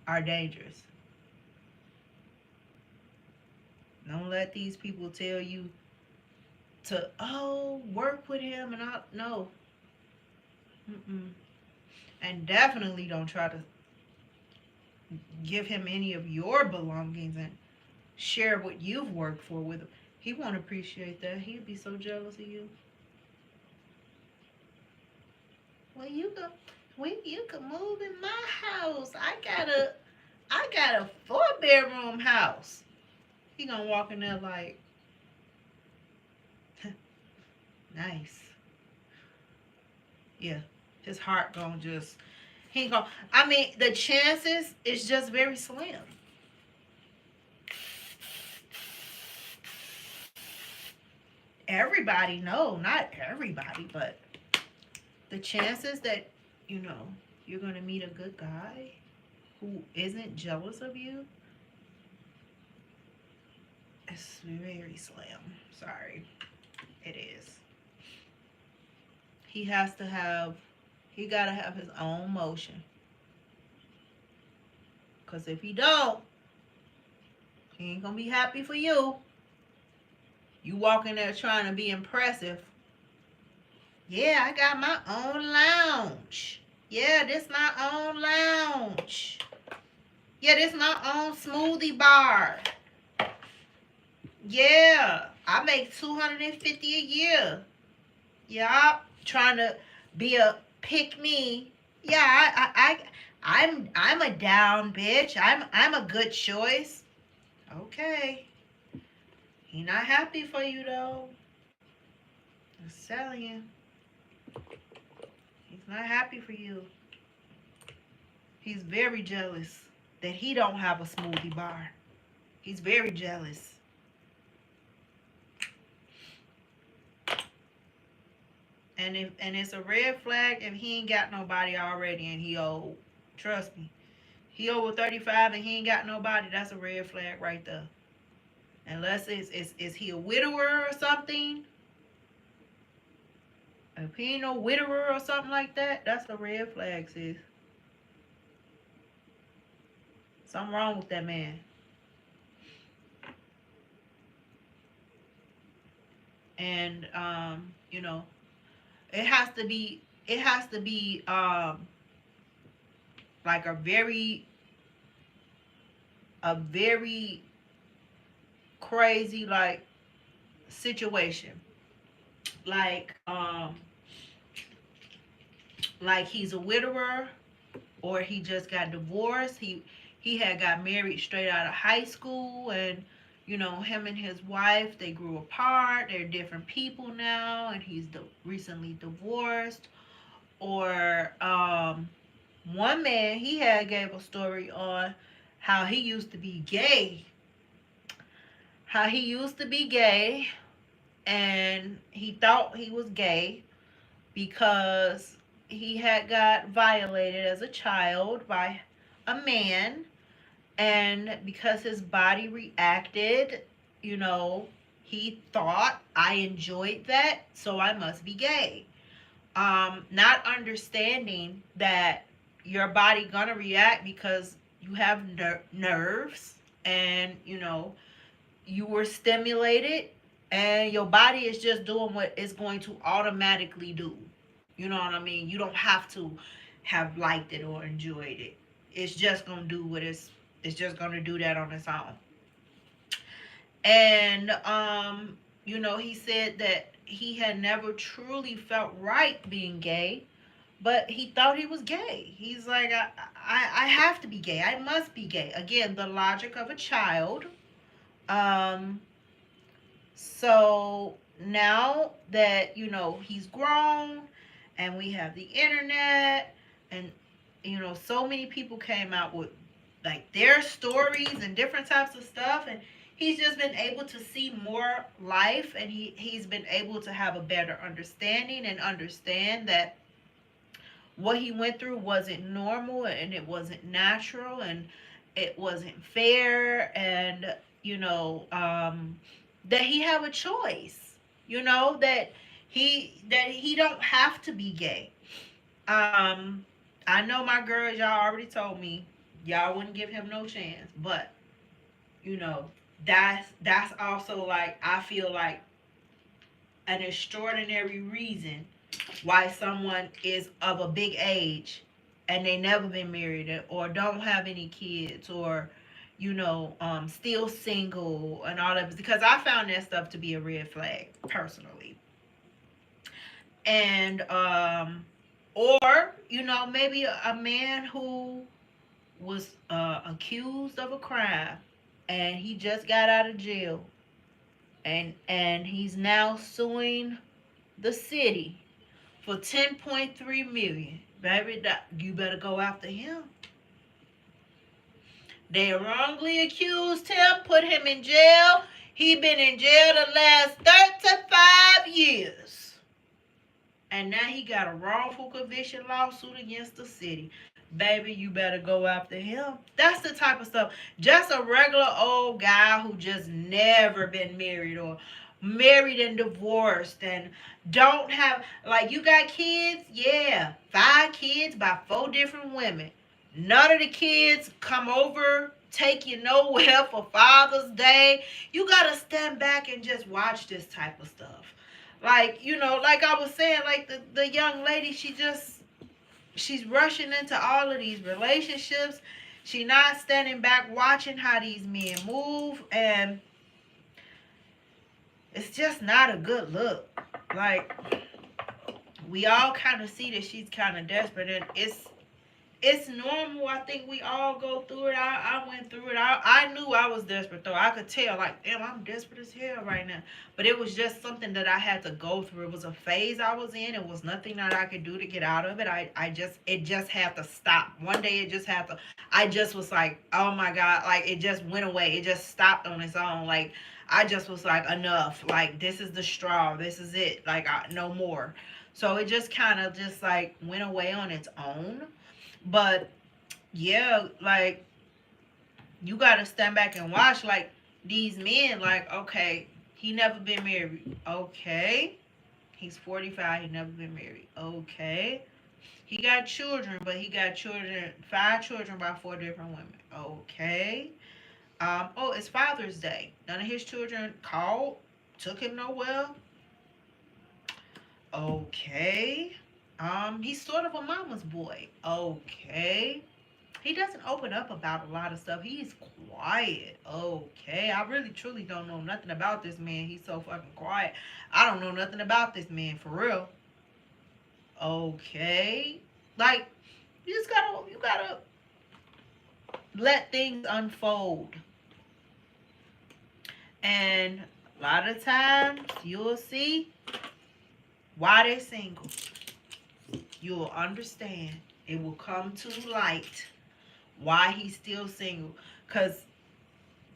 are dangerous. Don't let these people tell you to, work with him and all. No. Mm-mm. And definitely don't try to give him any of your belongings and share what you've worked for with him. He won't appreciate that. He'd be so jealous of you. Well, you can move in my house. I got a 4-bedroom house. He gonna walk in there like, nice. Yeah, his heart gonna just, he gonna, I mean, the chances is just very slim. Everybody, no, not everybody, but the chances that, you're gonna meet a good guy, who isn't jealous of you, it's very slim. Sorry. It is. He has to have, he got to have his own motion. Because if he don't, he ain't going to be happy for you. You walk in there trying to be impressive. Yeah, I got my own lounge. Yeah, this my own lounge. Yeah, this my own smoothie bar. Yeah, I make $250 a year. Yeah, trying to be a pick me. Yeah, I'm a down bitch. I'm a good choice. Okay. He not happy for you though. I'm telling you. He's not happy for you. He's very jealous that he don't have a smoothie bar. He's very jealous. And it's a red flag if he ain't got nobody already and he old. Trust me. He over 35 and he ain't got nobody, that's a red flag right there. Unless is he a widower or something? If he ain't no widower or something like that, that's a red flag, sis. Something wrong with that man. And you know, it has to be like a very crazy like situation. Like he's a widower or he just got divorced. He had got married straight out of high school, and you know, him and his wife, they grew apart. They're different people now, and he's recently divorced. Or one man, he had gave a story on how he used to be gay. How he used to be gay, and he thought he was gay because he had got violated as a child by a man, and because his body reacted, you know, he thought I enjoyed that, so I must be gay. Not understanding that your body gonna react because you have nerves, and you know, you were stimulated, and your body is just doing what it's going to automatically do. You know what I mean? You don't have to have liked it or enjoyed it. It's just gonna do what it's just gonna do that on its own. And you know, he said that he had never truly felt right being gay, but he thought he was gay. He's like, I have to be gay. I must be gay. Again, the logic of a child. Um, so now that, you know, he's grown and we have the internet, and, you know, so many people came out with like their stories and different types of stuff, and he's just been able to see more life, and he's been able to have a better understanding and understand that what he went through wasn't normal and it wasn't natural and it wasn't fair, and you know, that he have a choice, you know, that he don't have to be gay. I know my girls, y'all already told me y'all wouldn't give him no chance, but you know, that's also like, I feel like an extraordinary reason why someone is of a big age and they never been married or don't have any kids, or you know, still single and all that, because I found that stuff to be a red flag personally. And or you know, maybe a man who was accused of a crime and he just got out of jail, and he's now suing the city for 10.3 million. Baby, you better go after him. They wrongly accused him, put him in jail. He been in jail the last 35 years. And now he got a wrongful conviction lawsuit against the city. baby, you better go after him. That's the type of stuff. Just a regular old guy who just never been married, or married and divorced, and don't have, like, you got kids, yeah, 5 kids by 4 different women. None of the kids come over, take you nowhere for Father's Day. You gotta stand back and just watch this type of stuff. Like, like I was saying, like the young lady, she's rushing into all of these relationships. She not standing back watching how these men move, and it's just not a good look. Like, we all kind of see that she's kind of desperate, and it's normal. I think we all go through it. I went through it. I knew I was desperate, though. I could tell, like, damn, I'm desperate as hell right now. But it was just something that I had to go through. It was a phase I was in. It was nothing that I could do to get out of it. It just had to stop. One day it just had to, I just was like, oh my God, like, it just went away. It just stopped on its own. Like, I just was like, enough. Like, this is the straw. This is it. Like, no more. So it just kind of just like went away on its own. But yeah, like, you gotta stand back and watch, like, these men, like, okay, he never been married. Okay. He's 45, he never been married. Okay. He got children, but he got 5 children by 4 different women. Okay. Oh, it's Father's Day. None of his children called, took him nowhere. Okay. He's sort of a mama's boy. Okay. He doesn't open up about a lot of stuff. He's quiet. Okay. I really truly don't know nothing about this man. He's so fucking quiet. I don't know nothing about this man, for real. Okay. Like, you gotta let things unfold. And a lot of times you'll see why they're single. You'll understand. It will come to light why he's still single. Because,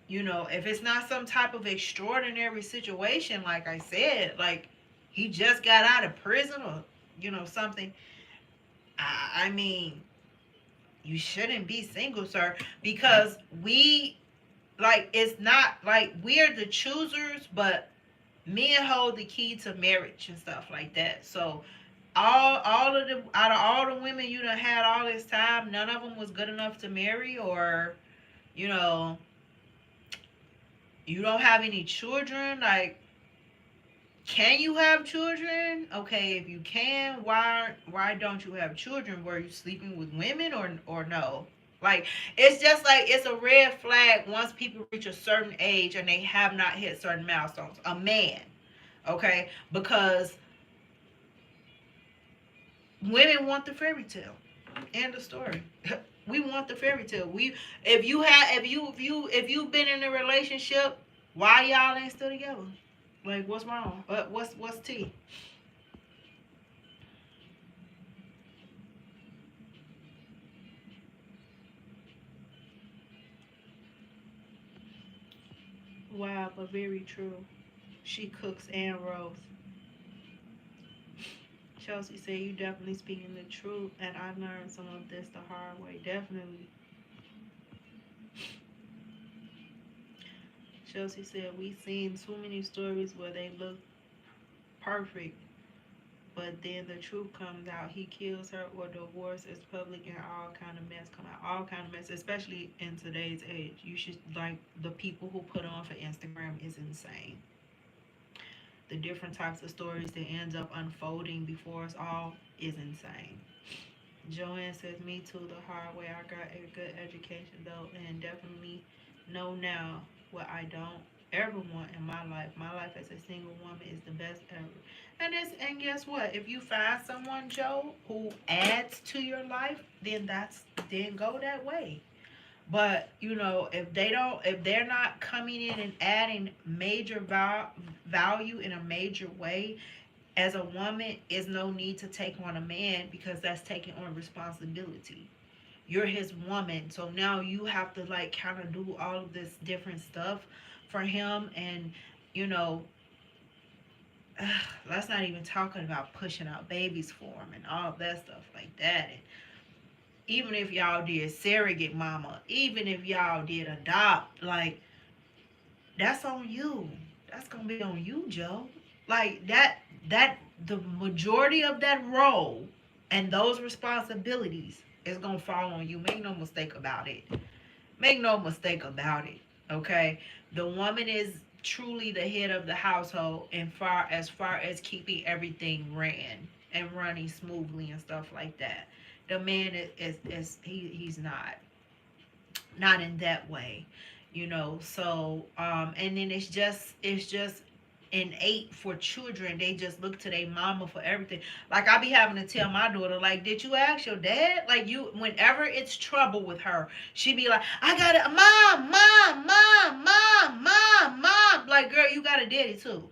if it's not some type of extraordinary situation, like I said, like, he just got out of prison, or, something, I mean, you shouldn't be single, sir. Because it's not like we're the choosers, but men hold the key to marriage and stuff like that. So, out of all the women you done had all this time, none of them was good enough to marry, or, you know, you don't have any children. Like, can you have children? Okay, if you can, why don't you have children? Were you sleeping with women, or no? Like, it's just like, it's a red flag once people reach a certain age and they have not hit certain milestones. A man, okay? Because women want the fairy tale. End of story. We want the fairy tale. If you've been in a relationship, why y'all ain't still together? Like, what's wrong? What's tea? Wow, but very true. She cooks and roasts. Chelsea said, you definitely speaking the truth, and I learned some of this the hard way. Definitely. Chelsea said, we seen too many stories where they look perfect, but then the truth comes out. He kills her, or divorce is public, and all kind of mess come out. All kind of mess, especially in today's age. You should, like, the people who put on for Instagram is insane. The different types of stories that ends up unfolding before us all is insane. Joanne says, me too, the hard way. I got a good education though, and definitely know now what I don't ever want in my life. My life as a single woman is the best ever. And guess what? If you find someone, Joe, who adds to your life, then go that way. But, if they're not coming in and adding major value in a major way, as a woman, is no need to take on a man, because that's taking on responsibility. You're his woman, so now you have to, like, kind of do all of this different stuff for him. And, you know let's not even talking about pushing out babies for him and all of that stuff like that. And even if y'all did surrogate mama, even if y'all did adopt, like, that's on you. That's gonna be on you, Joe. Like that the majority of that role and those responsibilities is gonna fall on you. Make no mistake about it. Make no mistake about it. Okay? The woman is truly the head of the household and far as keeping everything ran and running smoothly and stuff like that. The man he's not in that way, so and then it's just innate for children. They just look to their mama for everything. Like, I be having to tell my daughter, like, did you ask your dad? Like, you, whenever it's trouble with her, she be like, I got it, mom. Like, girl, you got a daddy too.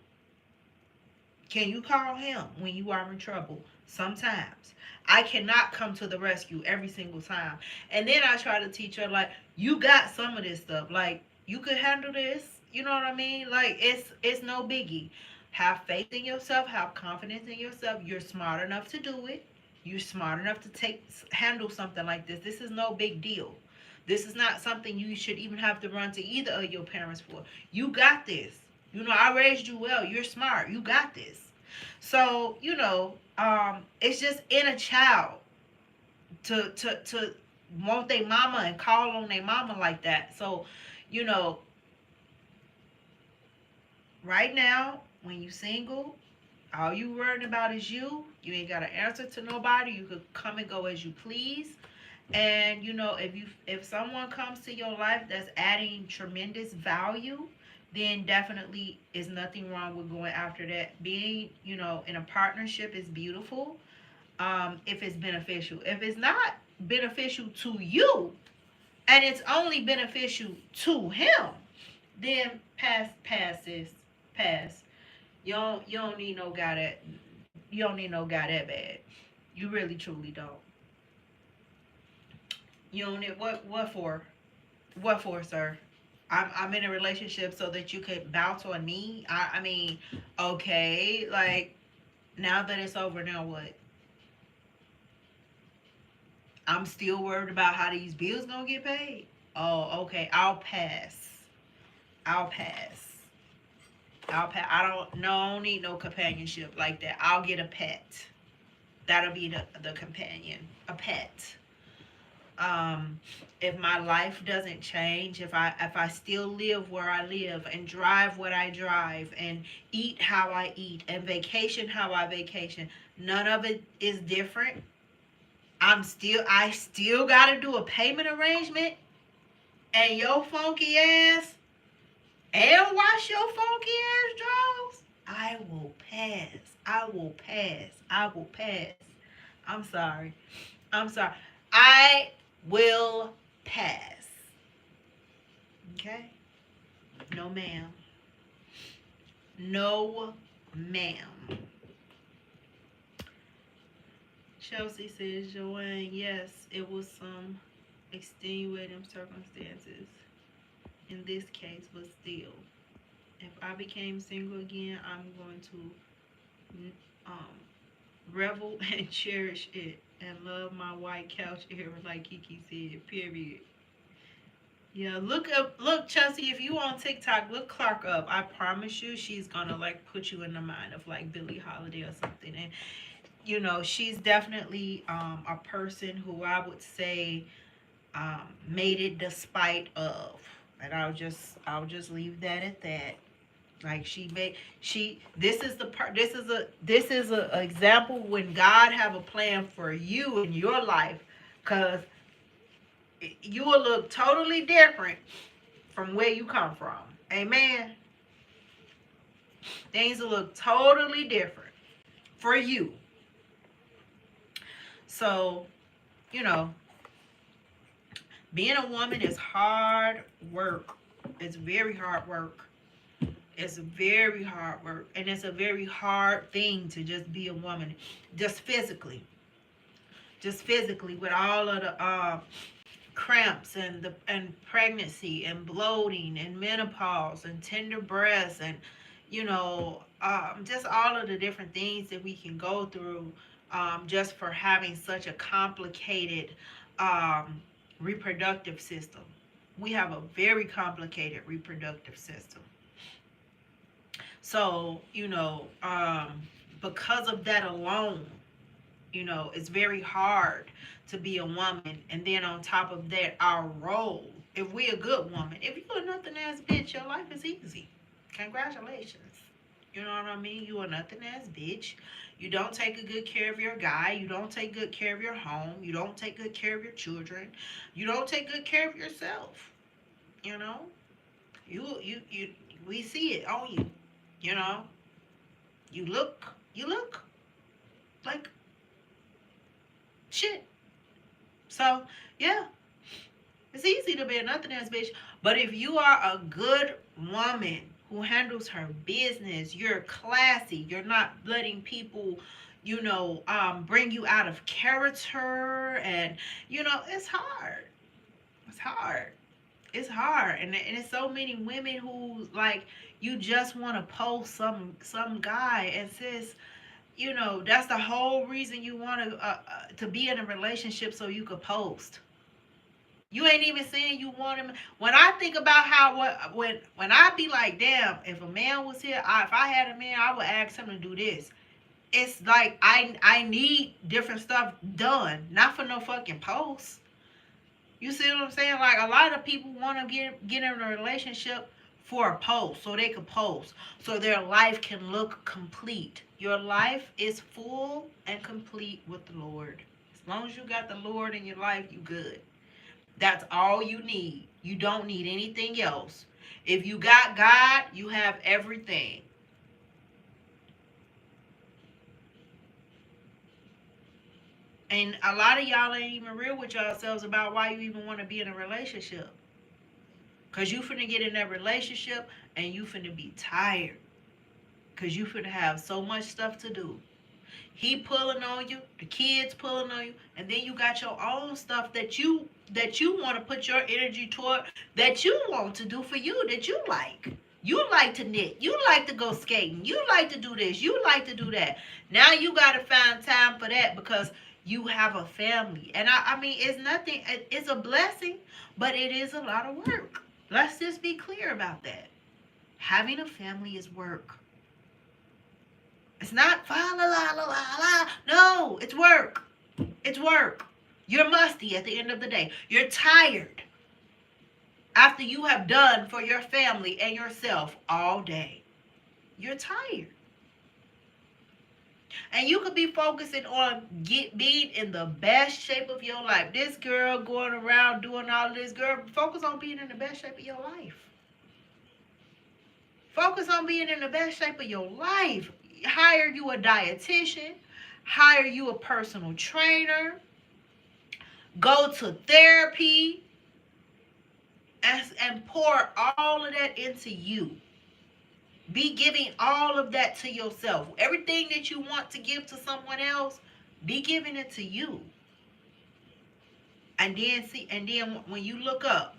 Can you call him when you are in trouble? Sometimes. I cannot come to the rescue every single time. And then I try to teach her, like, you got some of this stuff. Like, you could handle this. You know what I mean? Like, it's no biggie. Have faith in yourself. Have confidence in yourself. You're smart enough to do it. You're smart enough to handle something like this. This is no big deal. This is not something you should even have to run to either of your parents for. You got this. I raised you well. You're smart. You got this. So, it's just in a child to want their mama and call on their mama like that. So, you know, right now, when you single, all you worried about is you. You ain't got to answer to nobody. You could come and go as you please. And if someone comes to your life that's adding tremendous value, then definitely is nothing wrong with going after that. Being, in a partnership is beautiful, if it's beneficial. If it's not beneficial to you and it's only beneficial to him, then pass, sis, pass. You don't need no guy that bad. You really truly don't. You don't need what for? What for, sir? I'm in a relationship so that you could bounce on me. I mean, okay, like, now that it's over, now what? I'm still worried about how these bills gonna get paid. Oh, okay. I'll pass. I'll pass. I don't need no companionship like that. I'll get a pet. That'll be the companion. A pet. If my life doesn't change, if I still live where I live and drive what I drive and eat how I eat and vacation how I vacation, none of it is different. I still gotta do a payment arrangement and your funky ass and wash your funky ass drawers. I will pass. I will pass. I will pass. I'm sorry. I'm sorry. I will pass. Okay? No, ma'am. No, ma'am. Chelsea says, Joanne, yes, it was some extenuating circumstances in this case, but still, if I became single again, I'm going to revel and cherish it and love my white couch era, like KiKi said, period. Yeah, look, Chelsea, if you on TikTok, look Clark up. I promise you, she's gonna like put you in the mind of like Billie Holiday or something. And she's definitely a person who I would say made it despite of, and I'll just leave that at that. Like, this is the part, this is a example when God have a plan for you in your life, because you will look totally different from where you come from. Amen. Things will look totally different for you. So, being a woman is hard work. It's very hard work. It's very hard work. And it's a very hard thing to just be a woman. Just physically. With all of the cramps and pregnancy and bloating and menopause and tender breasts and just all of the different things that we can go through, just for having such a complicated reproductive system. We have a very complicated reproductive system. So, because of that alone, it's very hard to be a woman. And then on top of that, our role, if we a good woman, if you're a nothing ass bitch, your life is easy. Congratulations. You know what I mean? You a nothing ass bitch. You don't take a good care of your guy. You don't take good care of your home. You don't take good care of your children. You don't take good care of yourself. You know? You we see it on you. You know? You look like shit. So, yeah. It's easy to be a nothing ass bitch. But if you are a good woman who handles her business, you're classy, you're not letting people, bring you out of character. And, it's hard. It's hard. It's hard. And it's so many women who, like, you just want to post some guy and sis, that's the whole reason you want to be in a relationship, so you could post. You ain't even saying you want him. When I think about when I be like, damn, if a man was here, if I had a man, I would ask him to do this. It's like I need different stuff done, not for no fucking post. You see what I'm saying? Like, a lot of people want to get in a relationship for a post, so they can post, so their life can look complete. Your life is full and complete with the Lord. As long as you got the Lord in your life, you good. That's all you need. You don't need anything else. If you got God, you have everything. And a lot of y'all ain't even real with yourselves about why you even want to be in a relationship. Because you finna get in that relationship and you finna be tired. Because you finna have so much stuff to do. He pulling on you, the kids pulling on you, and then you got your own stuff that you want to put your energy toward, that you want to do for you, that you like. You like to knit. You like to go skating. You like to do this. You like to do that. Now you got to find time for that because you have a family. And I mean, it's nothing. It's a blessing, but it is a lot of work. Let's just be clear about that. Having a family is work. It's not fa la la la la la. No, it's work. It's work. You're musty at the end of the day. You're tired after you have done for your family and yourself all day. You're tired. And you could be focusing on being in the best shape of your life. This girl going around doing all of this, girl, focus on being in the best shape of your life. Focus on being in the best shape of your life. Hire you a dietitian. Hire you a personal trainer. Go to therapy. And pour all of that into you. Be giving all of that to yourself. Everything that you want to give to someone else, be giving it to you. And then when you look up,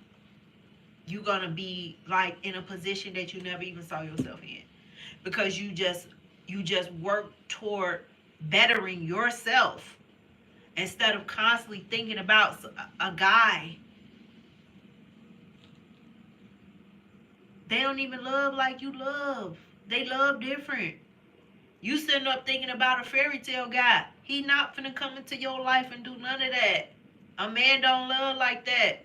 you're gonna be like in a position that you never even saw yourself in. Because you just work toward bettering yourself instead of constantly thinking about a guy. They don't even love like you love. They love different. You sitting up thinking about a fairy tale guy. He not finna come into your life and do none of that. A man don't love like that.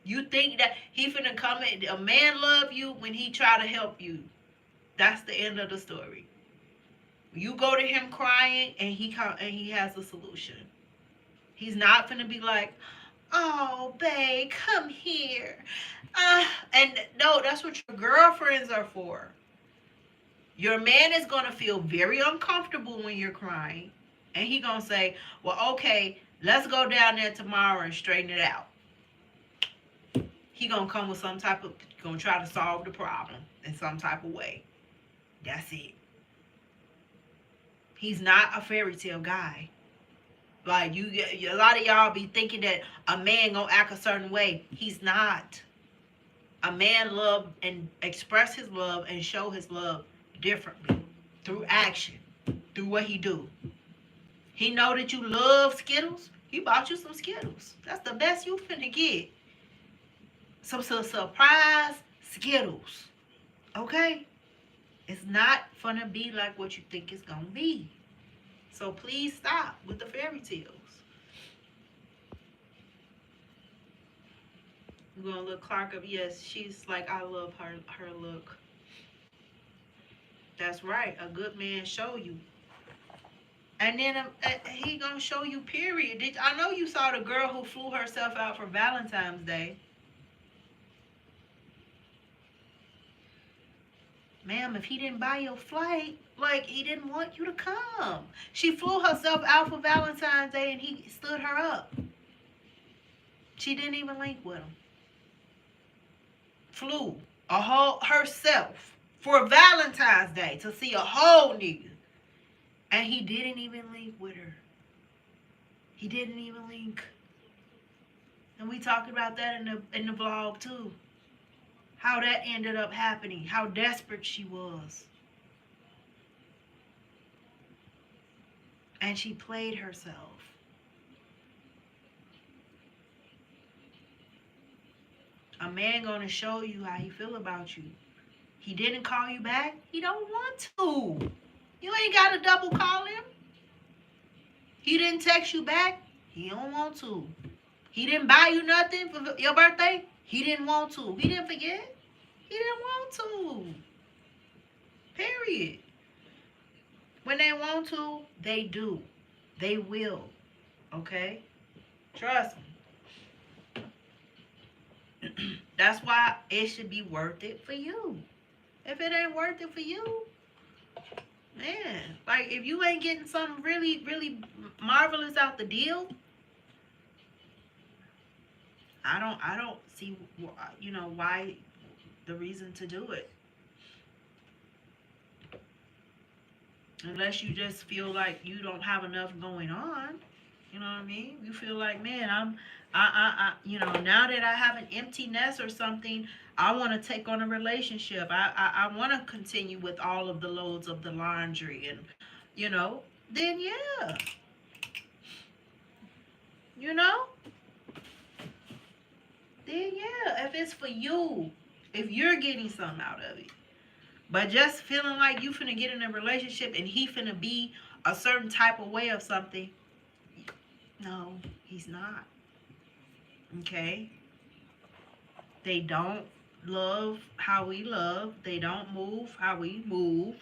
You think that he finna come in. A man love you when he try to help you. That's the end of the story. You go to him crying and he has a solution. He's not finna be like, oh, babe, come here. And no, that's what your girlfriends are for. Your man is going to feel very uncomfortable when you're crying. And he going to say, well, okay, let's go down there tomorrow and straighten it out. He going to come with going to try to solve the problem in some type of way. That's it. He's not a fairy tale guy. Like, a lot of y'all be thinking that a man gonna act a certain way. He's not. A man love and express his love and show his love differently through action, through what he do. He know that you love Skittles. He bought you some Skittles. That's the best you finna get. Some surprise Skittles. Okay? It's not gonna be like what you think it's gonna be. So please stop with the fairy tales. We're gonna look Clark up. Yes, she's like, I love her look. That's right. A good man show you. And then he gonna show you, period. I know you saw the girl who flew herself out for Valentine's Day. Ma'am, if he didn't buy your flight, like, he didn't want you to come. She flew herself out for Valentine's Day and he stood her up. She didn't even link with him. Flew a whole herself for Valentine's Day to see a whole nigga. And he didn't even link with her. He didn't even link. And we talked about that in the vlog too. How that ended up happening. How desperate she was. And she played herself. A man gonna show you how he feel about you. He didn't call you back. He don't want to. You ain't gotta double call him. He didn't text you back. He don't want to. He didn't buy you nothing for your birthday. He didn't want to. He didn't forget. He didn't want to. Period. When they want to, they do. They will. Okay? Trust me. That's why it should be worth it for you. If it ain't worth it for you, man, like, if you ain't getting something really, really marvelous out the deal, I don't see, why the reason to do it. Unless you just feel like you don't have enough going on. You know what I mean? You feel like, man, now that I have an empty nest or something, I want to take on a relationship. I want to continue with all of the loads of the laundry and, then yeah. Then yeah, if it's for you, if you're getting something out of it. But just feeling like you finna get in a relationship and he finna be a certain type of way of something, no, he's not. Okay? They don't love how we love. They don't move how we move.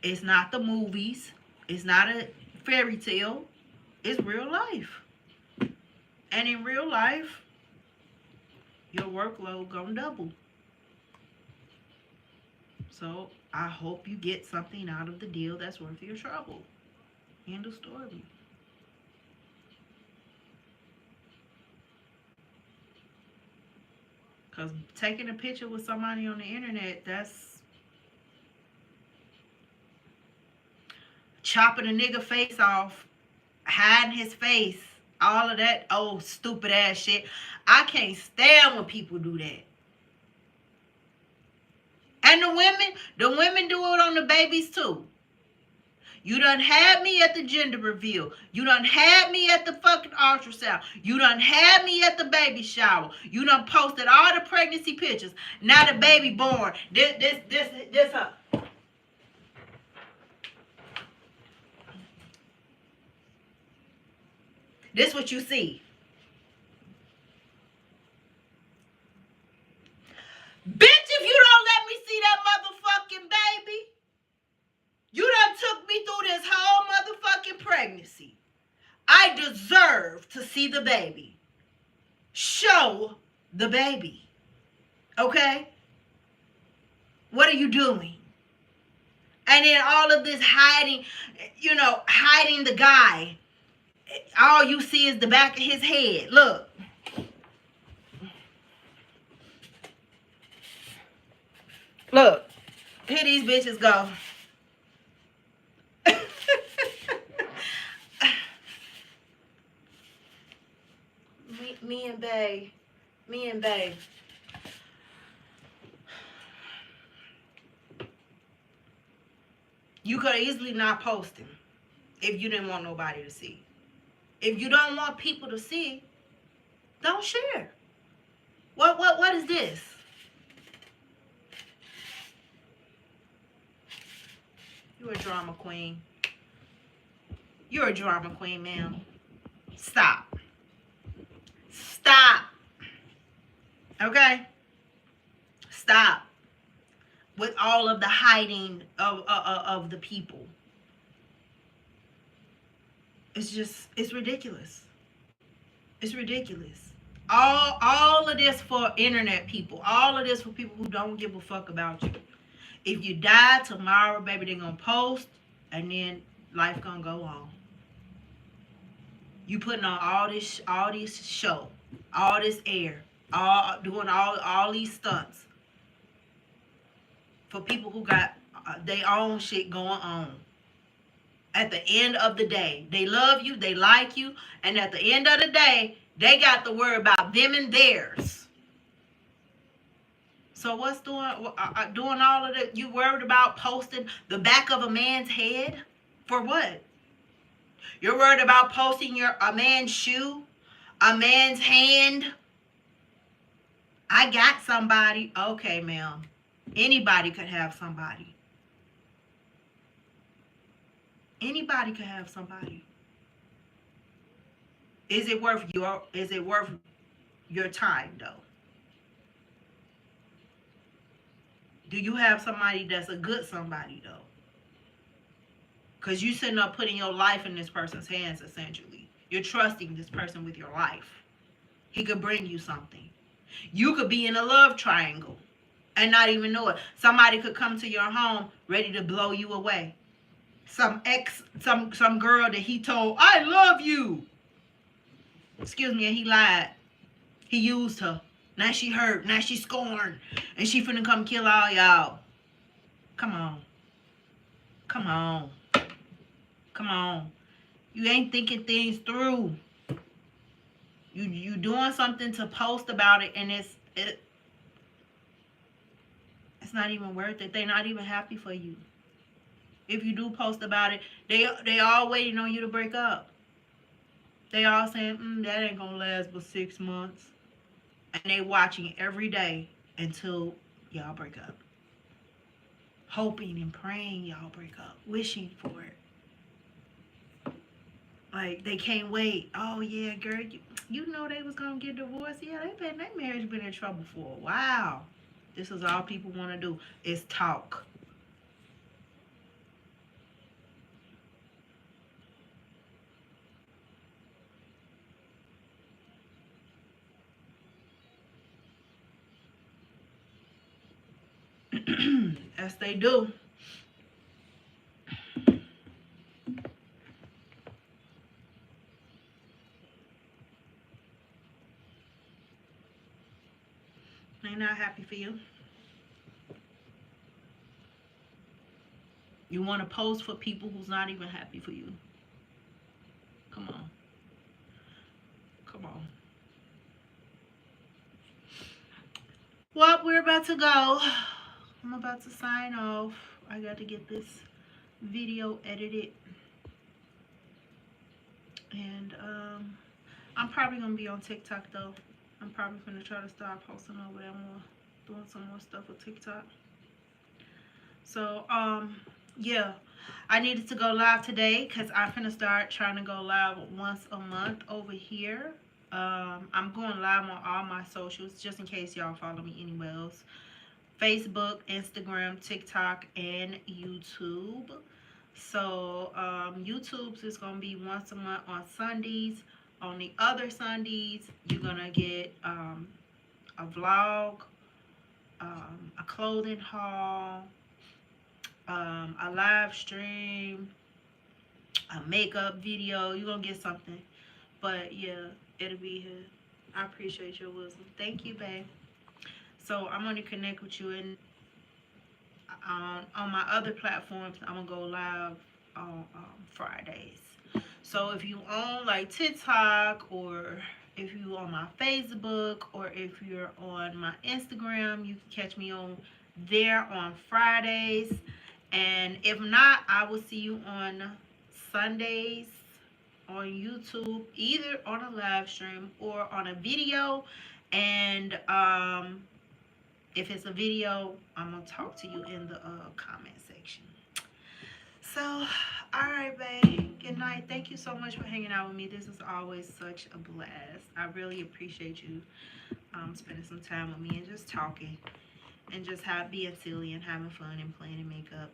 It's not the movies. It's not a fairy tale. It's real life. And in real life, your workload gonna double. So I hope you get something out of the deal that's worth your trouble. End of story. Because taking a picture with somebody on the internet, that's chopping a nigga face off, hiding his face, all of that old stupid ass shit. I can't stand when people do that. And the women do it on the babies too. You done had me at the gender reveal. You done had me at the fucking ultrasound. You done had me at the baby shower. You done posted all the pregnancy pictures. Now the baby born. This her. This what you see. Bitch, if you don't let me see that motherfucking baby, you done took me through this whole motherfucking pregnancy. I deserve to see the baby. Show the baby. Okay? What are you doing? And then all of this hiding the guy. All you see is the back of his head. Look. Look. Here these bitches go. Me and Bae. You could easily not post him if you didn't want nobody to see. If you don't want people to see, don't share. What is this? You're a drama queen. You're a drama queen, ma'am. Stop. Stop. Okay? Stop with all of the hiding of the people. It's ridiculous. It's ridiculous. All of this for internet people. All of this for people who don't give a fuck about you. If you die tomorrow, baby, they're gonna post, and then life gonna go on. You putting on all this show, all this air, doing all these stunts for people who got their own shit going on. At the end of the day, they love you, they like you, and at the end of the day, they got to worry about them and theirs. So what's doing all of that? You worried about posting the back of a man's head? For what? You're worried about posting a man's shoe, a man's hand. I got somebody. Okay, ma'am. Anybody could have somebody. Anybody could have somebody. Is it worth your time though? Do you have somebody that's a good somebody though? Because you sitting up putting your life in this person's hands, essentially. You're trusting this person with your life. He could bring you something. You could be in a love triangle and not even know it. Somebody could come to your home ready to blow you away. Some girl that he told, I love you. Excuse me, and he lied. He used her. Now she hurt. Now she scorned. And she finna come kill all y'all. Come on. Come on. Come on. You ain't thinking things through. You doing something to post about it, and it's not even worth it. They're not even happy for you. If you do post about it, they all waiting on you to break up. They all saying, that ain't gonna last but 6 months. And they watching every day until y'all break up. Hoping and praying y'all break up. Wishing for it. Like, they can't wait. Oh, yeah, girl, you know they was gonna get divorced. Yeah, their marriage been in trouble for a while. This is all people want to do is talk. As they do. They're not happy for you. You want to post for people who's not even happy for you. Come on. Come on. Well, we're about to go. I'm about to sign off. I got to get this video edited. And I'm probably going to be on TikTok, though. I'm probably going to try to start posting over there more. Doing some more stuff with TikTok. So, yeah. I needed to go live today because I'm going to start trying to go live once a month over here. I'm going live on all my socials just in case y'all follow me anywhere else. Facebook, Instagram, TikTok, and YouTube. So YouTube's is going to be once a month on Sundays. On the other Sundays, you're going to get a vlog, a clothing haul, a live stream, a makeup video. You're going to get something. But yeah, it'll be here. I appreciate your wisdom. Thank you, babe. So I'm going to connect with you in on my other platforms. I'm going to go live on Fridays. So if you own like TikTok, or if you on my Facebook, or if you're on my Instagram, you can catch me on there on Fridays. And if not, I will see you on Sundays on YouTube, either on a live stream or on a video. And if it's a video, I'm gonna talk to you in the comment section. So, all right, babe. Good night. Thank you so much for hanging out with me. This is always such a blast. I really appreciate you spending some time with me and just talking and just being silly and having fun and playing in makeup.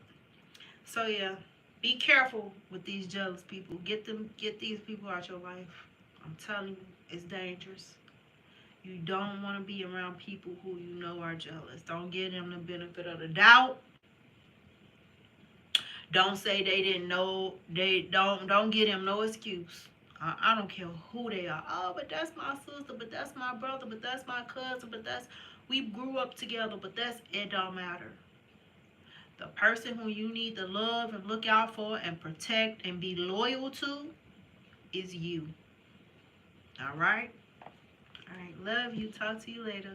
So yeah, be careful with these jealous people. Get these people out your life. I'm telling you, it's dangerous. You don't want to be around people who you know are jealous. Don't give them the benefit of the doubt. Don't say they didn't know. They don't give them no excuse. I don't care who they are. Oh, but that's my sister. But that's my brother. But that's my cousin. But that's we grew up together. But it don't matter. The person who you need to love and look out for and protect and be loyal to is you. All right. All right. Love you. Talk to you later.